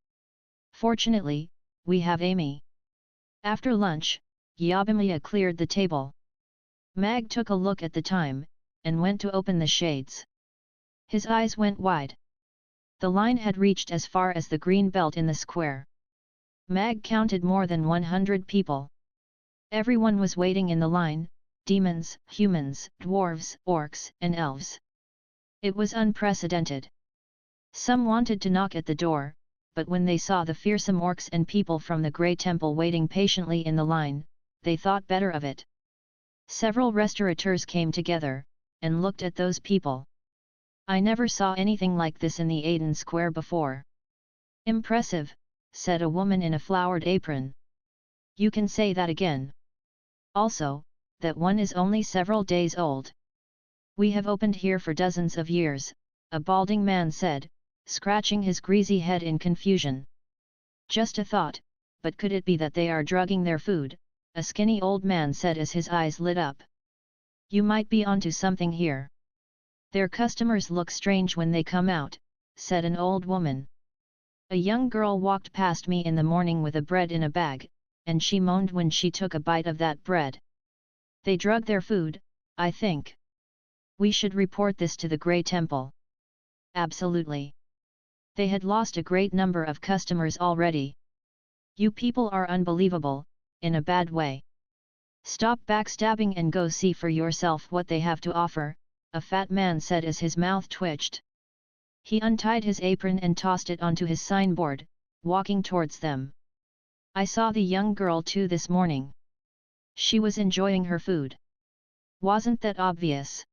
Fortunately, we have Amy. After lunch, Yabimiya cleared the table. Mag took a look at the time, and went to open the shades. His eyes went wide. The line had reached as far as the green belt in the square. Mag counted more than 100 people. Everyone was waiting in the line, demons, humans, dwarves, orcs, and elves. It was unprecedented. Some wanted to knock at the door, but when they saw the fearsome orcs and people from the Grey Temple waiting patiently in the line, they thought better of it. Several restaurateurs came together, and looked at those people. I never saw anything like this in the Aden Square before. Impressive, said a woman in a flowered apron. You can say that again. Also, that one is only several days old. We have opened here for dozens of years, a balding man said, scratching his greasy head in confusion. Just a thought, but could it be that they are drugging their food? A skinny old man said as his eyes lit up. You might be onto something here. Their customers look strange when they come out, said an old woman. A young girl walked past me in the morning with a bread in a bag, and she moaned when she took a bite of that bread. They drug their food, I think. We should report this to the Grey Temple. Absolutely. They had lost a great number of customers already. You people are unbelievable, in a bad way. Stop backstabbing and go see for yourself what they have to offer, a fat man said as his mouth twitched. He untied his apron and tossed it onto his signboard, walking towards them. I saw the young girl too this morning. She was enjoying her food. Wasn't that obvious?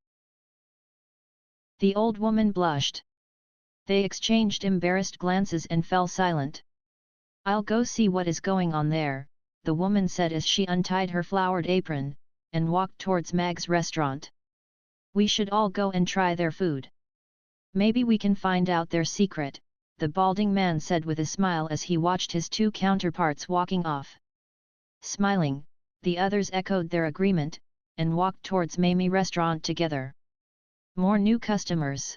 The old woman blushed. They exchanged embarrassed glances and fell silent. I'll go see what is going on there, the woman said as she untied her flowered apron, and walked towards Mag's restaurant. We should all go and try their food. Maybe we can find out their secret, the balding man said with a smile as he watched his 2 counterparts walking off. Smiling, the others echoed their agreement, and walked towards Mamie restaurant together. More new customers.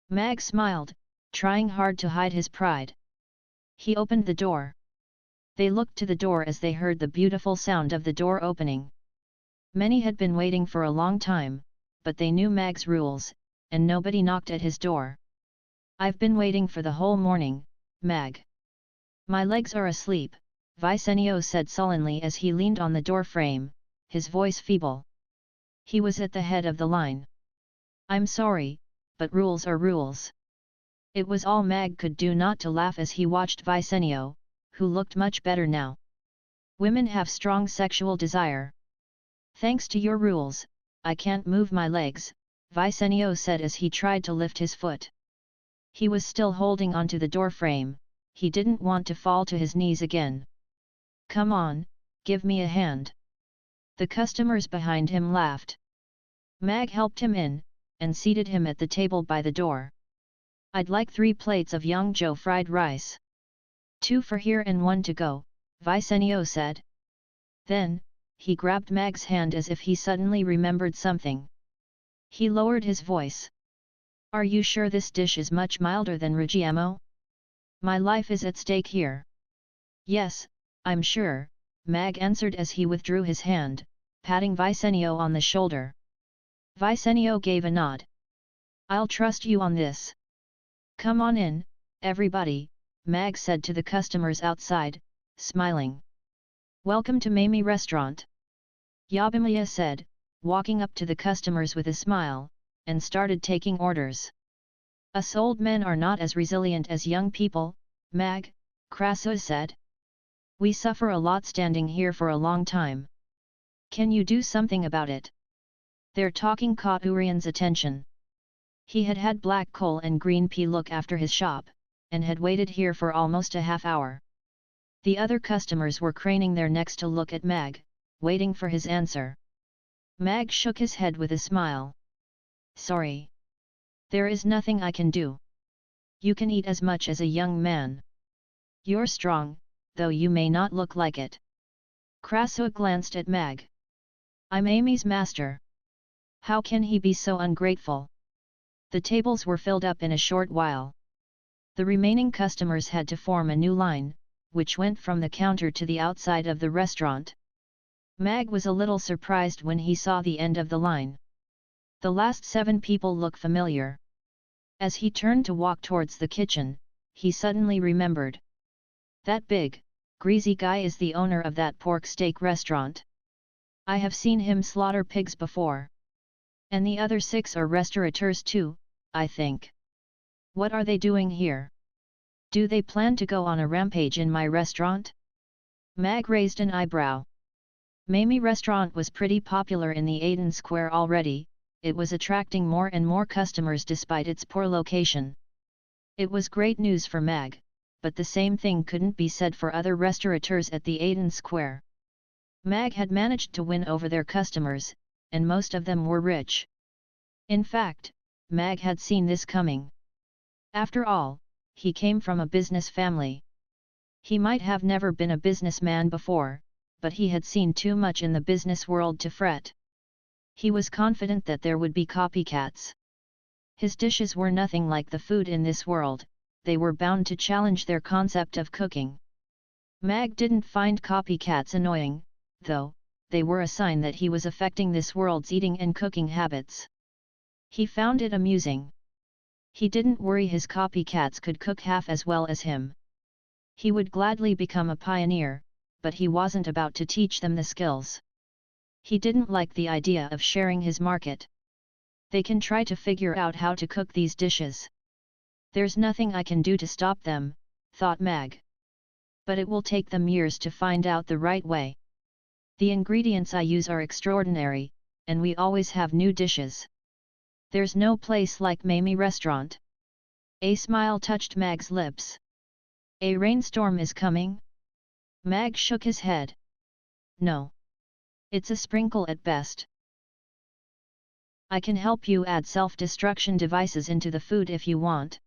Mag smiled, trying hard to hide his pride. He opened the door. They looked to the door as they heard the beautiful sound of the door opening. Many had been waiting for a long time, but they knew Mag's rules, and nobody knocked at his door. I've been waiting for the whole morning, Mag. My legs are asleep, Vicenio said sullenly as he leaned on the door frame, his voice feeble. He was at the head of the line. I'm sorry, but rules are rules. It was all Mag could do not to laugh as he watched Vicenio, who looked much better now. Women have strong sexual desire. Thanks to your rules, I can't move my legs, Vicenio said as he tried to lift his foot. He was still holding onto the door frame, he didn't want to fall to his knees again. Come on, give me a hand. The customers behind him laughed. Mag helped him in, and seated him at the table by the door. I'd like 3 plates of young Joe fried rice. 2 for here and 1 to go, Vicenio said. Then, he grabbed Mag's hand as if he suddenly remembered something. He lowered his voice. Are you sure this dish is much milder than Reggiano? My life is at stake here. Yes, I'm sure, Mag answered as he withdrew his hand, patting Vicenio on the shoulder. Vicenio gave a nod. I'll trust you on this. Come on in, everybody, Mag said to the customers outside, smiling. Welcome to Mamie Restaurant. Yabimiya said, walking up to the customers with a smile, and started taking orders. Us old men are not as resilient as young people, Mag, Krasu said. We suffer a lot standing here for a long time. Can you do something about it? Their talking caught Urian's attention. He had had black coal and green pea look after his shop, and had waited here for almost a half hour. The other customers were craning their necks to look at Mag, waiting for his answer. Mag shook his head with a smile. Sorry. There is nothing I can do. You can eat as much as a young man. You're strong, though you may not look like it. Krasu glanced at Mag. I'm Amy's master. How can he be so ungrateful? The tables were filled up in a short while. The remaining customers had to form a new line, which went from the counter to the outside of the restaurant. Mag was a little surprised when he saw the end of the line. The last 7 people look familiar. As he turned to walk towards the kitchen, he suddenly remembered. That big, greasy guy is the owner of that pork steak restaurant. I have seen him slaughter pigs before. And the other 6 are restaurateurs too, I think. What are they doing here? Do they plan to go on a rampage in my restaurant? Mag raised an eyebrow. Mamie Restaurant was pretty popular in the Aden Square already, it was attracting more and more customers despite its poor location. It was great news for Mag, but the same thing couldn't be said for other restaurateurs at the Aden Square. Mag had managed to win over their customers, and most of them were rich. In fact, Mag had seen this coming. After all, he came from a business family. He might have never been a businessman before, but he had seen too much in the business world to fret. He was confident that there would be copycats. His dishes were nothing like the food in this world, they were bound to challenge their concept of cooking. Mag didn't find copycats annoying, though, they were a sign that he was affecting this world's eating and cooking habits. He found it amusing. He didn't worry his copycats could cook half as well as him. He would gladly become a pioneer, but he wasn't about to teach them the skills. He didn't like the idea of sharing his market. They can try to figure out how to cook these dishes. There's nothing I can do to stop them, thought Mag. But it will take them years to find out the right way. The ingredients I use are extraordinary, and we always have new dishes. There's no place like Mamie Restaurant. A smile touched Mag's lips. A rainstorm is coming? Mag shook his head. No. It's a sprinkle at best. I can help you add self-destruction devices into the food if you want.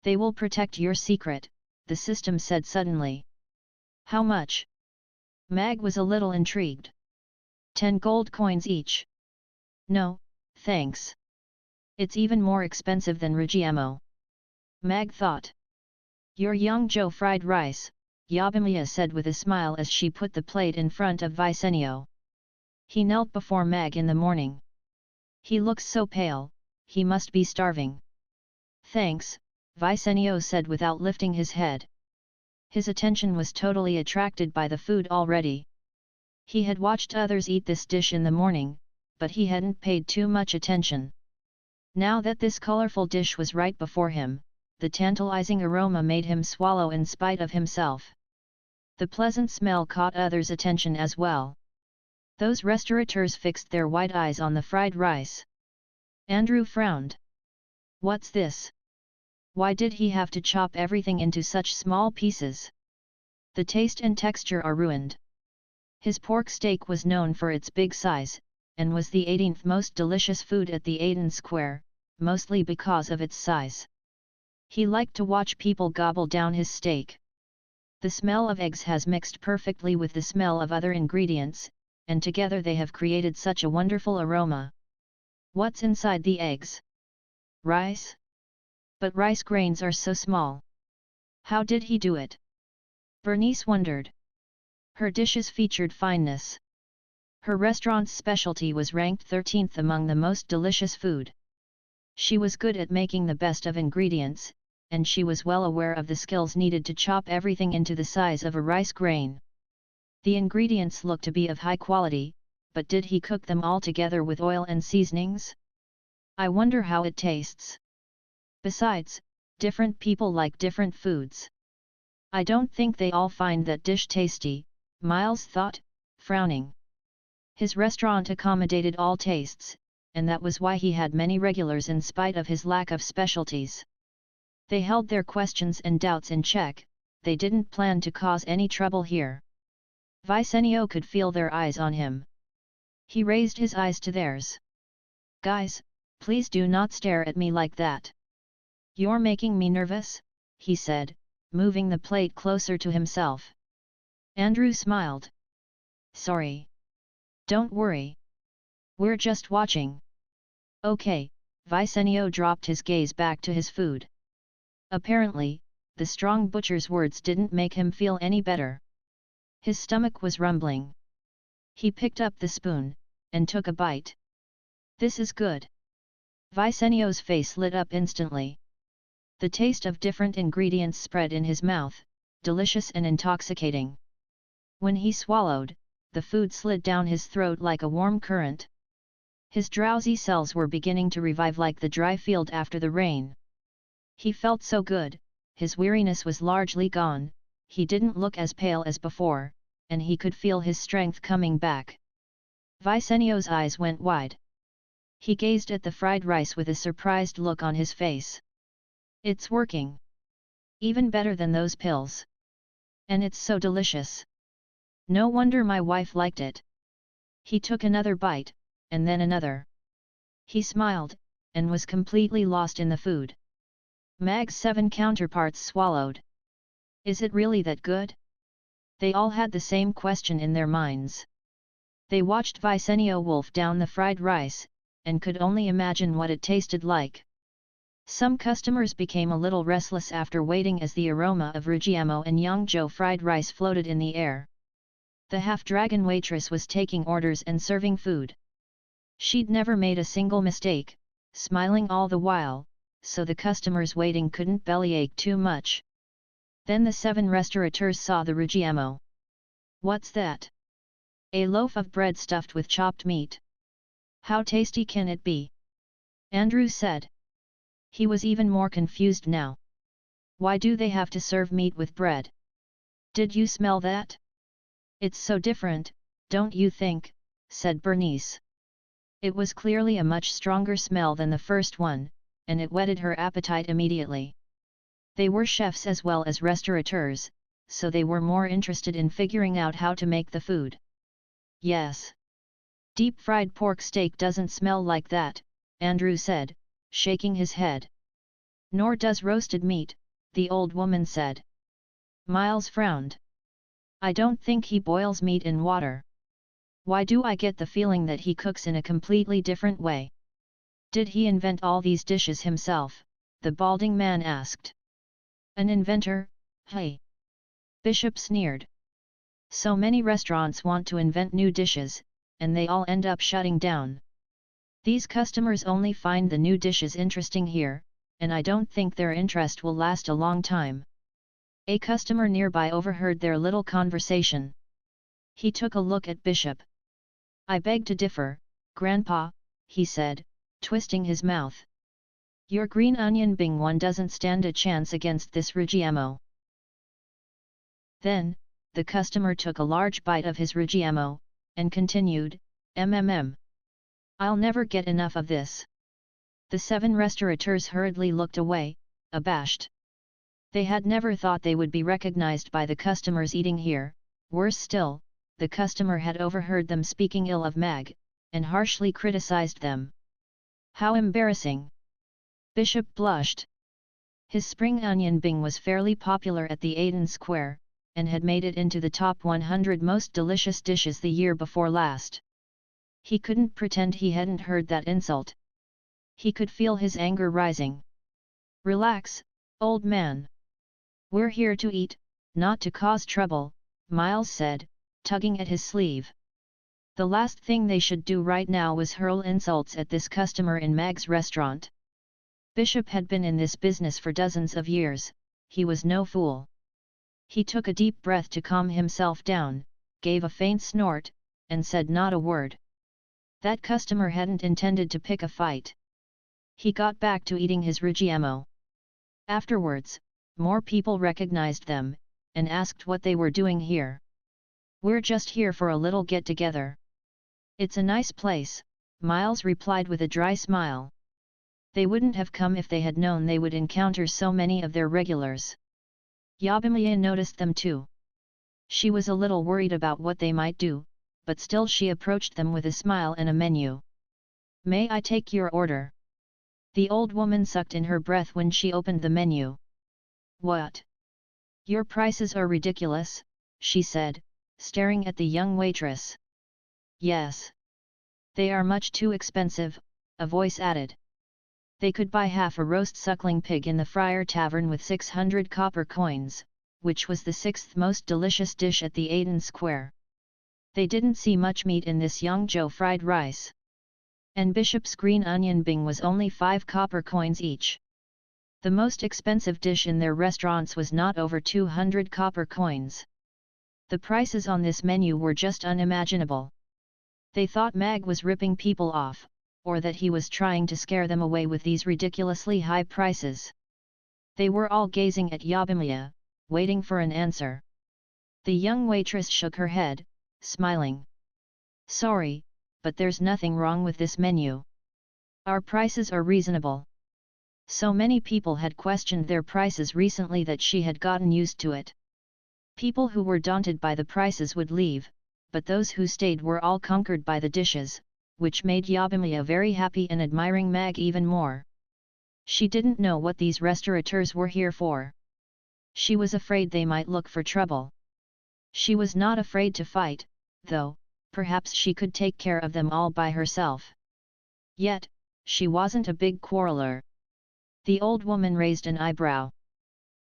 They will protect your secret, the system said suddenly. How much? Mag was a little intrigued. 10 gold coins each. No, thanks. It's even more expensive than Reggiano. Mag thought. Your young Joe fried rice, Yabimiya said with a smile as she put the plate in front of Vicenio. He knelt before Mag in the morning. He looks so pale, he must be starving. Thanks, Vicenio said without lifting his head. His attention was totally attracted by the food already. He had watched others eat this dish in the morning, but he hadn't paid too much attention. Now that this colorful dish was right before him, the tantalizing aroma made him swallow in spite of himself. The pleasant smell caught others' attention as well. Those restaurateurs fixed their wide eyes on the fried rice. Andrew frowned. What's this? Why did he have to chop everything into such small pieces? The taste and texture are ruined. His pork steak was known for its big size, and was the 18th most delicious food at the Aden Square, mostly because of its size. He liked to watch people gobble down his steak. The smell of eggs has mixed perfectly with the smell of other ingredients, and together they have created such a wonderful aroma. What's inside the eggs? Rice? But rice grains are so small. How did he do it? Bernice wondered. Her dishes featured fineness. Her restaurant's specialty was ranked 13th among the most delicious food. She was good at making the best of ingredients, and she was well aware of the skills needed to chop everything into the size of a rice grain. The ingredients looked to be of high quality, but did he cook them all together with oil and seasonings? I wonder how it tastes. Besides, different people like different foods. I don't think they all find that dish tasty, Miles thought, frowning. His restaurant accommodated all tastes, and that was why he had many regulars in spite of his lack of specialties. They held their questions and doubts in check, they didn't plan to cause any trouble here. Vicenio could feel their eyes on him. He raised his eyes to theirs. Guys, please do not stare at me like that. You're making me nervous, he said, moving the plate closer to himself. Andrew smiled. Sorry. Don't worry. We're just watching. Okay, Vicenio dropped his gaze back to his food. Apparently, the strong butcher's words didn't make him feel any better. His stomach was rumbling. He picked up the spoon, and took a bite. This is good. Vicenio's face lit up instantly. The taste of different ingredients spread in his mouth, delicious and intoxicating. When he swallowed, the food slid down his throat like a warm current. His drowsy cells were beginning to revive like the dry field after the rain. He felt so good, his weariness was largely gone, he didn't look as pale as before, and he could feel his strength coming back. Vicenio's eyes went wide. He gazed at the fried rice with a surprised look on his face. It's working. Even better than those pills. And it's so delicious. No wonder my wife liked it. He took another bite, and then another. He smiled, and was completely lost in the food. Mag's 7 counterparts swallowed. Is it really that good? They all had the same question in their minds. They watched Vicenio wolf down the fried rice, and could only imagine what it tasted like. Some customers became a little restless after waiting as the aroma of Ruggiemo and Yangzhou fried rice floated in the air. The half-dragon waitress was taking orders and serving food. She'd never made a single mistake, smiling all the while, so the customers waiting couldn't bellyache too much. Then the 7 restaurateurs saw the Ruggiemo. What's that? A loaf of bread stuffed with chopped meat. How tasty can it be? Andrew said. He was even more confused now. Why do they have to serve meat with bread? Did you smell that? It's so different, don't you think, said Bernice. It was clearly a much stronger smell than the first one, and it whetted her appetite immediately. They were chefs as well as restaurateurs, so they were more interested in figuring out how to make the food. Yes. Deep-fried pork steak doesn't smell like that, Andrew said, shaking his head. Nor does roasted meat, the old woman said. Miles frowned. I don't think he boils meat in water. Why do I get the feeling that he cooks in a completely different way? Did he invent all these dishes himself? The balding man asked. An inventor, hey? Bishop sneered. So many restaurants want to invent new dishes, and they all end up shutting down. These customers only find the new dishes interesting here, and I don't think their interest will last a long time. A customer nearby overheard their little conversation. He took a look at Bishop. I beg to differ, Grandpa, he said, twisting his mouth. Your green onion Bing one doesn't stand a chance against this Ruggiemo. Then, the customer took a large bite of his Ruggiemo, and continued, I'll never get enough of this. The 7 restaurateurs hurriedly looked away, abashed. They had never thought they would be recognized by the customers eating here. Worse still, the customer had overheard them speaking ill of Mag, and harshly criticized them. How embarrassing! Bishop blushed. His spring onion bing was fairly popular at the Aden Square, and had made it into the top 100 most delicious dishes the year before last. He couldn't pretend he hadn't heard that insult. He could feel his anger rising. Relax, old man. We're here to eat, not to cause trouble, Miles said, tugging at his sleeve. The last thing they should do right now was hurl insults at this customer in Mag's restaurant. Bishop had been in this business for dozens of years, he was no fool. He took a deep breath to calm himself down, gave a faint snort, and said not a word. That customer hadn't intended to pick a fight. He got back to eating his Rugiamo. Afterwards, more people recognized them, and asked what they were doing here. We're just here for a little get-together. It's a nice place, Miles replied with a dry smile. They wouldn't have come if they had known they would encounter so many of their regulars. Yabimiya noticed them too. She was a little worried about what they might do, but still she approached them with a smile and a menu. May I take your order? The old woman sucked in her breath when she opened the menu. What? Your prices are ridiculous, she said, staring at the young waitress. Yes. They are much too expensive, a voice added. They could buy half a roast suckling pig in the Friar Tavern with 600 copper coins, which was the 6th most delicious dish at the Aden Square. They didn't see much meat in this Yangzhou fried rice. And Bishop's green onion bing was only 5 copper coins each. The most expensive dish in their restaurants was not over 200 copper coins. The prices on this menu were just unimaginable. They thought Mag was ripping people off, or that he was trying to scare them away with these ridiculously high prices. They were all gazing at Yabimiya, waiting for an answer. The young waitress shook her head, smiling. Sorry, but there's nothing wrong with this menu. Our prices are reasonable. So many people had questioned their prices recently that she had gotten used to it. People who were daunted by the prices would leave, but those who stayed were all conquered by the dishes, which made Yabimiya very happy and admiring Mag even more. She didn't know what these restaurateurs were here for. She was afraid they might look for trouble. She was not afraid to fight, though, perhaps she could take care of them all by herself. Yet, she wasn't a big quarreler. The old woman raised an eyebrow.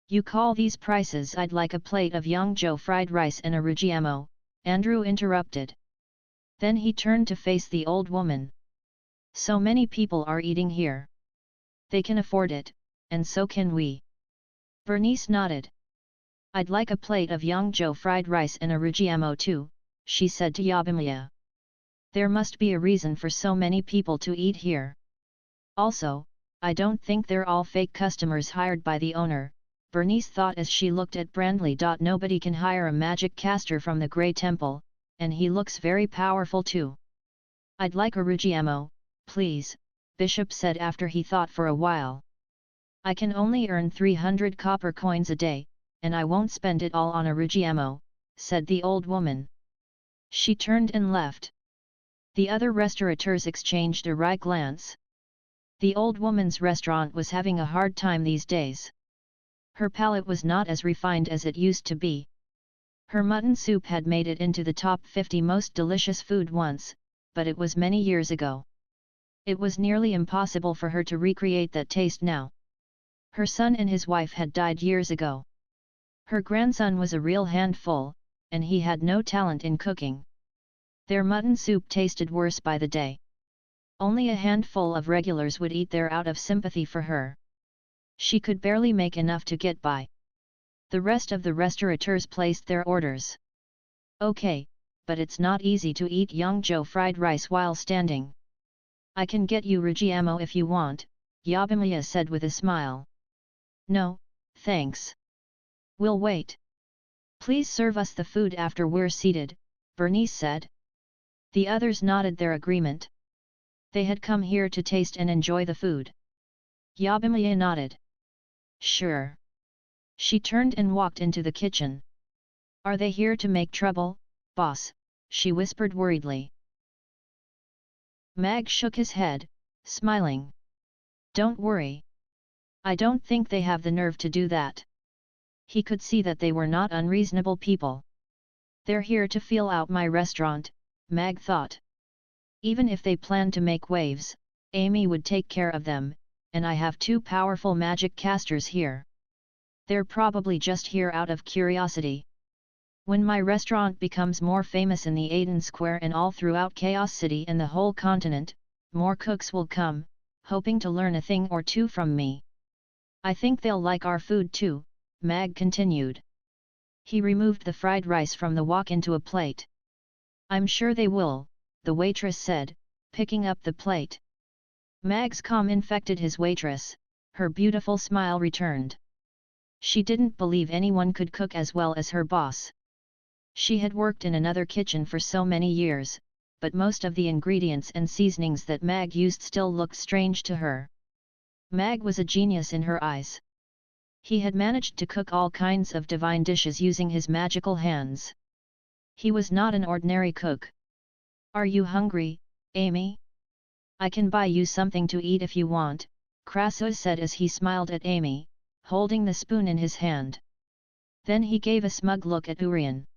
You call these prices? I'd like a plate of Yangzhou fried rice and a Rugiamo, Andrew interrupted. Then he turned to face the old woman. So many people are eating here. They can afford it, and so can we. Bernice nodded. I'd like a plate of Yangzhou fried rice and a Rugiamo too, she said to Yabimiya. There must be a reason for so many people to eat here. Also, I don't think they're all fake customers hired by the owner, Bernice thought as she looked at Brandley. Nobody can hire a magic caster from the Grey Temple, and he looks very powerful too. I'd like a Rugiamo, please, Bishop said after he thought for a while. I can only earn 300 copper coins a day, and I won't spend it all on a Rugiamo, said the old woman. She turned and left. The other restaurateurs exchanged a wry glance. The old woman's restaurant was having a hard time these days. Her palate was not as refined as it used to be. Her mutton soup had made it into the top 50 most delicious food once, but it was many years ago. It was nearly impossible for her to recreate that taste now. Her son and his wife had died years ago. Her grandson was a real handful, and he had no talent in cooking. Their mutton soup tasted worse by the day. Only a handful of regulars would eat there out of sympathy for her. She could barely make enough to get by. The rest of the restaurateurs placed their orders. Okay, but it's not easy to eat Yangzhou fried rice while standing. I can get you Rugiamo if you want, Yabimiya said with a smile. No, thanks. We'll wait. Please serve us the food after we're seated, Bernice said. The others nodded their agreement. They had come here to taste and enjoy the food. Yabimiya nodded. Sure. She turned and walked into the kitchen. Are they here to make trouble, boss? She whispered worriedly. Mag shook his head, smiling. Don't worry. I don't think they have the nerve to do that. He could see that they were not unreasonable people. They're here to feel out my restaurant, Mag thought. Even if they plan to make waves, Amy would take care of them, and I have 2 powerful magic casters here. They're probably just here out of curiosity. When my restaurant becomes more famous in the Aiden Square and all throughout Chaos City and the whole continent, more cooks will come, hoping to learn a thing or two from me. I think they'll like our food too, Mag continued. He removed the fried rice from the wok into a plate. I'm sure they will, the waitress said, picking up the plate. Mag's calm infected his waitress, her beautiful smile returned. She didn't believe anyone could cook as well as her boss. She had worked in another kitchen for so many years, but most of the ingredients and seasonings that Mag used still looked strange to her. Mag was a genius in her eyes. He had managed to cook all kinds of divine dishes using his magical hands. He was not an ordinary cook. Are you hungry, Amy? I can buy you something to eat if you want, Krasus said as he smiled at Amy, holding the spoon in his hand. Then he gave a smug look at Urian.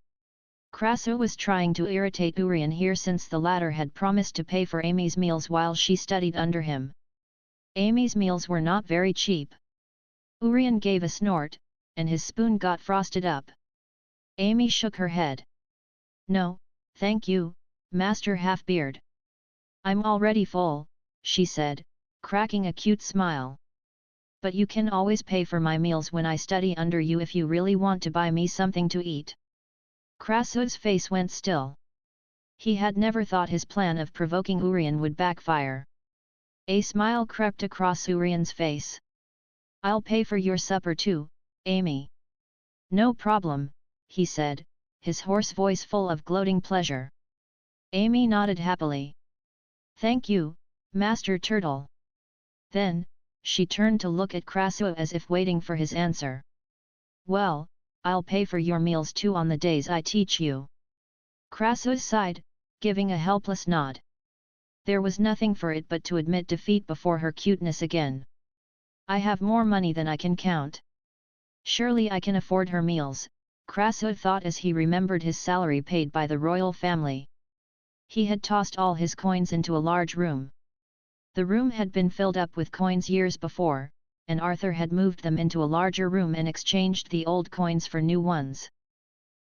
Krasu was trying to irritate Urian here since the latter had promised to pay for Amy's meals while she studied under him. Amy's meals were not very cheap. Urian gave a snort, and his spoon got frosted up. Amy shook her head. No, thank you, Master Halfbeard. I'm already full, she said, cracking a cute smile. But you can always pay for my meals when I study under you if you really want to buy me something to eat. Krasu's face went still. He had never thought his plan of provoking Urian would backfire. A smile crept across Urian's face. I'll pay for your supper too, Amy. No problem, he said, his hoarse voice full of gloating pleasure. Amy nodded happily. Thank you, Master Turtle. Then, she turned to look at Krasu as if waiting for his answer. Well, I'll pay for your meals too on the days I teach you. Krasu sighed, giving a helpless nod. There was nothing for it but to admit defeat before her cuteness again. I have more money than I can count. Surely I can afford her meals, Krasu thought as he remembered his salary paid by the royal family. He had tossed all his coins into a large room. The room had been filled up with coins years before, and Arthur had moved them into a larger room and exchanged the old coins for new ones.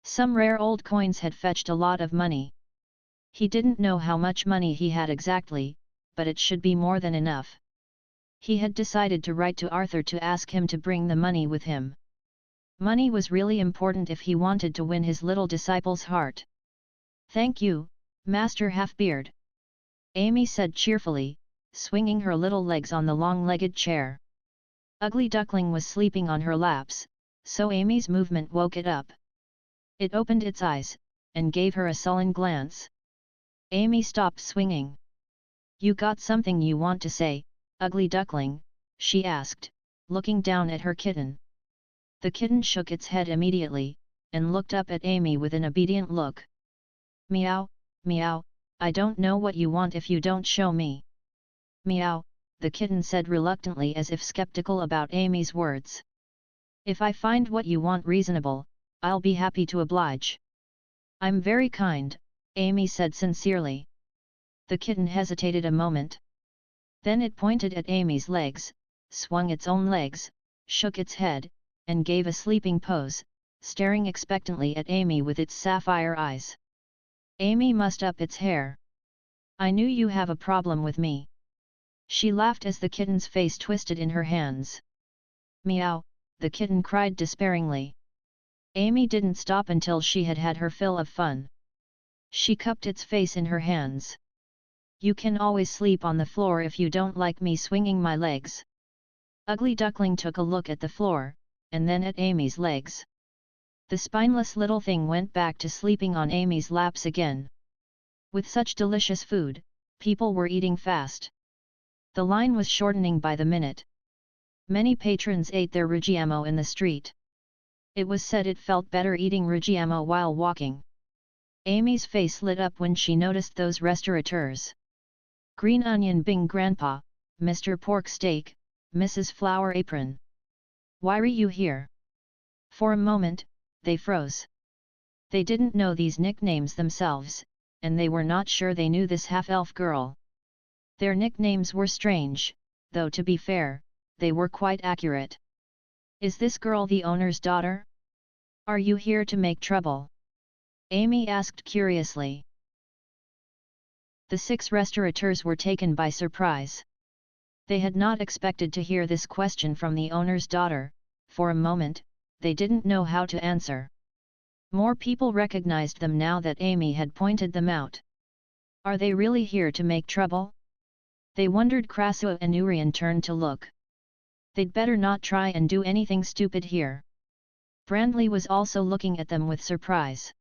Some rare old coins had fetched a lot of money. He didn't know how much money he had exactly, but it should be more than enough. He had decided to write to Arthur to ask him to bring the money with him. Money was really important if he wanted to win his little disciple's heart. Thank you, Master Halfbeard. Amy said cheerfully, swinging her little legs on the long-legged chair. Ugly Duckling was sleeping on her laps, so Amy's movement woke it up. It opened its eyes, and gave her a sullen glance. Amy stopped swinging. You got something you want to say, Ugly Duckling? She asked, looking down at her kitten. The kitten shook its head immediately, and looked up at Amy with an obedient look. Meow, meow, I don't know what you want if you don't show me. Meow, the kitten said reluctantly as if skeptical about Amy's words. If I find what you want reasonable, I'll be happy to oblige. I'm very kind, Amy said sincerely. The kitten hesitated a moment. Then it pointed at Amy's legs, swung its own legs, shook its head, and gave a sleeping pose, staring expectantly at Amy with its sapphire eyes. Amy mussed up its hair. I knew you have a problem with me. She laughed as the kitten's face twisted in her hands. Meow, the kitten cried despairingly. Amy didn't stop until she had had her fill of fun. She cupped its face in her hands. You can always sleep on the floor if you don't like me swinging my legs. Ugly Duckling took a look at the floor, and then at Amy's legs. The spineless little thing went back to sleeping on Amy's laps again. With such delicious food, people were eating fast. The line was shortening by the minute. Many patrons ate their Rugiamo in the street. It was said it felt better eating Rugiamo while walking. Amy's face lit up when she noticed those restaurateurs. Green Onion Bing Grandpa, Mr. Pork Steak, Mrs. Flower Apron. Why are you here? For a moment, they froze. They didn't know these nicknames themselves, and they were not sure they knew this half-elf girl. Their nicknames were strange, though to be fair, they were quite accurate. Is this girl the owner's daughter? Are you here to make trouble? Amy asked curiously. The 6 restaurateurs were taken by surprise. They had not expected to hear this question from the owner's daughter. For a moment, they didn't know how to answer. More people recognized them now that Amy had pointed them out. Are they really here to make trouble? They wondered. Krasu and Urian turned to look. They'd better not try and do anything stupid here. Brandley was also looking at them with surprise.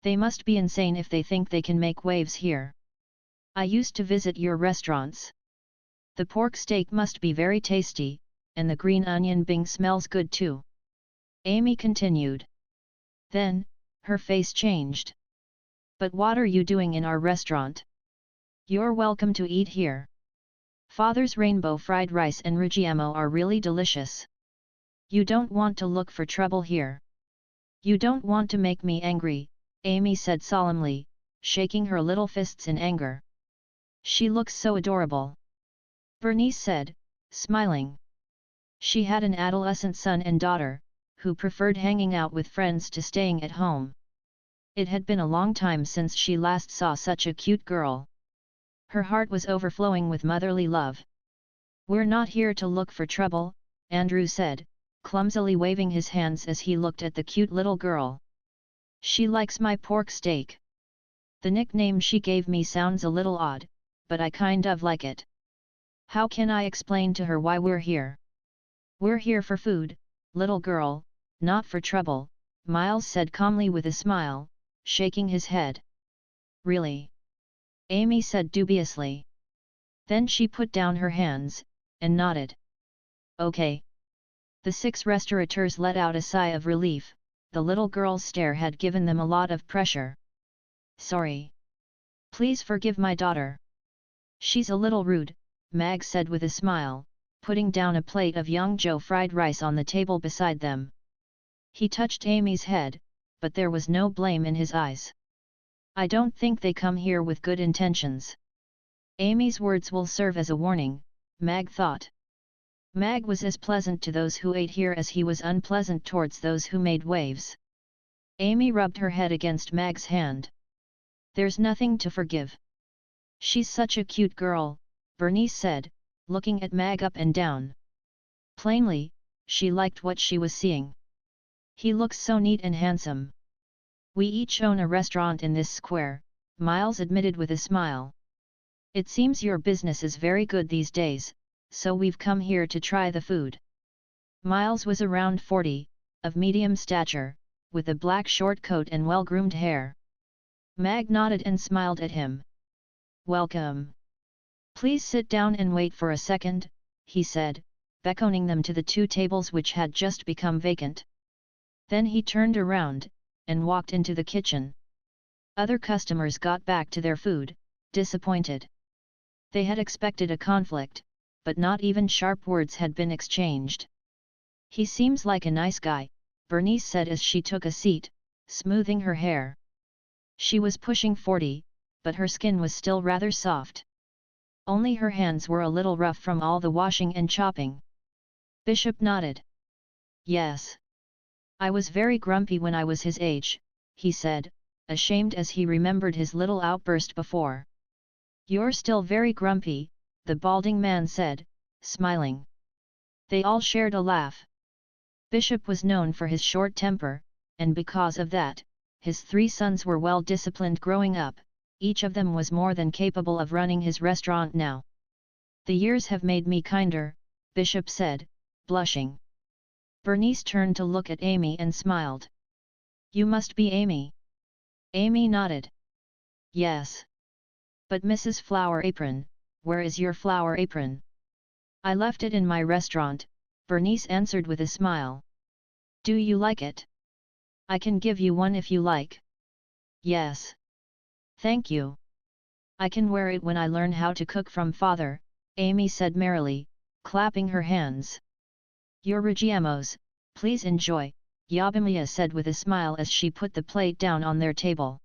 They must be insane if they think they can make waves here. I used to visit your restaurants. The pork steak must be very tasty, and the green onion bing smells good too. Amy continued. Then, her face changed. But what are you doing in our restaurant? You're welcome to eat here. Father's rainbow fried rice and Rugiamo are really delicious. You don't want to look for trouble here. You don't want to make me angry, Amy said solemnly, shaking her little fists in anger. She looks so adorable. Bernice said, smiling. She had an adolescent son and daughter, who preferred hanging out with friends to staying at home. It had been a long time since she last saw such a cute girl. Her heart was overflowing with motherly love. We're not here to look for trouble, Andrew said, clumsily waving his hands as he looked at the cute little girl. She likes my pork steak. The nickname she gave me sounds a little odd, but I kind of like it. How can I explain to her why we're here? We're here for food, little girl, not for trouble, Miles said calmly with a smile, shaking his head. Really? Amy said dubiously. Then she put down her hands, and nodded. Okay. The 6 restaurateurs let out a sigh of relief. The little girl's stare had given them a lot of pressure. Sorry. Please forgive my daughter. She's a little rude, Mag said with a smile, putting down a plate of Young Joe fried rice on the table beside them. He touched Amy's head, but there was no blame in his eyes. I don't think they come here with good intentions. Amy's words will serve as a warning, Mag thought. Mag was as pleasant to those who ate here as he was unpleasant towards those who made waves. Amy rubbed her head against Mag's hand. There's nothing to forgive. She's such a cute girl, Bernice said, looking at Mag up and down. Plainly, she liked what she was seeing. He looks so neat and handsome. We each own a restaurant in this square, Miles admitted with a smile. It seems your business is very good these days, so we've come here to try the food. Miles was around 40, of medium stature, with a black short coat and well-groomed hair. Mag nodded and smiled at him. Welcome. Please sit down and wait for a second, he said, beckoning them to the 2 tables which had just become vacant. Then he turned around, and walked into the kitchen. Other customers got back to their food, disappointed. They had expected a conflict, but not even sharp words had been exchanged. He seems like a nice guy, Bernice said as she took a seat, smoothing her hair. She was pushing 40, but her skin was still rather soft. Only her hands were a little rough from all the washing and chopping. Bishop nodded. Yes. I was very grumpy when I was his age, he said, ashamed as he remembered his little outburst before. You're still very grumpy, the balding man said, smiling. They all shared a laugh. Bishop was known for his short temper, and because of that, his 3 sons were well disciplined growing up. Each of them was more than capable of running his restaurant now. The years have made me kinder, Bishop said, blushing. Bernice turned to look at Amy and smiled. You must be Amy. Amy nodded. Yes. But Mrs. Flower Apron, where is your flower apron? I left it in my restaurant, Bernice answered with a smile. Do you like it? I can give you one if you like. Yes. Thank you. I can wear it when I learn how to cook from father, Amy said merrily, clapping her hands. Your Regiemos, please enjoy, Yabimiya said with a smile as she put the plate down on their table.